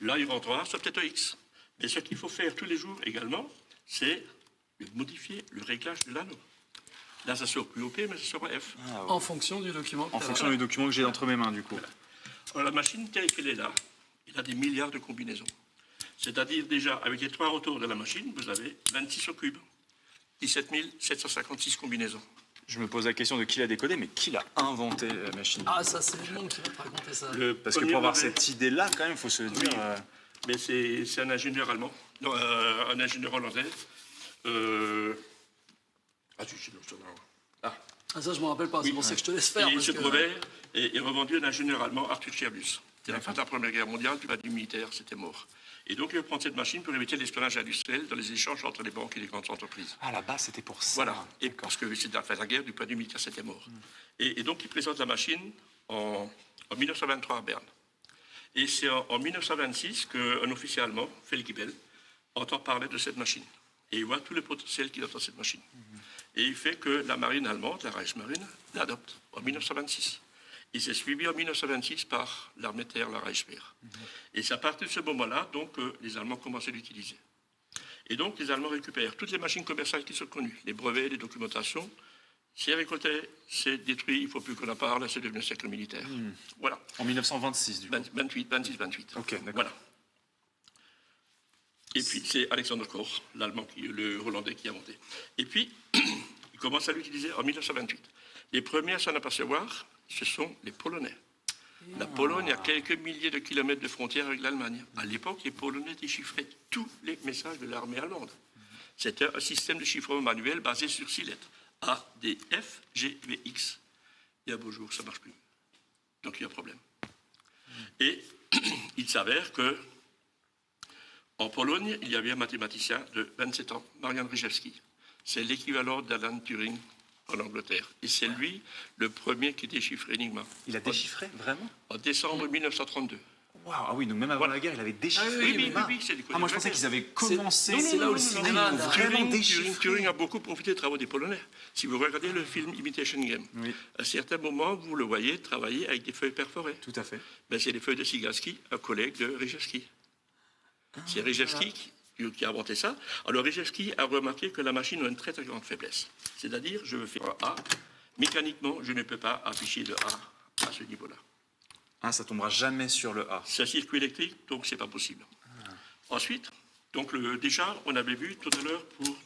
Là, il rentre A sur peut-être au X. Mais ce qu'il faut faire tous les jours également, c'est de modifier le réglage de l'anneau. Là, ça sort plus au P, mais ça sort au F. En fonction du document. En fonction du document que j'ai entre mes mains, du coup. Alors, la machine telle qu'elle est là, il a des milliards de combinaisons. C'est-à-dire déjà, avec les 3 rotors de la machine, vous avez 26 au cube. 17 756 combinaisons. Je me pose la question de qui l'a décodé, mais qui l'a inventé, la machine? Ah, ça, c'est le monde qui va te raconter ça. Parce que premier pour avoir modèle- cette idée-là, quand même, il faut se dire... Mais c'est un ingénieur allemand, non, un ingénieur hollandais. Ah, tu sais, ah. Ah, ça, je me rappelle pas. C'est pour ça que je te laisse faire. Et parce ce que- brevet est revendu à un ingénieur allemand, Arthur Schiabus. C'est la fin de la Première Guerre mondiale, puis pas du militaire, c'était mort. Et donc, il va prendre cette machine pour éviter l'espionnage industriel dans les échanges entre les banques et les grandes entreprises. Ah, là-bas, c'était pour ça. Voilà. Et parce que c'est la fin de la guerre, du point de vue militaire, c'était mort. Et donc, il présente la machine en 1923 à Berne. Et c'est en 1926 qu'un officier allemand, Feldgebel, entend parler de cette machine. Et il voit tout le potentiel qu'il a dans cette machine. Et il fait que la marine allemande, la Reichsmarine, l'adopte en 1926. Il s'est suivi en 1926 par l'armée de terre, la Reichswehr. Et c'est à partir de ce moment-là donc, que les Allemands commencent à l'utiliser. Et donc, les Allemands récupèrent toutes les machines commerciales qui sont connues, les brevets, les documentations. C'est récolté, c'est détruit, il ne faut plus qu'on en parle, c'est devenu un siècle militaire. Voilà. En 1926, du coup. 26-28. Ok, d'accord. Voilà. Et puis, c'est Alexander Koch, l'Allemand, le Hollandais qui a monté. Et puis, il commence à l'utiliser en 1928. Les premiers à s'en apercevoir, ce sont les Polonais. La Pologne a quelques milliers de kilomètres de frontière avec l'Allemagne. À l'époque, les Polonais déchiffraient tous les messages de l'armée allemande. C'était un système de chiffrement manuel basé sur 6 lettres. A, D, F, G, V, X. Et un beau jour, ça ne marche plus. Donc, il y a un problème. Et il s'avère que en Pologne, il y avait un mathématicien de 27 ans, Marian Rejewski. C'est l'équivalent d'Alan Turing en Angleterre. Et c'est lui le premier qui déchiffre Enigma. Il a déchiffré, vraiment? En décembre 1932. Waouh, ah oui, donc même avant Voilà. la guerre, il avait déchiffré. Ah oui, Enigma. c'est du côté Ah, moi, je de la pensais guerre. qu'ils avaient commencé... c'est là où le cinéma ils ont a vraiment Turing, déchiffré. Turing a beaucoup profité des travaux des Polonais. Si vous regardez le film Imitation Game, Oui. à certains moments, vous le voyez travailler avec des feuilles perforées. Tout à fait. Ben, c'est les feuilles de Sigalski, un collègue de Rejewski. C'est Rejewski qui a inventé ça. Alors Rejewski a remarqué que la machine a une très très grande faiblesse. C'est-à-dire, je veux faire un A, mécaniquement, je ne peux pas afficher de A à ce niveau-là. Ah, ça tombera jamais sur le A. C'est un circuit électrique, donc c'est pas possible. Ensuite, donc déjà, on avait vu tout à l'heure pour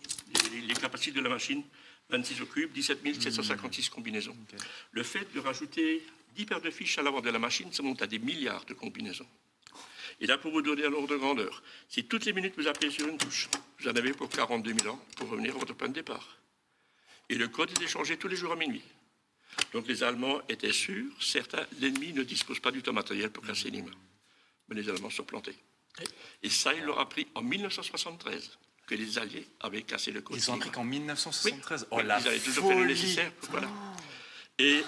les capacités de la machine, 26 au cube, 17 756 combinaisons. Ok. Le fait de rajouter 10 paires de fiches à l'avant de la machine, ça monte à des milliards de combinaisons. Et là, pour vous donner un ordre de grandeur, si toutes les minutes vous appuyez sur une touche, vous en avez pour 42 000 ans pour revenir à votre point de départ. Et le code est échangé tous les jours à minuit. Donc les Allemands étaient sûrs, certains, l'ennemi ne dispose pas du temps matériel pour casser Enigma. Mais les Allemands sont plantés. Et ça, il leur a pris en 1973 que les Alliés avaient cassé le code. Ils ont appris qu'en 1973. Oh, Oui, la ils avaient toujours fait le folie. nécessaire. Voilà. Et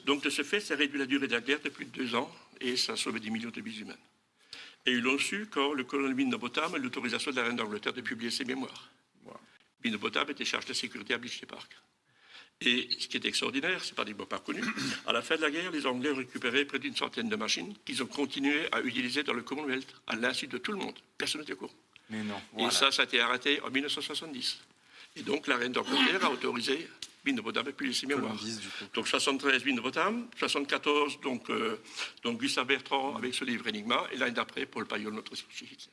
donc, de ce fait, ça réduit la durée de la guerre de plus de 2 ans et ça a sauvé des millions de vies humaines. Et ils l'ont su quand le colonel Winterbottom a eu l'autorisation de la reine d'Angleterre de publier ses mémoires. Winterbottom était chargé de sécurité à Bletchley Park. Et ce qui est extraordinaire, c'est pas des mots pas connus, à la fin de la guerre, les Anglais ont récupéré près d'une centaine de machines qu'ils ont continué à utiliser dans le Commonwealth, à l'insu de tout le monde. Personne n'était au courant. Mais non. Et Voilà. ça a été arrêté en 1970. Et donc, la reine d'Angleterre a autorisé Winterbottom à publier ses mémoires. 90, du coup. Donc, 73, Winterbottom, 74, donc Gustave Bertrand avec ce livre Enigma, et l'année d'après, Paul Payol, notre chef Hitler.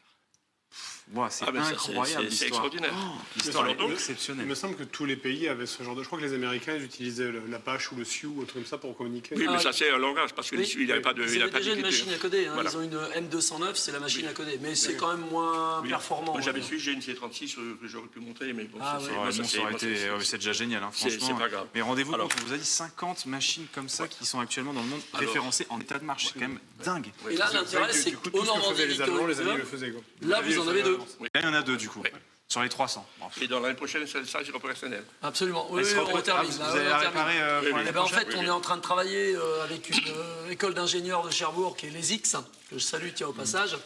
Wow, c'est Ah, mais ça, incroyable c'est l'histoire. extraordinaire. L'histoire Alors est donc, Il exceptionnelle. me semble que tous les pays avaient ce genre de. Je crois que les Américains ils utilisaient l'Apache ou le Sioux, un truc comme ça pour communiquer. Oui, mais ça c'est un langage, parce que Oui. il n'y avait pas de. Ils il n'y avaient avait pas déjà une d'écriture. machine à coder. Hein. Voilà. Ils ont une M209, c'est la machine à coder. Mais c'est quand même moins Oui. performant. Moi, on j'avais va su, dire. j'ai une C36 que j'aurais pu montrer, mais bon, Ah, ça, ouais. c'est- Ouais, moi, bon, ça, ça c'est- aurait moi, été, c'est- ouais, c'est déjà génial, hein, c'est franchement. pas grave. Mais rendez-vous Alors- compte, on vous a dit 50 machines comme ça qui sont actuellement dans le monde Alors- référencées en état de marche. C'est quand même dingue. Et là, C'est vrai l'intérêt, que, c'est du coup, qu'au tout ce que Normandie faisaient les Allemands, les Alliés le Victory faisaient. Quoi. Là, Les Alliés vous en le avez faisaient deux. à l'avance. Là, il y en a 2 du coup. Oui. Sur les 300. Bon. Et dans l'année prochaine, c'est le stage opérationnel. Absolument. Oui, Elle se oui, on reprend- termine. vous là, allez on la termine. réparer Oui, pour oui. l'année Eh ben, en prochaine fait, on est en train de travailler avec une école d'ingénieurs de Cherbourg qui est les X, que je salue tiens, au passage.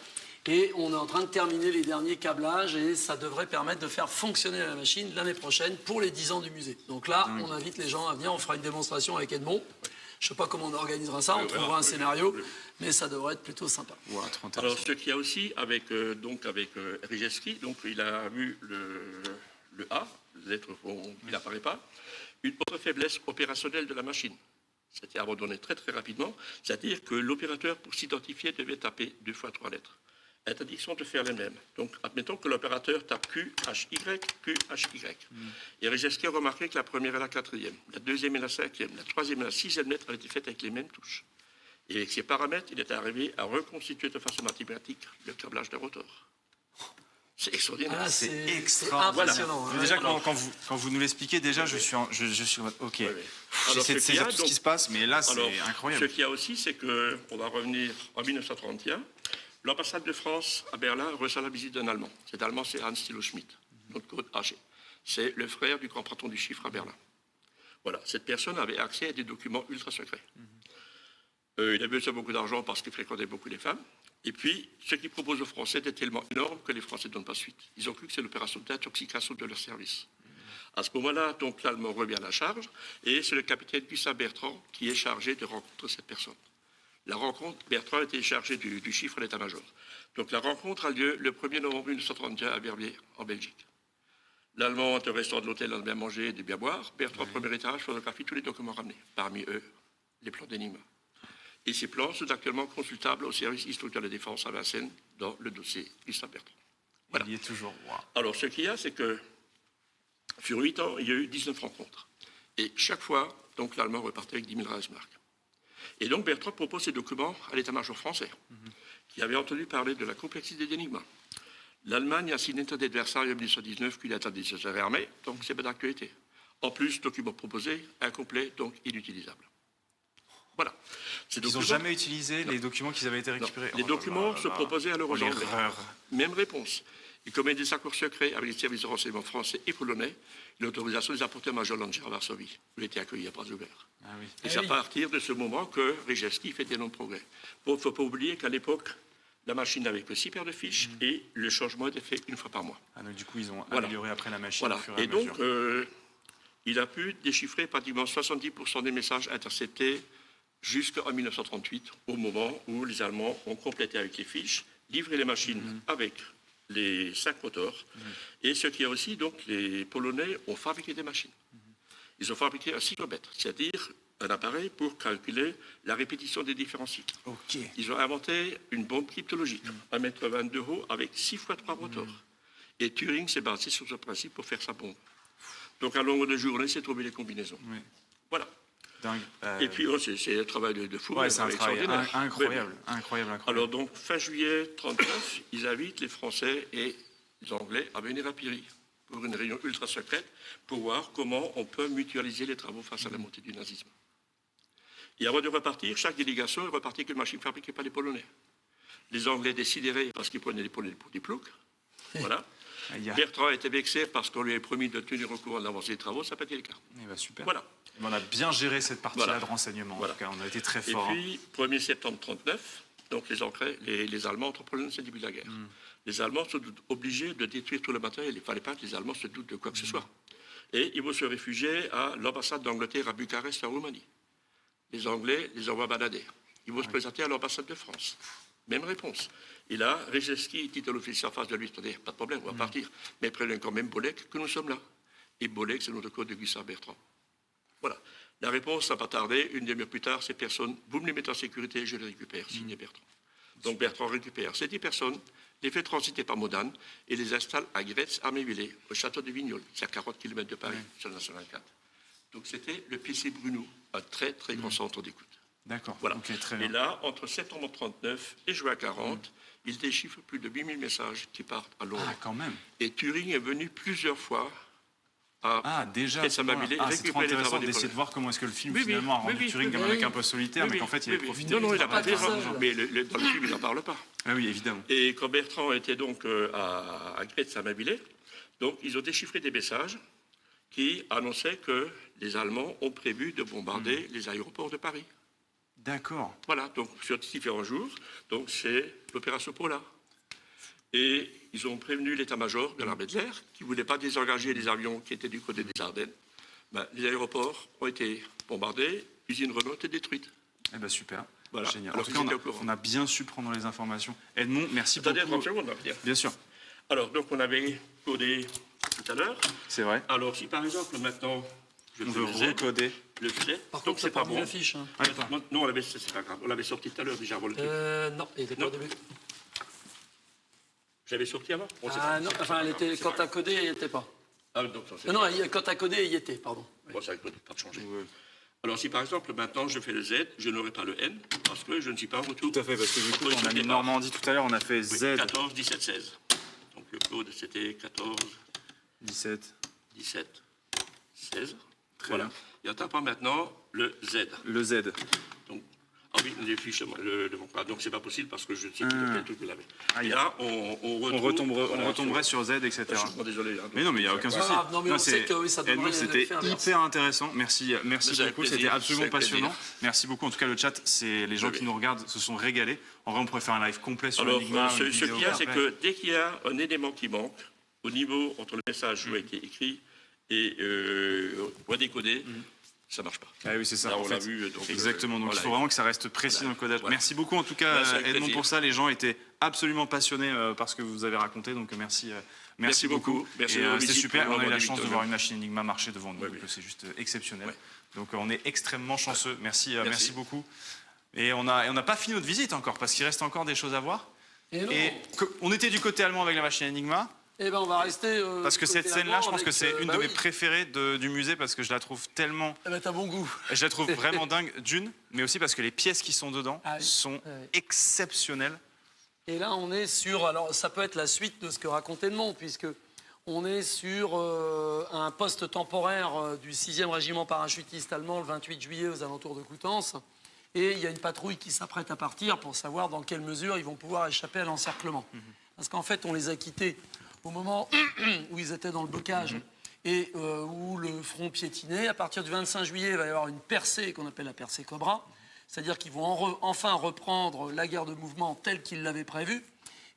Et on est en train de terminer les derniers câblages et ça devrait permettre de faire fonctionner la machine l'année prochaine pour les 10 ans du musée. Donc là, on invite les gens à venir, on fera une démonstration avec Edmond. Je ne sais pas comment on organisera ça, on trouvera un scénario, mais ça devrait être plutôt sympa. Wow, trop intéressant. Alors, ce qu'il y a aussi avec Rijewski, donc il a vu le A, lettre qui n'apparaît pas, une autre faiblesse opérationnelle de la machine. C'était abandonné très très rapidement, c'est-à-dire que l'opérateur, pour s'identifier, devait taper 2 fois 3 lettres. Interdiction de faire les mêmes. Donc, admettons que l'opérateur tape QHY, QHY. Et Rijewski a remarqué que la première et la quatrième, la deuxième et la cinquième, la troisième et la sixième lettre avaient été faites avec les mêmes touches. Et avec ces paramètres, il est arrivé à reconstituer de façon mathématique le câblage de rotor. C'est extraordinaire. Ah, C'est c'est extraordinaire. impressionnant. hein. Déjà, quand vous nous l'expliquez, déjà, je suis en mode, ok. Oui, oui. Alors, J'essaie de ce qu'il y a, saisir tout ce qui donc- se passe, mais là, c'est Alors, incroyable. Ce qu'il y a aussi, c'est qu'on va revenir en 1931. L'ambassade de France à Berlin reçoit la visite d'un Allemand. Cet Allemand, c'est Hans Thilo Schmidt, notre code HG. C'est le frère du grand patron du chiffre à Berlin. Voilà, cette personne avait accès à des documents ultra secrets. Il avait besoin de beaucoup d'argent parce qu'il fréquentait beaucoup les femmes. Et puis, ce qu'il propose aux Français était tellement énorme que les Français ne donnent pas suite. Ils ont cru que c'est l'opération d'intoxication de leur service. À ce moment-là, donc, l'Allemand revient à la charge et c'est le capitaine Gustave Bertrand qui est chargé de rencontrer cette personne. La rencontre, Bertrand était chargé du chiffre à l'état-major. Donc la rencontre a lieu le 1er novembre 1931 à Verviers, en Belgique. L'Allemand est au restaurant de l'hôtel, a bien mangé et des bien boire. Bertrand, premier étage, photographie tous les documents ramenés. Parmi eux, les plans d'énigme. Et ces plans sont actuellement consultables au service historique de la défense à Vincennes dans le dossier Gustave Bertrand. Voilà. Il y est toujours. Wow. Alors, ce qu'il y a, c'est que sur 8 ans, il y a eu 19 rencontres. Et chaque fois, donc, l'Allemand repartait avec 10 000 Reichsmark. Et donc, Bertrand propose ces documents à l'état-major français, qui avait entendu parler de la complexité d'énigmes. L'Allemagne a signé un traité de Versailles en 1919 qu'il a atteint des armées, donc c'est pas d'actualité. En plus, document proposé, incomplet, donc inutilisable. Voilà. Ces Ils n'ont documents- jamais utilisé les documents qui avaient été non, récupérés. les Oh là documents là se là. proposaient à leur Oh, anglais. l'erreur. Même réponse. Il commet des accords secrets avec les services de renseignement français et polonais. L'autorisation les apporter à Major Langer à Varsovie, où il était accueilli à bras ouverts. Ah oui. Et c'est à partir de ce moment que Rijewski fait d'énormes progrès. Il ne faut pas oublier qu'à l'époque, la machine n'avait que 6 paires de fiches et le changement était fait une fois par mois. Ah, donc, du coup, ils ont Voilà. amélioré après la machine Voilà. au fur et à Et donc, mesure. il a pu déchiffrer pratiquement 70% des messages interceptés jusqu'en 1938, au moment où les Allemands ont complété avec les fiches, livré les machines avec les 5 moteurs. Et ce qui est aussi, donc, les Polonais ont fabriqué des machines. Ils ont fabriqué un cyclomètre, c'est-à-dire un appareil pour calculer la répétition des différents cycles. Ok. Ils ont inventé une bombe cryptologique, 1,22 m haut, avec 6 fois 3 moteurs. Et Turing s'est basé sur ce principe pour faire sa bombe. Donc, à longue de journée, c'est trouver les combinaisons. Oui. Voilà. Dingue. Et puis, c'est un travail de fou. ouais, c'est un travail extraordinaire. incroyable. Oui. Incroyable. Alors, donc, fin juillet 1939, ils invitent les Français et les Anglais à venir à Pirie pour une réunion ultra secrète pour voir comment on peut mutualiser les travaux face à la montée du nazisme. Et avant de repartir, chaque délégation est repartie avec une machine fabriquée par les Polonais. Les Anglais décideraient parce qu'ils prenaient les Polonais pour des ploucs. Voilà. Aïe, aïe. Bertrand était vexé parce qu'on lui avait promis de tenir au courant d'avancer les travaux, ça n'a pas été le cas. Eh ben, super. Voilà. On a bien géré cette partie-là Voilà. de renseignement. Voilà. En tout cas, on a été très Et fort. puis, 1er septembre 1939, donc les Allemands entrent en Pologne, c'est le début de la guerre. Les Allemands sont obligés de détruire tout le matériel. Il ne fallait pas que les Allemands se doutent de quoi que ce soit. Et ils vont se réfugier à l'ambassade d'Angleterre à Bucarest, en Roumanie. Les Anglais les envoient balader. Ils vont se présenter à l'ambassade de France. Même réponse. Et là, Rijewski, titre l'officier en face de lui, attendez, pas de problème, on va partir. Mais prenez quand même Bolek, que nous sommes là. Et Bolek, c'est notre code de Gustave Bertrand. Voilà. La réponse n'a pas tardé. Une demi-heure plus tard, ces personnes, vous me les mettez en sécurité, je les récupère, signé Bertrand. Donc Bertrand récupère ces 10 personnes, les fait transiter par Modane et les installe à Gretz-Armévillers, au château de Vignoles, c'est à 40 km de Paris, sur le National 4. Donc c'était le PC Bruno, un très très grand centre d'écoute. D'accord. Voilà. Ok, très Et bien. là, entre septembre 39 et juin 40, il déchiffre plus de 8000 messages qui partent à Londres. Ah, quand même. Et Turing est venu plusieurs fois à Ah, déjà. Qu'est-ce que ça m'a voilà. mêlé, Ah, c'est trop récupérer les intéressant travaux des d'essayer de collègues. voir comment est-ce que le film Oui, oui, finalement a oui, rendu oui, Turing oui, comme un oui. mec un peu solitaire, Oui, mais oui, qu'en fait il oui, avait oui. profité. Non, il n'a pas tout fait seul. mais dans le film, il n'en parle pas. Ah oui, évidemment. Et quand Bertrand était donc à Gretz-Armévillers, donc ils ont déchiffré des messages qui annonçaient que les Allemands ont prévu de bombarder les aéroports de Paris. D'accord. Voilà, donc sur différents jours, donc c'est l'opération Polar. Et ils ont prévenu l'état-major de l'armée de l'air qui ne voulait pas désengager les avions qui étaient du côté des Ardennes. Ben, les aéroports ont été bombardés, l'usine Renault a été détruite. Eh ben super. Voilà. Génial. Alors En tout cas, qu'ils étaient au courant. on a bien su prendre les informations. Edmond, merci Attendez, beaucoup. 30 secondes, on va dire. Bien sûr, Alors, donc on avait codé tout à l'heure. c'est vrai. Alors, si par exemple maintenant je On fais veut le Z, recoder. le Z, Par donc contre, c'est c'est pas pas mis bon. l'affiche. Hein. Non, on l'avait, c'est pas grave, on l'avait sorti tout à l'heure déjà avant le truc. Non, il était pas Non. au début. J'avais sorti avant. On sait Ah pas. non, enfin, elle était, C'est quand pas t'as grave. codé, il n'y était pas. Ah, donc, ça, c'est Non, non, quand t'as codé, il y était, pardon. bon, ça ne peut pas changer. Alors, si par exemple maintenant je fais le Z, je n'aurai pas le N parce que je ne suis pas en retour. Tout à fait, parce que du coup, Oui, on a mis départ. Normandie tout à l'heure, on a fait Oui, Z 14, 17, 16. Donc le code c'était 14, 17. 17, 16. Très Voilà. bien. Et on tape maintenant le Z. Le Z. Donc, ah oui, les fiches, donc c'est pas possible parce que je sais qu'il y a plein de trucs que l'avait. Ah, Et il y a- là, on retrouve, On retomberait sur Z, etc. Je suis vraiment désolé. hein, Mais non, mais il n'y a donc, aucun c'est souci. pas grave. Non, mais on sait que oui, ça devrait Edmond, c'était faire inverse. hyper intéressant. Merci, merci Mais avec beaucoup. plaisir, C'était absolument avec plaisir. passionnant. Merci beaucoup. En tout cas, le chat, c'est les gens Oui, qui oui. nous regardent se sont régalés. En vrai, on pourrait faire un live complet sur Alors, l'Enigma. ce une qu'il vidéo y a, c'est après. que dès qu'il y a un élément qui manque, au niveau entre le message joué qui est écrit et redécodé, ça marche pas. Ah oui, c'est ça. Là, en on l'a fait. vu. Donc, Exactement. Donc, voilà. il faut vraiment que ça reste précis Voilà. dans le codage. Voilà. Merci beaucoup, en tout cas, Merci, avec Edmond, plaisir. pour ça. Les gens étaient absolument passionnés par ce que vous avez raconté. Donc, merci. Merci beaucoup. beaucoup. Merci Et, de vos c'était visites super. pour On a eu la Normandie chance de Victoria. voir une machine Enigma marcher devant nous. Oui, Donc, oui. c'est juste exceptionnel. Ouais. Donc, on est extrêmement chanceux. Merci, Merci. merci beaucoup. Et on n'a pas fini notre visite encore, parce qu'il reste encore des choses à voir. Et non. Et on était du côté allemand avec la machine Enigma, Eh ben, on va rester. parce que du cette côté scène-là, je allemand pense que avec, c'est une bah de mes oui. préférées du musée, parce que je la trouve tellement... Eh ben, t'as bon goût. Je la trouve vraiment dingue, d'une, mais aussi parce que les pièces qui sont dedans Ah oui. sont Oui. exceptionnelles. Et là, on est sur. Alors, ça peut être la suite de ce que racontait Edmond, puisque on est sur un poste temporaire du 6e régiment parachutiste allemand le 28 juillet aux alentours de Coutances. Et il y a une patrouille qui s'apprête à partir pour savoir dans quelle mesure ils vont pouvoir échapper à l'encerclement. Parce qu'en fait, on les a quittés au moment où ils étaient dans le bocage et où le front piétinait. À partir du 25 juillet, il va y avoir une percée qu'on appelle la percée Cobra. C'est-à-dire qu'ils vont enfin reprendre la guerre de mouvement telle qu'ils l'avaient prévue.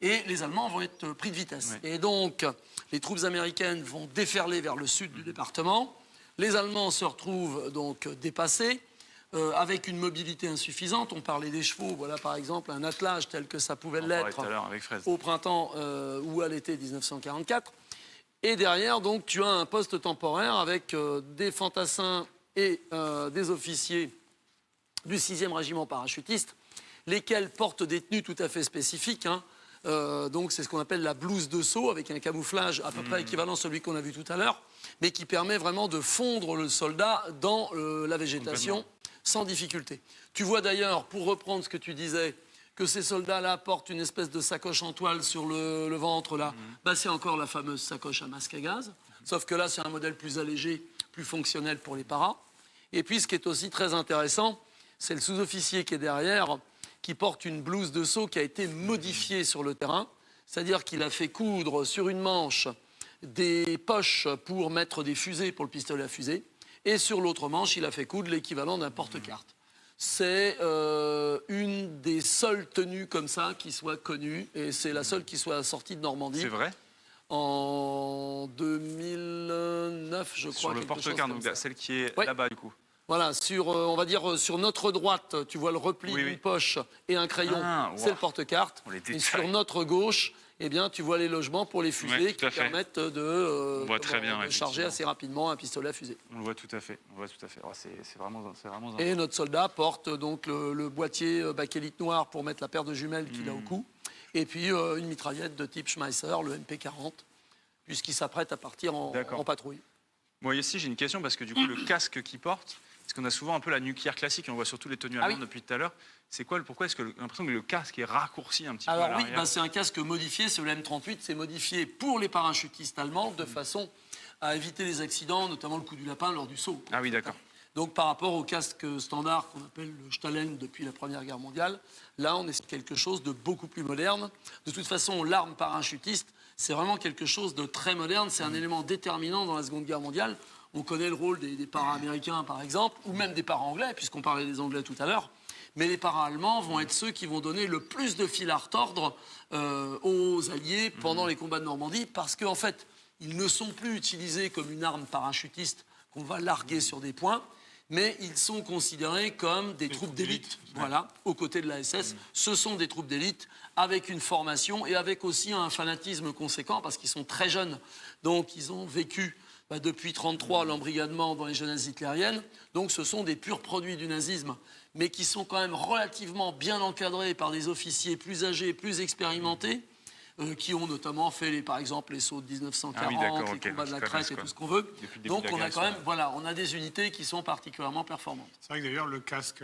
Et les Allemands vont être pris de vitesse. Ouais. Et donc, les troupes américaines vont déferler vers le sud du département. Les Allemands se retrouvent donc dépassés, avec une mobilité insuffisante. On parlait des chevaux. Voilà, par exemple, un attelage tel que ça pouvait On en parlait l'être tout à l'heure avec Fred. au printemps ou à l'été 1944. Et derrière, donc, tu as un poste temporaire avec des fantassins et des officiers du 6e régiment parachutiste, lesquels portent des tenues tout à fait spécifiques. Hein. Donc, c'est ce qu'on appelle la blouse de saut, avec un camouflage à peu près équivalent à celui qu'on a vu tout à l'heure, mais qui permet vraiment de fondre le soldat dans la végétation sans difficulté. Tu vois d'ailleurs, pour reprendre ce que tu disais, que ces soldats-là portent une espèce de sacoche en toile sur le ventre, là. Bah, c'est encore la fameuse sacoche à masque à gaz, sauf que là, c'est un modèle plus allégé, plus fonctionnel pour les paras. Et puis, ce qui est aussi très intéressant, c'est le sous-officier qui est derrière, qui porte une blouse de saut qui a été modifiée sur le terrain, c'est-à-dire qu'il a fait coudre sur une manche des poches pour mettre des fusées pour le pistolet à fusée, et sur l'autre manche, il a fait coudre l'équivalent d'un porte-carte. C'est une des seules tenues comme ça qui soit connue, et c'est la seule qui soit sortie de Normandie C'est vrai? en 2009, je crois. Sur le quelque chose porte-carte, comme donc ça. celle qui est Ouais. là-bas, du coup. Voilà, on va dire sur notre droite, tu vois le repli Oui, d'une oui. poche et un crayon, Ah, c'est wow. le porte-carte. On les Et détaille. sur notre gauche, eh bien, tu vois les logements pour les fusées Ouais, tout qui à fait. permettent de, voit très bien, de charger effectivement. assez rapidement un pistolet à fusée. On le voit tout à fait. On le voit tout à fait. Oh, c'est vraiment Et notre soldat porte donc le boîtier bakélite noir pour mettre la paire de jumelles qu'il a au cou. Et puis une mitraillette de type Schmeisser, le MP40, puisqu'il s'apprête à partir en patrouille. Moi ici j'ai une question parce que du coup le casque qu'il porte, parce qu'on a souvent un peu la nuquière classique, et on voit surtout les tenues allemandes depuis tout à l'heure. C'est quoi, pourquoi est-ce que j'ai l'impression que le casque est raccourci un petit peu à Alors oui, l'arrière? c'est un casque modifié, c'est le M38, c'est modifié pour les parachutistes allemands de façon à éviter les accidents, notamment le coup du lapin lors du saut. Ah oui, d'accord. Donc par rapport au casque standard qu'on appelle le Stahlen depuis la Première Guerre mondiale, là on est sur quelque chose de beaucoup plus moderne. De toute façon, l'arme parachutiste, c'est vraiment quelque chose de très moderne, c'est un élément déterminant dans la Seconde Guerre mondiale. On connaît le rôle des para-américains par exemple, ou même des para-anglais, puisqu'on parlait des Anglais tout à l'heure. Mais les para-allemands vont être ceux qui vont donner le plus de fil à retordre aux Alliés pendant les combats de Normandie, parce qu'en fait, ils ne sont plus utilisés comme une arme parachutiste qu'on va larguer sur des points, mais ils sont considérés comme des troupes d'élite, voilà, aux côtés de la SS. Ce sont des troupes d'élite avec une formation et avec aussi un fanatisme conséquent, parce qu'ils sont très jeunes. Donc, ils ont vécu depuis 1933 l'embrigadement dans les jeunesses hitlériennes. Donc, ce sont des purs produits du nazisme, mais qui sont quand même relativement bien encadrés par des officiers plus âgés, plus expérimentés, qui ont notamment fait, par exemple, les sauts de 1940, les combats de la Crète et tout ce qu'on veut. Donc on a quand même, on a des unités qui sont particulièrement performantes. C'est vrai que d'ailleurs, le casque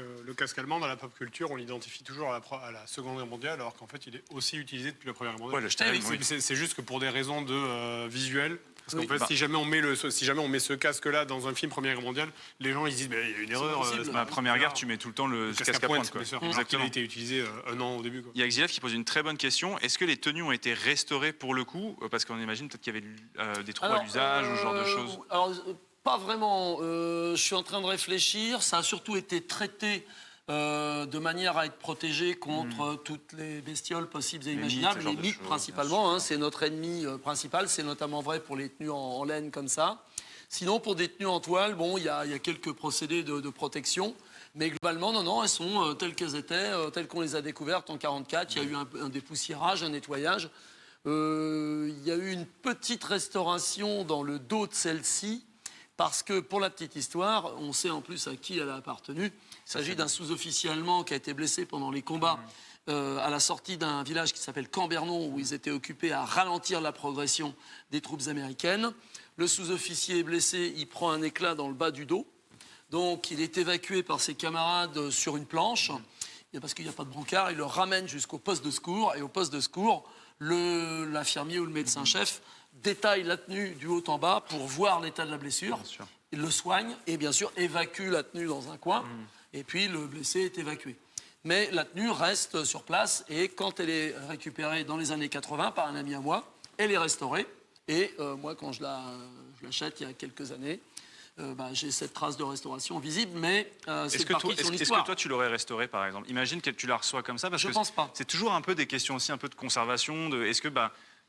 allemand, dans la pop culture, on l'identifie toujours à la Seconde Guerre mondiale, alors qu'en fait, il est aussi utilisé depuis la Première Guerre mondiale. Ouais, le Stahlen, oui. C'est juste que pour des raisons de visuel. Parce qu'en Oui. fait, si jamais on met ce casque-là dans un film Première Guerre mondiale, les gens ils se disent il y a une erreur. La Première Guerre, tu mets tout le temps le casque à pointe. Bien sûr. Exactement. Il a été utilisé un an au début. Quoi. Il y a Xilaf qui pose une très bonne question. Est-ce que les tenues ont été restaurées pour le coup? Parce qu'on imagine peut-être qu'il y avait des trous à l'usage ou ce genre de choses. Alors, pas vraiment. Je suis en train de réfléchir. Ça a surtout été traité de manière à être protégé contre toutes les bestioles possibles et imaginables. Les mythes principalement, hein, c'est notre ennemi principal. C'est notamment vrai pour les tenues en laine comme ça. Sinon, pour des tenues en toile, bon, il y a quelques procédés de protection. Mais globalement, non, elles sont telles qu'elles étaient, telles qu'on les a découvertes en 1944. Il y a eu un dépoussiérage, un nettoyage. Il y a eu une petite restauration dans le dos de celle-ci, parce que, pour la petite histoire, on sait en plus à qui elle a appartenu. Il s'agit d'un sous-officier allemand qui a été blessé pendant les combats à la sortie d'un village qui s'appelle Cambernon, où ils étaient occupés à ralentir la progression des troupes américaines. Le sous-officier est blessé, il prend un éclat dans le bas du dos. Donc, il est évacué par ses camarades sur une planche. Et parce qu'il n'y a pas de brancard, il le ramène jusqu'au poste de secours. Et au poste de secours, l'infirmier ou le médecin-chef détaille la tenue du haut en bas pour voir l'état de la blessure. Il le soigne et bien sûr évacue la tenue dans un coin. Et puis le blessé est évacué. Mais la tenue reste sur place et quand elle est récupérée dans les années 80 par un ami à moi, elle est restaurée. Et moi, quand je l'achète il y a quelques années, j'ai cette trace de restauration visible, mais c'est partie de son histoire. Est-ce que toi, tu l'aurais restauré, par exemple? Imagine que tu la reçois comme ça, parce Je que pense pas. c'est toujours un peu des questions aussi, un peu de conservation. Est-ce que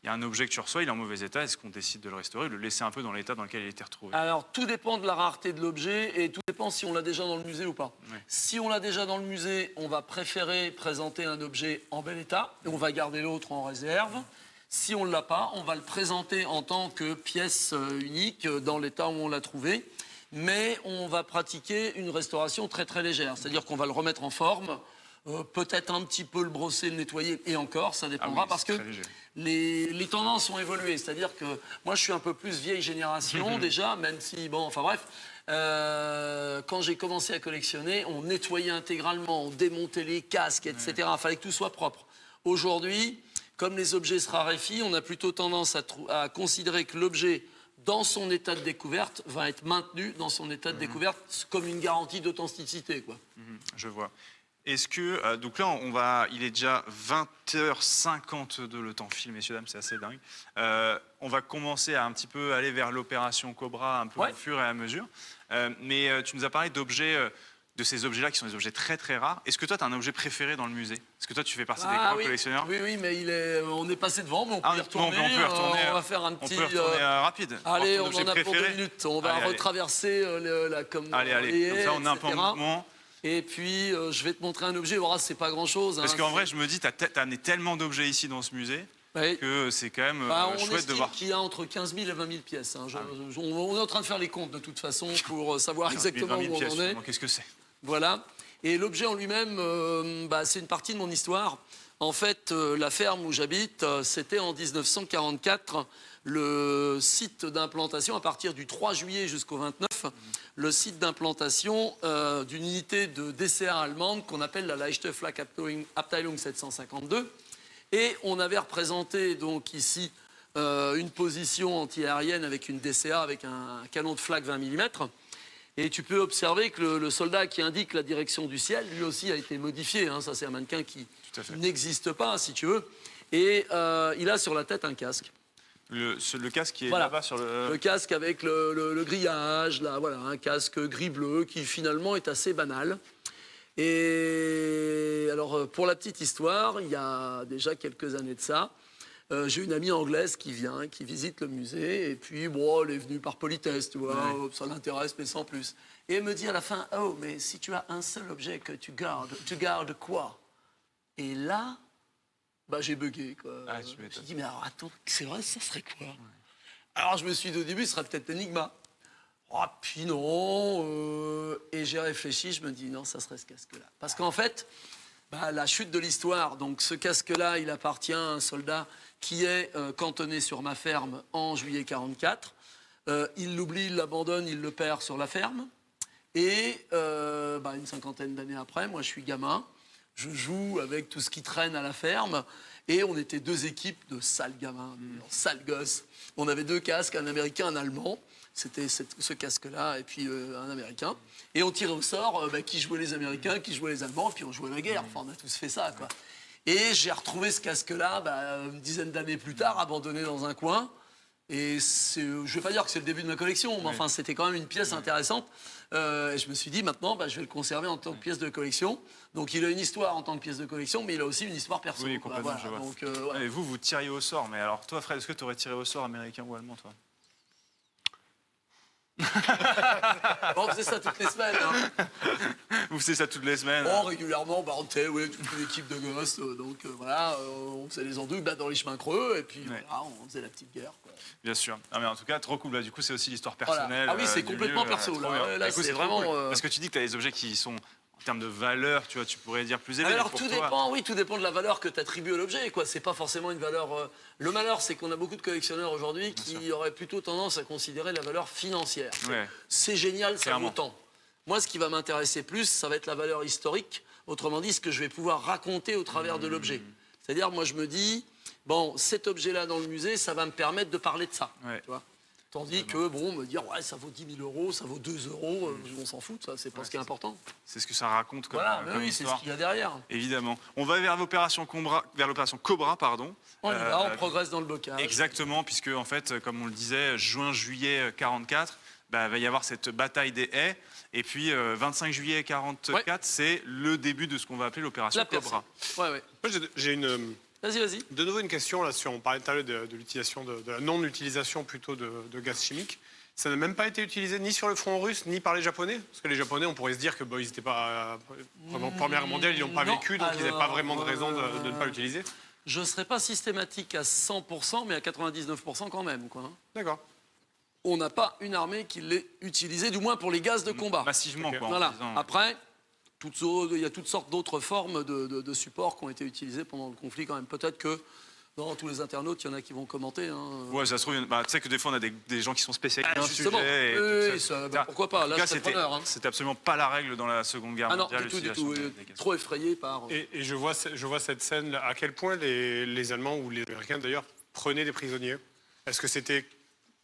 il y a un objet que tu reçois, il est en mauvais état, est-ce qu'on décide de le restaurer, de le laisser un peu dans l'état dans lequel il a été retrouvé? Alors, tout dépend de la rareté de l'objet et tout dépend si on l'a déjà dans le musée ou pas. Ouais. Si on l'a déjà dans le musée, on va préférer présenter un objet en bel état et on va garder l'autre en réserve. Si on ne l'a pas, on va le présenter en tant que pièce unique dans l'état où on l'a trouvé. Mais on va pratiquer une restauration très très légère. C'est-à-dire qu'on va le remettre en forme, peut-être un petit peu le brosser, le nettoyer, et encore, ça dépendra, parce que les tendances ont évolué. C'est-à-dire que moi, je suis un peu plus vieille génération déjà, même si, quand j'ai commencé à collectionner, on nettoyait intégralement, on démontait les casques, etc. Il fallait que tout soit propre. Aujourd'hui, comme les objets se raréfient, on a plutôt tendance à considérer que l'objet, dans son état de découverte, va être maintenu dans son état de découverte comme une garantie d'authenticité, quoi. Je vois. Est-ce que, donc là, il est déjà 20h52 le temps file, messieurs, dames, c'est assez dingue. On va commencer à un petit peu aller vers l'opération Cobra un peu au fur et à mesure. Mais tu nous as parlé d'objets, de ces objets-là qui sont des objets très très rares. Est-ce que toi, tu as un objet préféré dans le musée? Est-ce que toi, tu fais partie des grands collectionneurs? Oui, mais on est passé devant, mais on peut y retourner. On va faire un petit... On peut retourner rapide. Allez, on en a pour 2 minutes. On va retraverser la comme ça, on a un peu en mouvement. Et puis, je vais te montrer un objet. Voilà, c'est pas grand-chose. Parce qu'en vrai, je me dis, tu as amené tellement d'objets ici dans ce musée que c'est quand même chouette de voir. On estime qu'il y a entre 15 000 et 20 000 pièces. Hein. On est en train de faire les comptes, de toute façon, pour savoir exactement où on en est. Qu'est-ce que c'est? Voilà. Et l'objet en lui-même, c'est une partie de mon histoire. En fait, la ferme où j'habite, c'était en 1944 le site d'implantation, à partir du 3 juillet jusqu'au 29, le site d'implantation d'une unité de DCA allemande qu'on appelle la Leichte Flak-Abteilung 752. Et on avait représenté donc ici une position anti-aérienne avec une DCA, avec un canon de flak 20 mm. Et tu peux observer que le soldat qui indique la direction du ciel, lui aussi a été modifié. Hein. Ça, c'est un mannequin qui n'existe pas, si tu veux. Et il a sur la tête un casque. Le casque qui est Voilà. là-bas sur le... Le casque avec le grillage, là, voilà, un casque gris-bleu qui finalement est assez banal. Et alors, pour la petite histoire, il y a déjà quelques années de ça, j'ai une amie anglaise qui vient, qui visite le musée, et puis, bon, elle est venue par politesse, tu vois, ça l'intéresse, mais sans plus. Et elle me dit à la fin, oh, mais si tu as un seul objet que tu gardes quoi? Et là, bah, j'ai bugué, quoi. Ah, tu Je me m'étonnes. suis dit, mais alors, attends, c'est vrai, ça serait quoi? Alors, je me suis dit au début, ce serait peut-être l'Enigma. Ah, puis non, et j'ai réfléchi, je me dis non, ça serait ce casque-là. Parce qu'en fait, bah, la chute de l'histoire, donc ce casque-là, il appartient à un soldat qui est cantonné sur ma ferme en juillet 44. Il l'oublie, il l'abandonne, il le perd sur la ferme. Et bah, une cinquantaine d'années après, moi je suis gamin, je joue avec tout ce qui traîne à la ferme. Et on était deux équipes de sales gamins, de sales gosses. On avait deux casques, un américain, un allemand. C'était ce casque-là et puis un américain. Et on tirait au sort bah, qui jouait les Américains, qui jouait les Allemands, et puis on jouait la guerre. Enfin, on a tous fait ça, quoi. Et j'ai retrouvé ce casque-là bah, une dizaine d'années plus tard, abandonné dans un coin. Et je ne vais pas dire que c'est le début de ma collection, mais enfin, c'était quand même une pièce intéressante. Et je me suis dit, maintenant, bah, je vais le conserver en tant que pièce de collection. Donc, il a une histoire en tant que pièce de collection, mais il a aussi une histoire perso. Oui, quoi. complètement, Voilà. je vois. Donc, voilà. Et vous tiriez au sort. Mais alors, toi, Fred, est-ce que tu aurais tiré au sort américain ou allemand, toi? On faisait ça toutes les semaines. Hein. Vous faisiez ça toutes les semaines? Oh, régulièrement, bah, on était toute une équipe de gosses. Donc, voilà, on faisait les andouilles dans les chemins creux, et puis voilà, on faisait la petite guerre. Quoi. Bien sûr. Ah, mais en tout cas, trop cool. Là, du coup, c'est aussi l'histoire Voilà. personnelle. Ah oui, c'est du complètement lieu, perso. trop Là, bien. là Du coup, c'est trop vraiment. cool. Parce que tu dis que tu as des objets qui sont, en termes de valeur, tu vois, tu pourrais dire plus élevés. Alors pour tout toi. dépend, oui, tout dépend de la valeur que tu attribues à l'objet. Quoi, c'est pas forcément une valeur. Le malheur, c'est qu'on a beaucoup de collectionneurs aujourd'hui qui auraient plutôt tendance à considérer la valeur financière. Ouais. C'est génial, ça Clairement. vaut tant. Moi, ce qui va m'intéresser plus, ça va être la valeur historique. Autrement dit, ce que je vais pouvoir raconter au travers de l'objet. C'est-à-dire, moi, je me dis, bon, cet objet-là dans le musée, ça va me permettre de parler de ça. Ouais. Tu vois. Tandis que, bon, me dire, ouais, ça vaut 10 000 euros, ça vaut 2 euros, on s'en fout, ça, c'est pas ce qui est important. C'est ce que ça raconte comme, Voilà, mais comme oui, c'est ce histoire. qu'il y a derrière. Évidemment. On va vers l'opération Cobra, pardon. On y va, on progresse dans le bocage. Exactement, puisque en fait, comme on le disait, juin-juillet 44, bah, va y avoir cette bataille des haies. Et puis 25 juillet 44, c'est le début de ce qu'on va appeler l'opération La percée. Cobra. Ouais, ouais. Moi, j'ai Vas-y. de nouveau une question là sur. On parlait tout à l'heure de l'utilisation de la non-utilisation plutôt de gaz chimique. Ça n'a même pas été utilisé ni sur le front russe ni par les Japonais, parce que les Japonais, on pourrait se dire que bon, ils n'étaient pas pendant la Première Guerre mondiale, ils n'ont pas non. vécu, donc ils n'avaient pas Alors, vraiment de raison de ne pas l'utiliser. Je ne serais pas systématique à 100%, mais à 99% quand même. Quoi. D'accord. On n'a pas une armée qui l'ait utilisée, du moins pour les gaz de combat. Massivement, Ok. quoi. en Voilà. disant- Après, il y a toutes sortes d'autres formes de supports qui ont été utilisés pendant le conflit quand même. Peut-être que dans tous les internautes, il y en a qui vont commenter. Hein. Ouais, ça se trouve, bah, tu sais que des fois, on a des gens qui sont spécialisés Ah, dans le justement. sujet. et Oui, tout ça. ça, bah, pourquoi pas. En Là, tout cas, je serais c'était preneur. Hein. c'était absolument pas la règle dans la Seconde Guerre Ah non, mondiale. du tout. l'utilisation des gaz. Trop effrayé par... Et je vois cette scène là, à quel point les Allemands ou les Américains d'ailleurs prenaient des prisonniers. Est-ce que c'était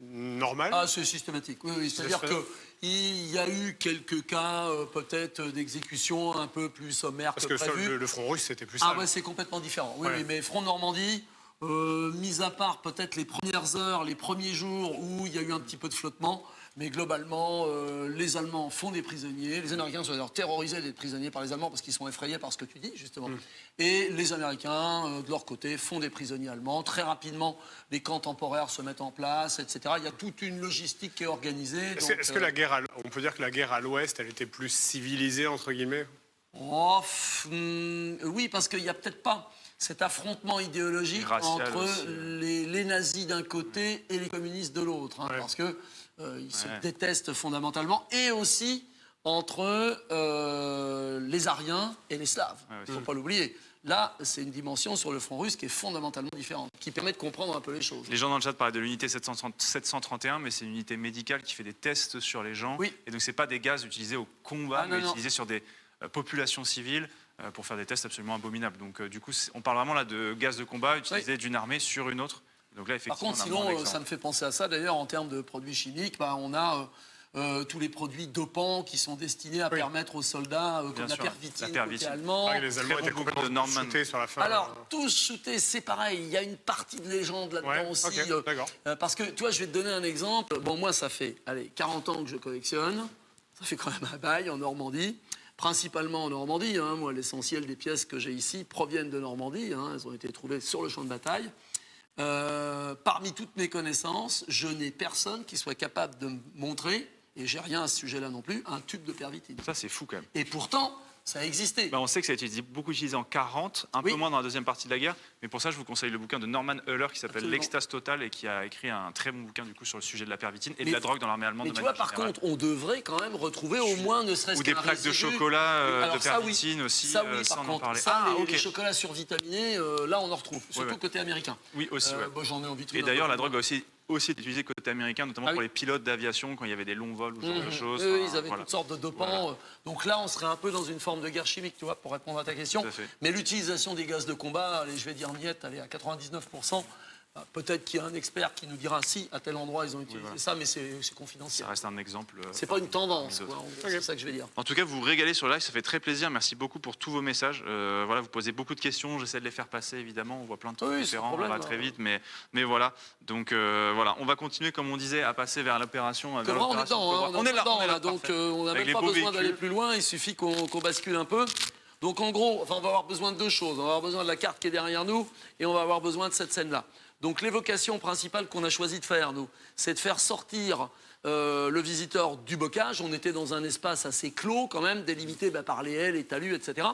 normal? Ah, c'est systématique, oui. C'est-à-dire qu'il y a eu quelques cas, peut-être, d'exécution un peu plus sommaires Parce que que sur prévu. le front russe, c'était plus Ah ça. ouais, c'est complètement différent. Oui, Ouais. oui, mais Front de Normandie, mis à part peut-être les premières heures, les premiers jours où il y a eu un petit peu de flottement, mais globalement, les Allemands font des prisonniers. Les Américains sont d'ailleurs terrorisés d'être prisonniers par les Allemands parce qu'ils sont effrayés par ce que tu dis, justement. Et les Américains, de leur côté, font des prisonniers allemands. Très rapidement, les camps temporaires se mettent en place, etc. Il y a toute une logistique qui est organisée. Est-ce que la guerre, on peut dire que la guerre à l'Ouest, elle était plus civilisée entre guillemets? Oui, parce qu'il n'y a peut-être pas cet affrontement idéologique Racial entre aussi. les nazis d'un côté et les communistes de l'autre, hein, Ouais. parce que ils se détestent fondamentalement, et aussi entre les Ariens et les Slaves. Il ne faut pas l'oublier. Là, c'est une dimension sur le front russe qui est fondamentalement différente, qui permet de comprendre un peu les choses. Les gens dans le chat parlaient de l'unité 731, mais c'est une unité médicale qui fait des tests sur les gens. Oui. Et donc, ce n'est pas des gaz utilisés au combat, Ah, non, mais non. utilisés sur des populations civiles pour faire des tests absolument abominables. Donc, du coup, on parle vraiment là de gaz de combat utilisé d'une armée sur une autre. Donc là, Par effectivement, contre, on a moins sinon, d'exemples. ça me fait penser à ça. D'ailleurs, en termes de produits chimiques, on a tous les produits dopants qui sont destinés à permettre aux soldats, comme Bien la sûr, pervitine la côté pervitine. allemand. Ah, les Allemands Très étaient bon complètement de Norman. shootés sur la fin. Alors, tous shootés, c'est pareil. Il y a une partie de légende là-dedans Ouais, aussi. ok, d'accord. Parce que, tu vois, je vais te donner un exemple. Bon, moi, ça fait 40 ans que je collectionne. Ça fait quand même un bail en Normandie. Principalement en Normandie. Moi, l'essentiel des pièces que j'ai ici proviennent de Normandie. Elles ont été trouvées sur le champ de bataille. Parmi toutes mes connaissances, je n'ai personne qui soit capable de me montrer, et j'ai rien à ce sujet-là non plus, un tube de pervitine. Ça, c'est fou quand même. Et pourtant, ça a existé. On sait que ça a été beaucoup utilisé en 40, un Oui. peu moins dans la deuxième partie de la guerre. Mais pour ça, je vous conseille le bouquin de Norman Euler qui s'appelle Absolument. L'Extase totale et qui a écrit un très bon bouquin du coup sur le sujet de la pervitine et Mais- de la drogue dans l'armée allemande. Mais de tu vois, manière par générale. contre, on devrait quand même retrouver au moins ne serait-ce Ou des qu'un plaques de résidu. chocolat Alors de ça, oui. pervitine aussi. Ça, oui, ça, par on en contre. parlait. Ça, Ah, les ok. chocolats survitaminés, là, on en retrouve. Surtout ouais. côté américain. Oui, aussi. Ouais. Moi, j'en ai envie de Et d'ailleurs, la drogue a aussi été utilisée côté américain, notamment Ah pour oui. les pilotes d'aviation quand il y avait des longs vols ou ce genre de choses. Eux, Enfin, ils avaient voilà. toutes sortes de dopants. Donc là, on serait un peu dans une forme de guerre chimique, tu vois, pour répondre à ta question. Tout à fait. Mais l'utilisation des gaz de combat, allez, je vais dire niette, allez, à 99%. Peut-être qu'il y a un expert qui nous dira si, à tel endroit, ils ont utilisé ça, mais c'est confidentiel. Ça reste un exemple. C'est pas une tendance, quoi, en gros, c'est ça que je vais dire. En tout cas, vous vous régalez sur le live, ça fait très plaisir. Merci beaucoup pour tous vos messages. Voilà, vous posez beaucoup de questions, j'essaie de les faire passer évidemment. On voit plein de trucs Oui, sans différents, problème, on va très vite, mais voilà. Donc voilà, on va continuer comme on disait à passer vers l'opération. On est dedans, on est là, donc parfait. on n'a Avec même les pas beaux besoin d'aller véhicules. plus loin, il suffit qu'on bascule un peu. Donc en gros, on va avoir besoin de deux choses. On va avoir besoin de la carte qui est derrière nous et on va avoir besoin de cette scène-là. Donc l'évocation principale qu'on a choisi de faire, nous, c'est de faire sortir le visiteur du bocage. On était dans un espace assez clos quand même, délimité par les haies, les talus, etc.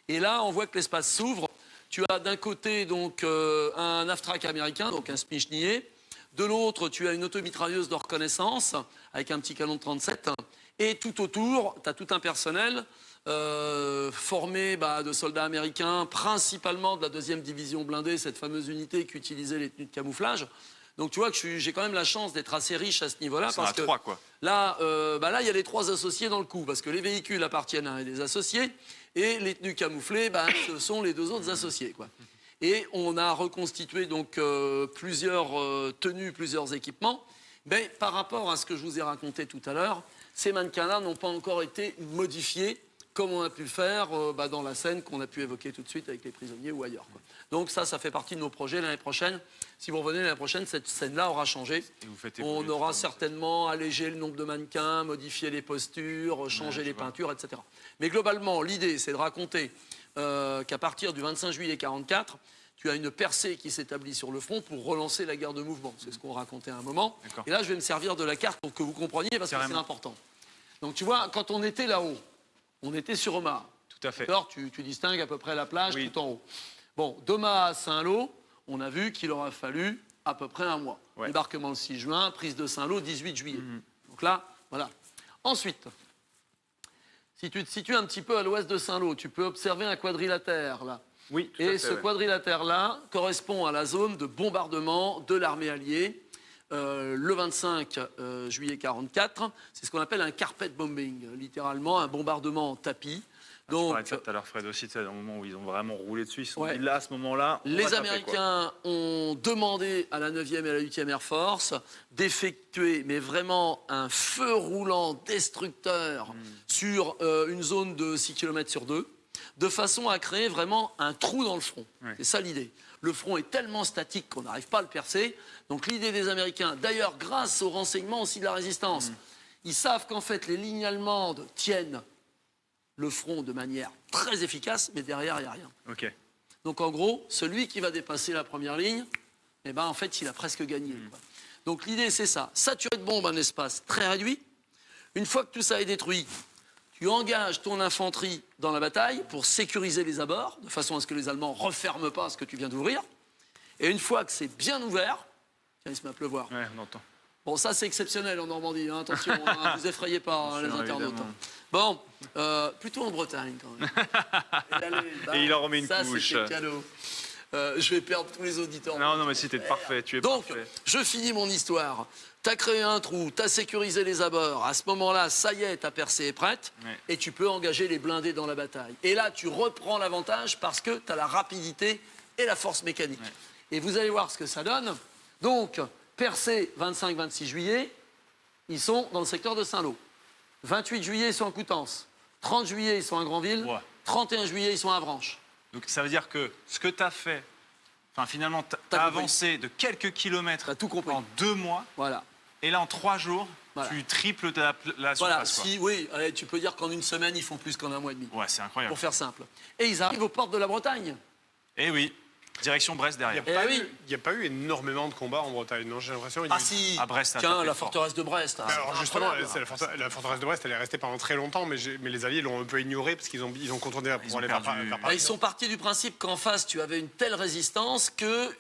Et là, on voit que l'espace s'ouvre. Tu as d'un côté donc un AFTRAC américain, donc un Spichnillet. De l'autre, tu as une automitrailleuse de reconnaissance avec un petit canon de 37. Et tout autour, tu as tout un personnel formé de soldats américains, principalement de la 2e division blindée, cette fameuse unité qui utilisait les tenues de camouflage. Donc tu vois que j'ai quand même la chance d'être assez riche à ce niveau-là. Ils sont Parce à que 3, quoi. là, il y a les 3 associés dans le coup, parce que les véhicules appartiennent à un des associés, et les tenues camouflées, ce sont les 2 autres associés, quoi. Et on a reconstitué donc plusieurs tenues, plusieurs équipements. Mais par rapport à ce que je vous ai raconté tout à l'heure, ces mannequins-là n'ont pas encore été modifiés comme on a pu le faire dans la scène qu'on a pu évoquer tout de suite avec les prisonniers ou ailleurs, quoi. Donc ça fait partie de nos projets l'année prochaine. Si vous revenez l'année prochaine, cette scène-là aura changé. Et vous faites On évoluer aura tout ça. certainement allégé le nombre de mannequins, modifié les postures, changé les peintures, etc. Mais globalement, l'idée, c'est de raconter qu'à partir du 25 juillet 1944, tu as une percée qui s'établit sur le front pour relancer la guerre de mouvement. C'est ce qu'on racontait à un moment. D'accord. Et là, je vais me servir de la carte pour que vous compreniez, parce que c'est Carrément. important. Donc tu vois, quand on était là-haut, on était sur Omaha. Tout à fait. D'accord, tu distingues à peu près la plage Oui. tout en haut. Bon, d'Omaha à Saint-Lô, on a vu qu'il aura fallu à peu près un mois. Ouais. Débarquement le 6 juin, prise de Saint-Lô 18 juillet. Donc là, voilà. Ensuite, si tu te situes un petit peu à l'ouest de Saint-Lô, tu peux observer un quadrilatère là. Oui, tout à Et fait, ce ouais. quadrilatère-là correspond à la zone de bombardement de l'armée alliée le 25 juillet 1944. C'est ce qu'on appelle un carpet bombing, littéralement un bombardement en tapis. Je Donc, parlais de ça tout à l'heure, Fred, aussi, tu sais, au moment où ils ont vraiment roulé dessus, ils se sont Ouais. dit là, à ce moment-là, on va les taper, Américains ont demandé à la 9e et à la 8e Air Force d'effectuer, mais vraiment un feu roulant destructeur sur une zone de 6 km sur 2, de façon à créer vraiment un trou dans le front. Ouais. C'est ça l'idée. Le front est tellement statique qu'on n'arrive pas à le percer. Donc l'idée des Américains, d'ailleurs grâce au renseignement aussi de la résistance, ils savent qu'en fait les lignes allemandes tiennent le front de manière très efficace, mais derrière, il n'y a rien. quoi. Ok. Donc en gros, celui qui va dépasser la première ligne, en fait, il a presque gagné, quoi. Donc l'idée, c'est ça. Saturer de bombes un espace très réduit. Une fois que tout ça est détruit, tu engages ton infanterie dans la bataille pour sécuriser les abords, de façon à ce que les Allemands ne referment pas ce que tu viens d'ouvrir. Et une fois que c'est bien ouvert, tiens, il se met à pleuvoir. Ouais, on entend. Bon, ça, c'est exceptionnel en Normandie, hein, attention, hein, vous effrayez pas hein, les sûr, internautes. évidemment. Bon, plutôt en Bretagne, quand même. Et il en remet une ça, couche. c'était cadeau. Je vais perdre tous les auditeurs. Non, mais si, t'es parfait, tu es Donc, parfait. je finis mon histoire. T'as créé un trou, t'as sécurisé les abords. À ce moment-là, ça y est, ta percée est prête. Ouais. Et tu peux engager les blindés dans la bataille. Et là, tu reprends l'avantage parce que t'as la rapidité et la force mécanique. Ouais. Et vous allez voir ce que ça donne. Donc, percée 25-26 juillet, ils sont dans le secteur de Saint-Lô. 28 juillet, ils sont à Coutances. 30 juillet, ils sont à Granville. Ouais. 31 juillet, ils sont à Avranches. Donc ça veut dire que ce que tu as fait, enfin finalement, tu T'as as compris. avancé de quelques kilomètres T'as tout compris. en 2 mois, Voilà. et là en 3 jours, Voilà. tu triples la Voilà, surface. quoi. si, oui, allez, tu peux dire qu'en une semaine, ils font plus qu'en un mois et demi. Ouais, c'est incroyable. Pour faire simple. Et ils arrivent aux portes de la Bretagne. Et oui, direction Brest Il n'y derrière. a, oui. pas eu énormément de combats en Bretagne, non? J'ai l'impression. il y a Ah eu- si, À Brest, ça a tiens, tapé la fort. forteresse de Brest. hein, Alors c'est justement, incroyable. la forteresse de Brest, elle est restée pendant très longtemps, mais les Alliés l'ont un peu ignorée parce qu'ils ont contourné pour ont aller perdu. vers Ah, ils sont partis du principe qu'en face, tu avais une telle résistance que,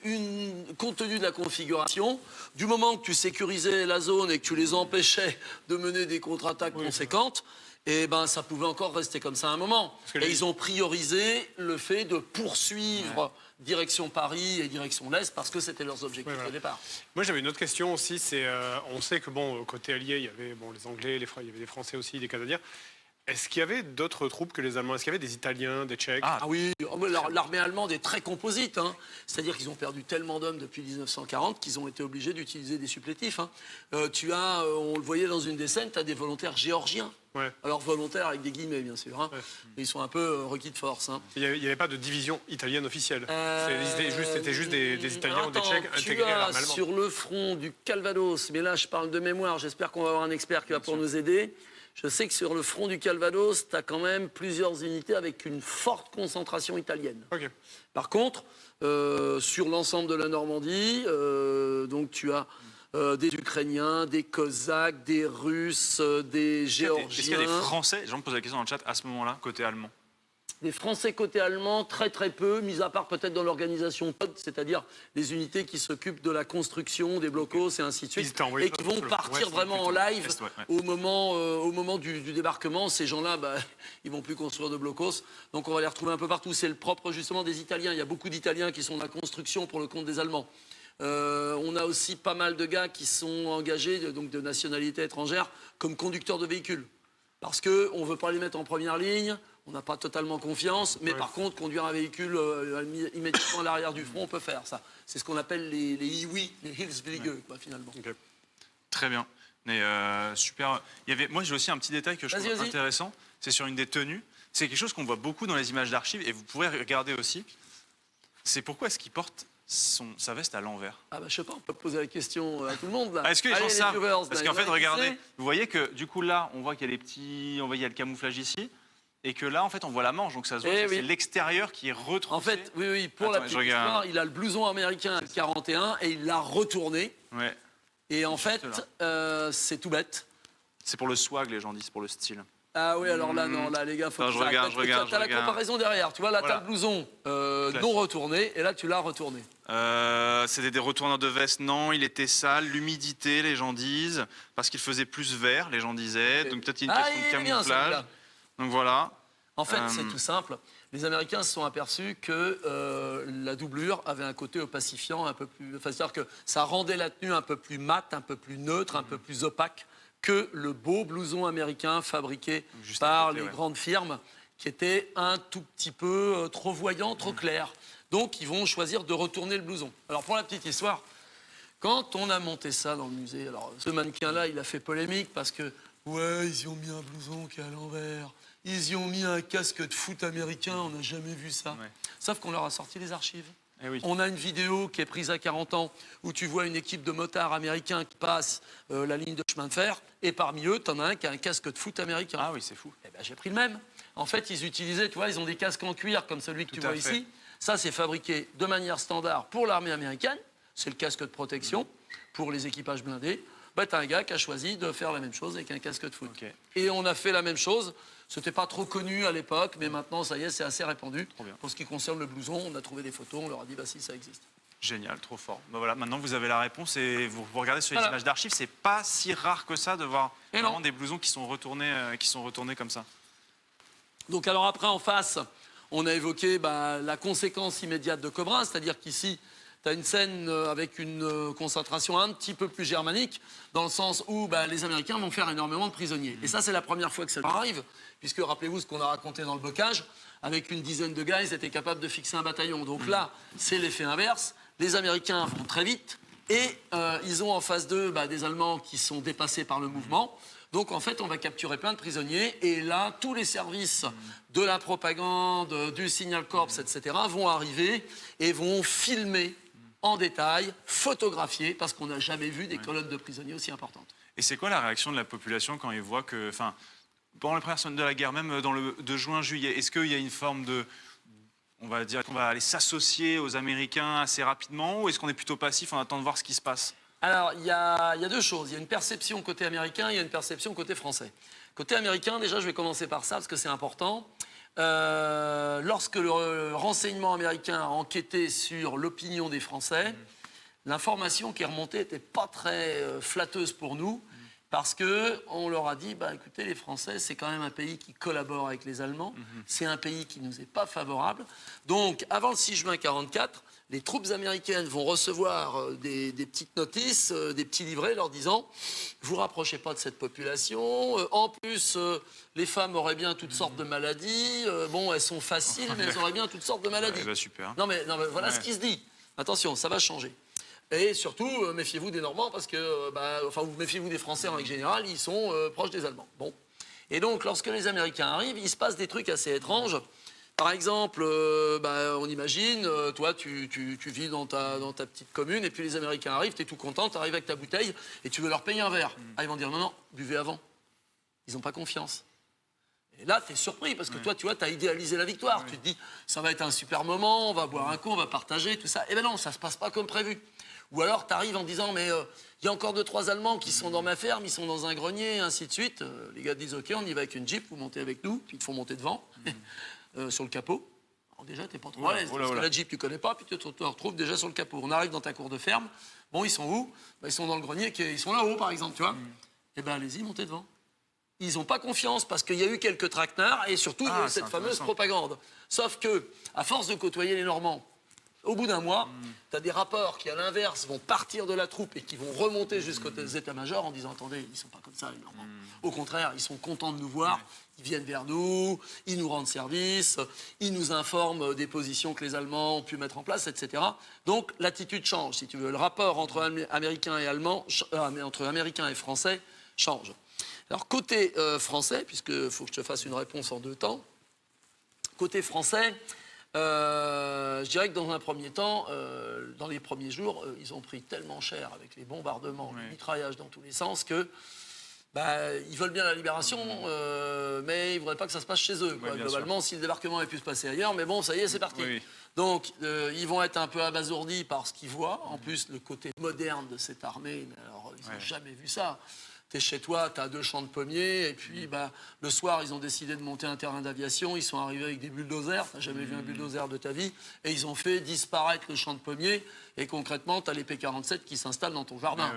compte tenu de la configuration, du moment que tu sécurisais la zone et que tu les empêchais de mener des contre-attaques conséquentes, et ben, ça pouvait encore rester comme ça un moment. que Et les- ils ont priorisé le fait de poursuivre direction Paris et direction l'Est parce que c'était leurs objectifs voilà. au départ. Moi, j'avais une autre question aussi. C'est, on sait que bon, côté allié, il y avait les Anglais, il y avait des Français aussi, des Canadiens. Est-ce qu'il y avait d'autres troupes que les Allemands? Est-ce qu'il y avait des Italiens, des Tchèques? Ah oui, l'armée allemande est très composite. Hein. C'est-à-dire qu'ils ont perdu tellement d'hommes depuis 1940 qu'ils ont été obligés d'utiliser des supplétifs. Hein. Tu as, on le voyait dans une des scènes, tu as des volontaires géorgiens. Ouais. Alors volontaires avec des guillemets, bien sûr. Hein. Ouais. Ils sont un peu requis de force. Hein. Il n'y avait pas de division italienne officielle. C'était juste des Italiens ou des attends, Tchèques tu intégrés à as l'armée allemande. sur le front du Calvados, mais là je parle de mémoire, j'espère qu'on va avoir un expert qui va pour nous aider. Je sais que sur le front du Calvados, tu as quand même plusieurs unités avec une forte concentration italienne. Ok. Par contre, sur l'ensemble de la Normandie, donc tu as des Ukrainiens, des Cosaques, des Russes, des Est-ce qu'il y a Géorgiens. des Français, les gens me posent la question dans le chat, à ce moment-là, côté allemand? Des Français côté allemand, très très peu, mis à part peut-être dans l'organisation POD, c'est-à-dire les unités qui s'occupent de la construction, des blocos et ainsi de Ils suite, étaient envoyés et qui sur vont le partir ouest, vraiment en plutôt. live Est, ouais. au moment du débarquement. Ces gens-là, bah, ils vont plus construire de blocos, donc on va les retrouver un peu partout. C'est le propre justement des Italiens. Il y a beaucoup d'Italiens qui sont dans la construction pour le compte des Allemands. On a aussi pas mal de gars qui sont engagés, donc de nationalité étrangère, comme conducteurs de véhicules. Parce qu'on ne veut pas les mettre en première ligne, on n'a pas totalement confiance, mais par contre, conduire un véhicule immédiatement à l'arrière du front, on peut faire ça. C'est ce qu'on appelle les IWI, les Hilfswillige, quoi, finalement. Ok. Très bien. Mais super. Moi, j'ai aussi un petit détail que je trouve Vas-y. intéressant. C'est sur une des tenues. C'est quelque chose qu'on voit beaucoup dans les images d'archives et vous pourrez regarder aussi. C'est pourquoi est-ce qu'il porte sa veste à l'envers? Ah bah je sais pas, on peut poser la question à tout le monde là. Est-ce que les Allez, gens savent? viewers, Parce là, qu'en il y en fait, a qui regardez, savent. vous voyez que du coup là, on voit qu'il y a les petits, il y a le camouflage ici, et que là, en fait, on voit la manche, donc ça se voit, Eh que oui. c'est l'extérieur qui est retroussé. En fait, oui, pour Attends, la je petite regarde. histoire, il a le blouson américain 41 et il l'a retourné. Ouais. Et en fait, Juste c'est tout bête. C'est pour le swag, les gens disent, pour le style. Ah oui, alors là, non, là, les gars, faut Attends, que je ça regarde, arrête. je regarde, T'as la je regarde. comparaison derrière. Tu vois, là, Voilà. t'as le blouson non retourné, et là, tu l'as retourné. C'était des retourneurs de veste, non, il était sale, l'humidité, les gens disent, parce qu'il faisait plus vert, les gens disaient, donc peut-être il y a une question de il est bien, camouflage. celui-là. Donc voilà. En fait, c'est tout simple. Les Américains se sont aperçus que la doublure avait un côté opacifiant un peu plus... Enfin, c'est-à-dire que ça rendait la tenue un peu plus mate, un peu plus neutre, un peu plus opaque que le beau blouson américain fabriqué Juste à par côté, les ouais. grandes firmes qui était un tout petit peu trop voyant, trop clair. Donc, ils vont choisir de retourner le blouson. Alors, pour la petite histoire, quand on a monté ça dans le musée, alors ce mannequin-là, il a fait polémique parce que, ouais, ils y ont mis un blouson qui est à l'envers, ils y ont mis un casque de foot américain, on n'a jamais vu ça. Ouais. Sauf qu'on leur a sorti les archives. Eh oui. On a une vidéo qui est prise à 40 ans où tu vois une équipe de motards américains qui passe la ligne de chemin de fer et parmi eux, tu en as un qui a un casque de foot américain. Ah oui, c'est fou. Eh ben, j'ai pris le même. En fait, ils utilisaient, tu vois, ils ont des casques en cuir comme celui que tu Tout à vois fait. ici. Ça, c'est fabriqué de manière standard pour l'armée américaine. C'est le casque de protection pour les équipages blindés. Bah, tu as un gars qui a choisi de faire la même chose avec un casque de foot. Ok. Et on a fait la même chose. C'était pas trop connu à l'époque, mais maintenant, ça y est, c'est assez répandu. Trop bien. Pour ce qui concerne le blouson, on a trouvé des photos, on leur a dit, bah si, ça existe. Génial, trop fort. Ben voilà, maintenant vous avez la réponse et vous regardez sur les Voilà. images d'archives, c'est pas si rare que ça de voir Et vraiment non. des blousons qui sont retournés comme ça. Donc alors après, en face, on a évoqué la conséquence immédiate de Cobra, c'est-à-dire qu'ici, tu as une scène avec une concentration un petit peu plus germanique, dans le sens où les Américains vont faire énormément de prisonniers. Et ça, c'est la première fois que ça arrive, puisque rappelez-vous ce qu'on a raconté dans le bocage, avec une dizaine de gars, ils étaient capables de fixer un bataillon. Donc là, c'est l'effet inverse. Les Américains vont très vite, et ils ont en face d'eux des Allemands qui sont dépassés par le mouvement. Donc, en fait, on va capturer plein de prisonniers. Et là, tous les services de la propagande, du Signal Corps, etc., vont arriver et vont filmer en détail, photographier, parce qu'on n'a jamais vu des colonnes de prisonniers aussi importantes. Et c'est quoi la réaction de la population quand ils voient que, enfin, pendant les premières semaines de la guerre, même de juin-juillet, est-ce qu'il y a une forme de, on va dire qu'on va aller s'associer aux Américains assez rapidement, ou est-ce qu'on est plutôt passif, on attend de voir ce qui se passe? Alors, il y a deux choses. Il y a une perception côté américain, il y a une perception côté français. Côté américain, déjà, je vais commencer par ça, parce que c'est important. Lorsque le renseignement américain a enquêté sur l'opinion des Français, l'information qui est remontée n'était pas très flatteuse pour nous, parce qu'on leur a dit, écoutez, les Français, c'est quand même un pays qui collabore avec les Allemands, c'est un pays qui ne nous est pas favorable. Donc, avant le 6 juin 1944, les troupes américaines vont recevoir des petites notices, des petits livrets leur disant « Vous rapprochez pas de cette population. En plus, les femmes auraient bien toutes sortes de maladies. Bon, elles sont faciles, mais elles auraient bien toutes sortes de maladies. Super. » Non, mais voilà ce qui se dit. Attention, ça va changer. Et surtout, méfiez-vous des Normands parce que, vous méfiez-vous des Français en règle générale, ils sont proches des Allemands. Bon. Et donc, lorsque les Américains arrivent, il se passe des trucs assez étranges. Par exemple, on imagine, toi, tu vis dans ta petite commune, et puis les Américains arrivent, tu es tout content, tu arrives avec ta bouteille, et tu veux leur payer un verre. Ah, ils vont dire non, non, buvez avant. Ils n'ont pas confiance. Et là, tu es surpris, parce que toi, tu vois, tu as idéalisé la victoire. Tu te dis, ça va être un super moment, on va boire un coup, on va partager, tout ça. Eh bien non, ça ne se passe pas comme prévu. Ou alors, tu arrives en disant, mais il y a encore 2-3 Allemands qui sont dans ma ferme, ils sont dans un grenier, ainsi de suite. Les gars te disent, OK, on y va avec une Jeep, vous montez avec nous, puis ils te font monter devant. Sur le capot. Alors déjà, tu n'es pas trop à l'aise, parce que la Jeep, tu ne connais pas, puis tu te retrouves déjà sur le capot. On arrive dans ta cour de ferme. Bon, ils sont où? Ils sont dans le grenier, ils sont là-haut, par exemple, tu vois. Eh bien, allez-y, montez devant. Ils n'ont pas confiance, parce qu'il y a eu quelques traquenards, et surtout, il y a eu cette fameuse propagande. Sauf que, à force de côtoyer les Normands, au bout d'un mois, tu as des rapports qui, à l'inverse, vont partir de la troupe et qui vont remonter jusqu'aux états-majors en disant, attendez, ils ne sont pas comme ça, les Normands. Au contraire, ils sont contents de nous voir. Ils viennent vers nous, ils nous rendent service, ils nous informent des positions que les Allemands ont pu mettre en place, etc. Donc l'attitude change, si tu veux. Le rapport entre Américains et Allemands, entre Américains et Français change. Alors côté français, puisqu'il faut que je te fasse une réponse en 2 temps, côté français, je dirais que dans un premier temps, dans les premiers jours, ils ont pris tellement cher avec les bombardements, les mitraillages dans tous les sens que ils veulent bien la libération, mais ils ne voudraient pas que ça se passe chez eux. Quoi. Globalement, si le débarquement avait pu se passer ailleurs, mais bon, ça y est, c'est parti. Donc, ils vont être un peu abasourdis par ce qu'ils voient. En plus, le côté moderne de cette armée, mais alors, ils n'ont jamais vu ça. Tu es chez toi, tu as 2 champs de pommiers, et puis le soir, ils ont décidé de monter un terrain d'aviation. Ils sont arrivés avec des bulldozers. Tu n'as jamais vu un bulldozer de ta vie. Et ils ont fait disparaître le champ de pommiers. Et concrètement, tu as les P-47 qui s'installent dans ton jardin.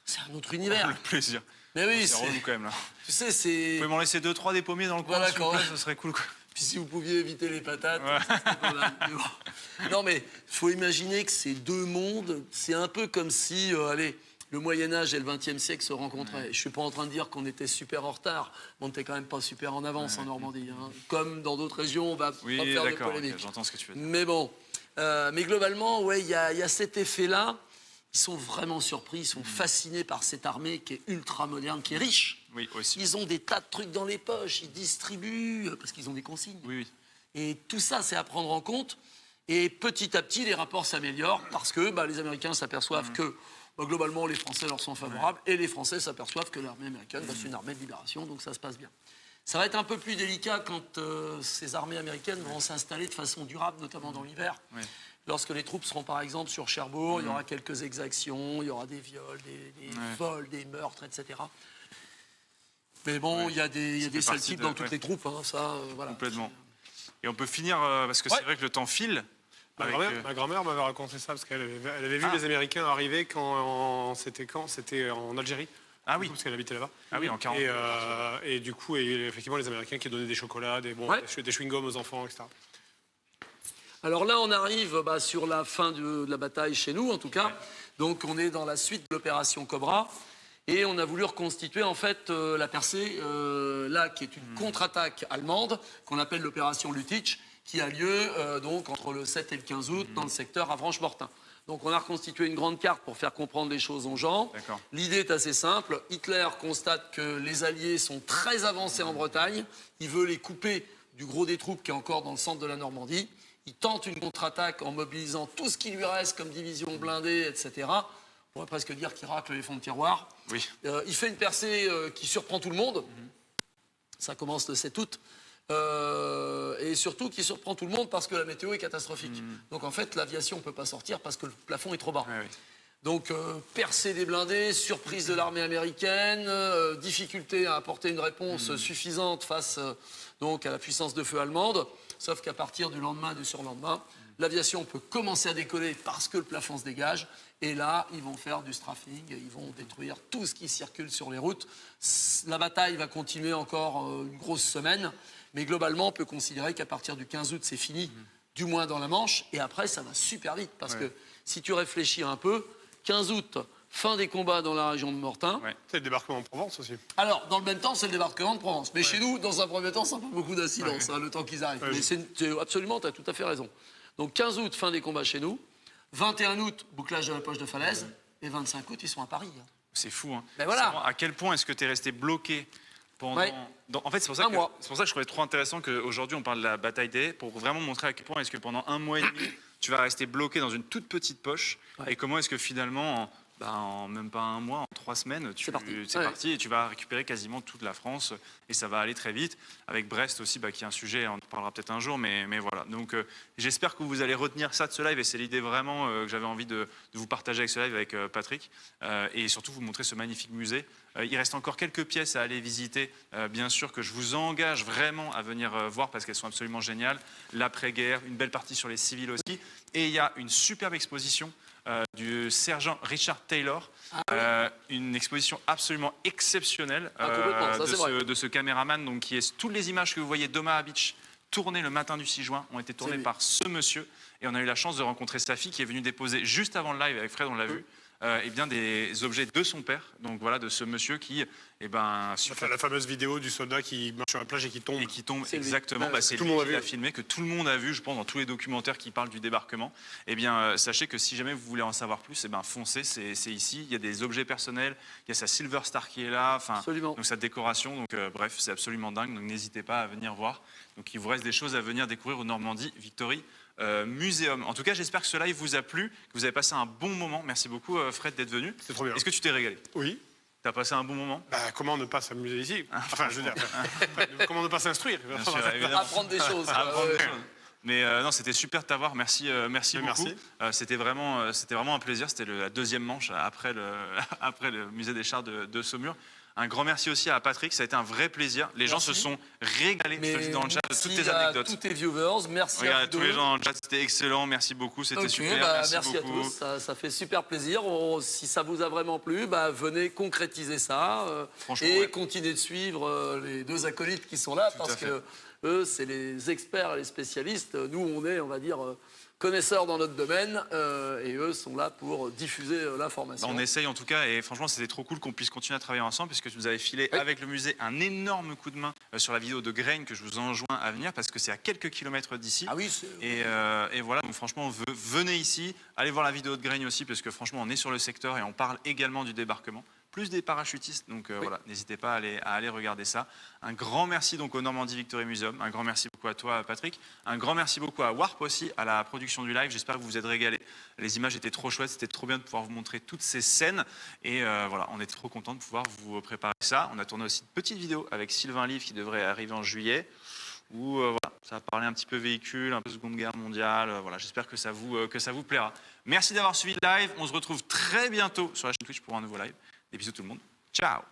C'est un autre univers. Le plaisir. Mais oui, c'est relou quand même là. Tu sais, c'est. Vous pouvez m'en laisser 2-3 des pommiers dans le coin, s'il vous plaît, ce serait cool. Quoi. Puis si vous pouviez éviter les patates, c'était pas mal. Mais bon. Non, mais il faut imaginer que ces 2 mondes, c'est un peu comme si, le Moyen-Âge et le XXe siècle se rencontraient. Je ne suis pas en train de dire qu'on était super en retard, mais on n'était quand même pas super en avance en Normandie. Hein. Comme dans d'autres régions, on va pas faire de polémique. J'entends ce que tu veux dire. Mais bon, mais globalement, il y a cet effet-là. Ils sont vraiment surpris, ils sont fascinés par cette armée qui est ultra moderne, qui est riche. Oui, aussi. Ils ont des tas de trucs dans les poches, ils distribuent, parce qu'ils ont des consignes. Oui. Et tout ça, c'est à prendre en compte. Et petit à petit, les rapports s'améliorent parce que les Américains s'aperçoivent que globalement, les Français leur sont favorables et les Français s'aperçoivent que l'armée américaine c'est une armée de libération, donc ça se passe bien. Ça va être un peu plus délicat quand ces armées américaines vont s'installer de façon durable, notamment dans l'hiver. Lorsque les troupes seront par exemple sur Cherbourg, il y aura quelques exactions, il y aura des viols, des vols, des meurtres, etc. Mais bon, il y a des sales types dans toutes les troupes, hein, ça, voilà. Complètement. Et on peut finir, parce que c'est vrai que le temps file, Ma grand-mère m'avait raconté ça parce elle avait vu les Américains arriver c'était en Algérie. Ah oui. Parce qu'elle habitait là-bas. Ah oui, en 40. Et du coup, effectivement, les Américains qui donnaient des chocolats, des chewing-gums aux enfants, etc. Alors là, on arrive sur la fin de la bataille chez nous, en tout cas. Donc on est dans la suite de l'opération Cobra. Et on a voulu reconstituer en fait la percée, là, qui est une contre-attaque allemande, qu'on appelle l'opération Lüttich, qui a lieu donc entre le 7 et le 15 août dans le secteur Avranches-Mortain. Donc on a reconstitué une grande carte pour faire comprendre les choses aux gens. L'idée est assez simple. Hitler constate que les Alliés sont très avancés en Bretagne. Il veut les couper du gros des troupes qui est encore dans le centre de la Normandie. Il tente une contre-attaque en mobilisant tout ce qui lui reste comme division blindée, etc. On pourrait presque dire qu'il racle les fonds de tiroir. Oui. Il fait une percée qui surprend tout le monde. Ça commence le 7 août. Et surtout qui surprend tout le monde parce que la météo est catastrophique. Donc en fait, l'aviation ne peut pas sortir parce que le plafond est trop bas. Oui. Donc percée des blindés, surprise de l'armée américaine, difficulté à apporter une réponse suffisante face donc à la puissance de feu allemande. Sauf qu'à partir du lendemain, du surlendemain, l'aviation peut commencer à décoller parce que le plafond se dégage. Et là, ils vont faire du strafing, ils vont détruire tout ce qui circule sur les routes. La bataille va continuer encore une grosse semaine. Mais globalement, on peut considérer qu'à partir du 15 août, c'est fini, du moins dans la Manche. Et après, ça va super vite. Parce que si tu réfléchis un peu, 15 août, fin des combats dans la région de Mortain. C'est le débarquement en Provence aussi. Alors, dans le même temps, c'est le débarquement de Provence. Mais chez nous, dans un premier temps, ça n'a pas beaucoup d'incidence, le temps qu'ils arrivent. Mais absolument, tu as tout à fait raison. Donc 15 août, fin des combats chez nous. 21 août, bouclage de la poche de Falaise. Et 25 août, ils sont à Paris. C'est fou. Hein. Ben voilà. À quel point est-ce que tu es resté bloqué pendant... En fait, c'est pour ça que je trouvais trop intéressant qu'aujourd'hui, on parle de la bataille des... pour vraiment montrer à quel point est-ce que pendant un mois et demi, tu vas rester bloqué dans une toute petite poche. Et comment est-ce que finalement... en même pas un mois, en 3 semaines, c'est parti et tu vas récupérer quasiment toute la France et ça va aller très vite. Avec Brest aussi, qui est un sujet, on en parlera peut-être un jour, mais voilà. Donc j'espère que vous allez retenir ça de ce live et c'est l'idée vraiment que j'avais envie de vous partager avec ce live avec Patrick et surtout vous montrer ce magnifique musée. Il reste encore quelques pièces à aller visiter, bien sûr que je vous engage vraiment à venir voir parce qu'elles sont absolument géniales. L'après-guerre, une belle partie sur les civils aussi et il y a une superbe exposition du sergent Richard Taylor, une exposition absolument exceptionnelle de ce caméraman donc, qui est toutes les images que vous voyez d'Omaha Beach tournées le matin du 6 juin ont été tournées par ce monsieur et on a eu la chance de rencontrer sa fille qui est venue déposer juste avant le live avec Fred, on l'a vu. Des objets de son père, donc voilà, de ce monsieur qui, la fameuse vidéo du soldat qui marche sur la plage et qui tombe. Exactement, c'est lui qui l'a filmé, que tout le monde a vu, je pense, dans tous les documentaires qui parlent du débarquement. Sachez que si jamais vous voulez en savoir plus, foncez, c'est ici. Il y a des objets personnels, il y a sa Silver Star qui est là, donc sa décoration, donc bref, c'est absolument dingue, donc n'hésitez pas à venir voir. Donc il vous reste des choses à venir découvrir au Normandie Victory Museum. En tout cas, j'espère que ce live vous a plu, que vous avez passé un bon moment. Merci beaucoup, Fred, d'être venu. C'est trop bien. Est-ce que tu t'es régalé? Oui. T'as passé un bon moment? Comment ne pas s'amuser ici? Enfin, je veux dire, comment ne pas s'instruire? Apprendre des choses. Mais non, c'était super de t'avoir. Merci beaucoup. C'était vraiment un plaisir. C'était la deuxième manche après le musée des chars de Saumur. Un grand merci aussi à Patrick, ça a été un vrai plaisir. Les gens se sont régalés, je te le dis dans le chat, de toutes tes anecdotes. Tous tes viewers, merci à tous les gens dans le chat, c'était excellent, merci beaucoup, c'était super. Merci à tous, ça fait super plaisir. Si ça vous a vraiment plu, venez concrétiser ça et continuez de suivre les deux acolytes qui sont là parce que eux, c'est les experts et les spécialistes. Nous, on est, on va dire, connaisseurs dans notre domaine et eux sont là pour diffuser l'information. On essaye en tout cas et franchement c'était trop cool qu'on puisse continuer à travailler ensemble puisque tu nous avais filé avec le musée un énorme coup de main sur la vidéo de Grain que je vous enjoins à venir parce que c'est à quelques kilomètres d'ici. Ah oui, et voilà, donc franchement venez ici, allez voir la vidéo de Grain aussi parce que franchement on est sur le secteur et on parle également du débarquement. Plus des parachutistes, donc voilà, n'hésitez pas à aller regarder ça. Un grand merci donc au Normandie Victory Museum, un grand merci beaucoup à toi Patrick, un grand merci beaucoup à Warp aussi, à la production du live, j'espère que vous vous êtes régalés. Les images étaient trop chouettes, c'était trop bien de pouvoir vous montrer toutes ces scènes et voilà, on est trop content de pouvoir vous préparer ça. On a tourné aussi une petite vidéo avec Sylvain Livre qui devrait arriver en juillet, où voilà, ça va parler un petit peu véhicule, un peu Seconde Guerre mondiale, voilà, j'espère que ça vous plaira. Merci d'avoir suivi le live, on se retrouve très bientôt sur la chaîne Twitch pour un nouveau live. Des bisous tout le monde. Ciao!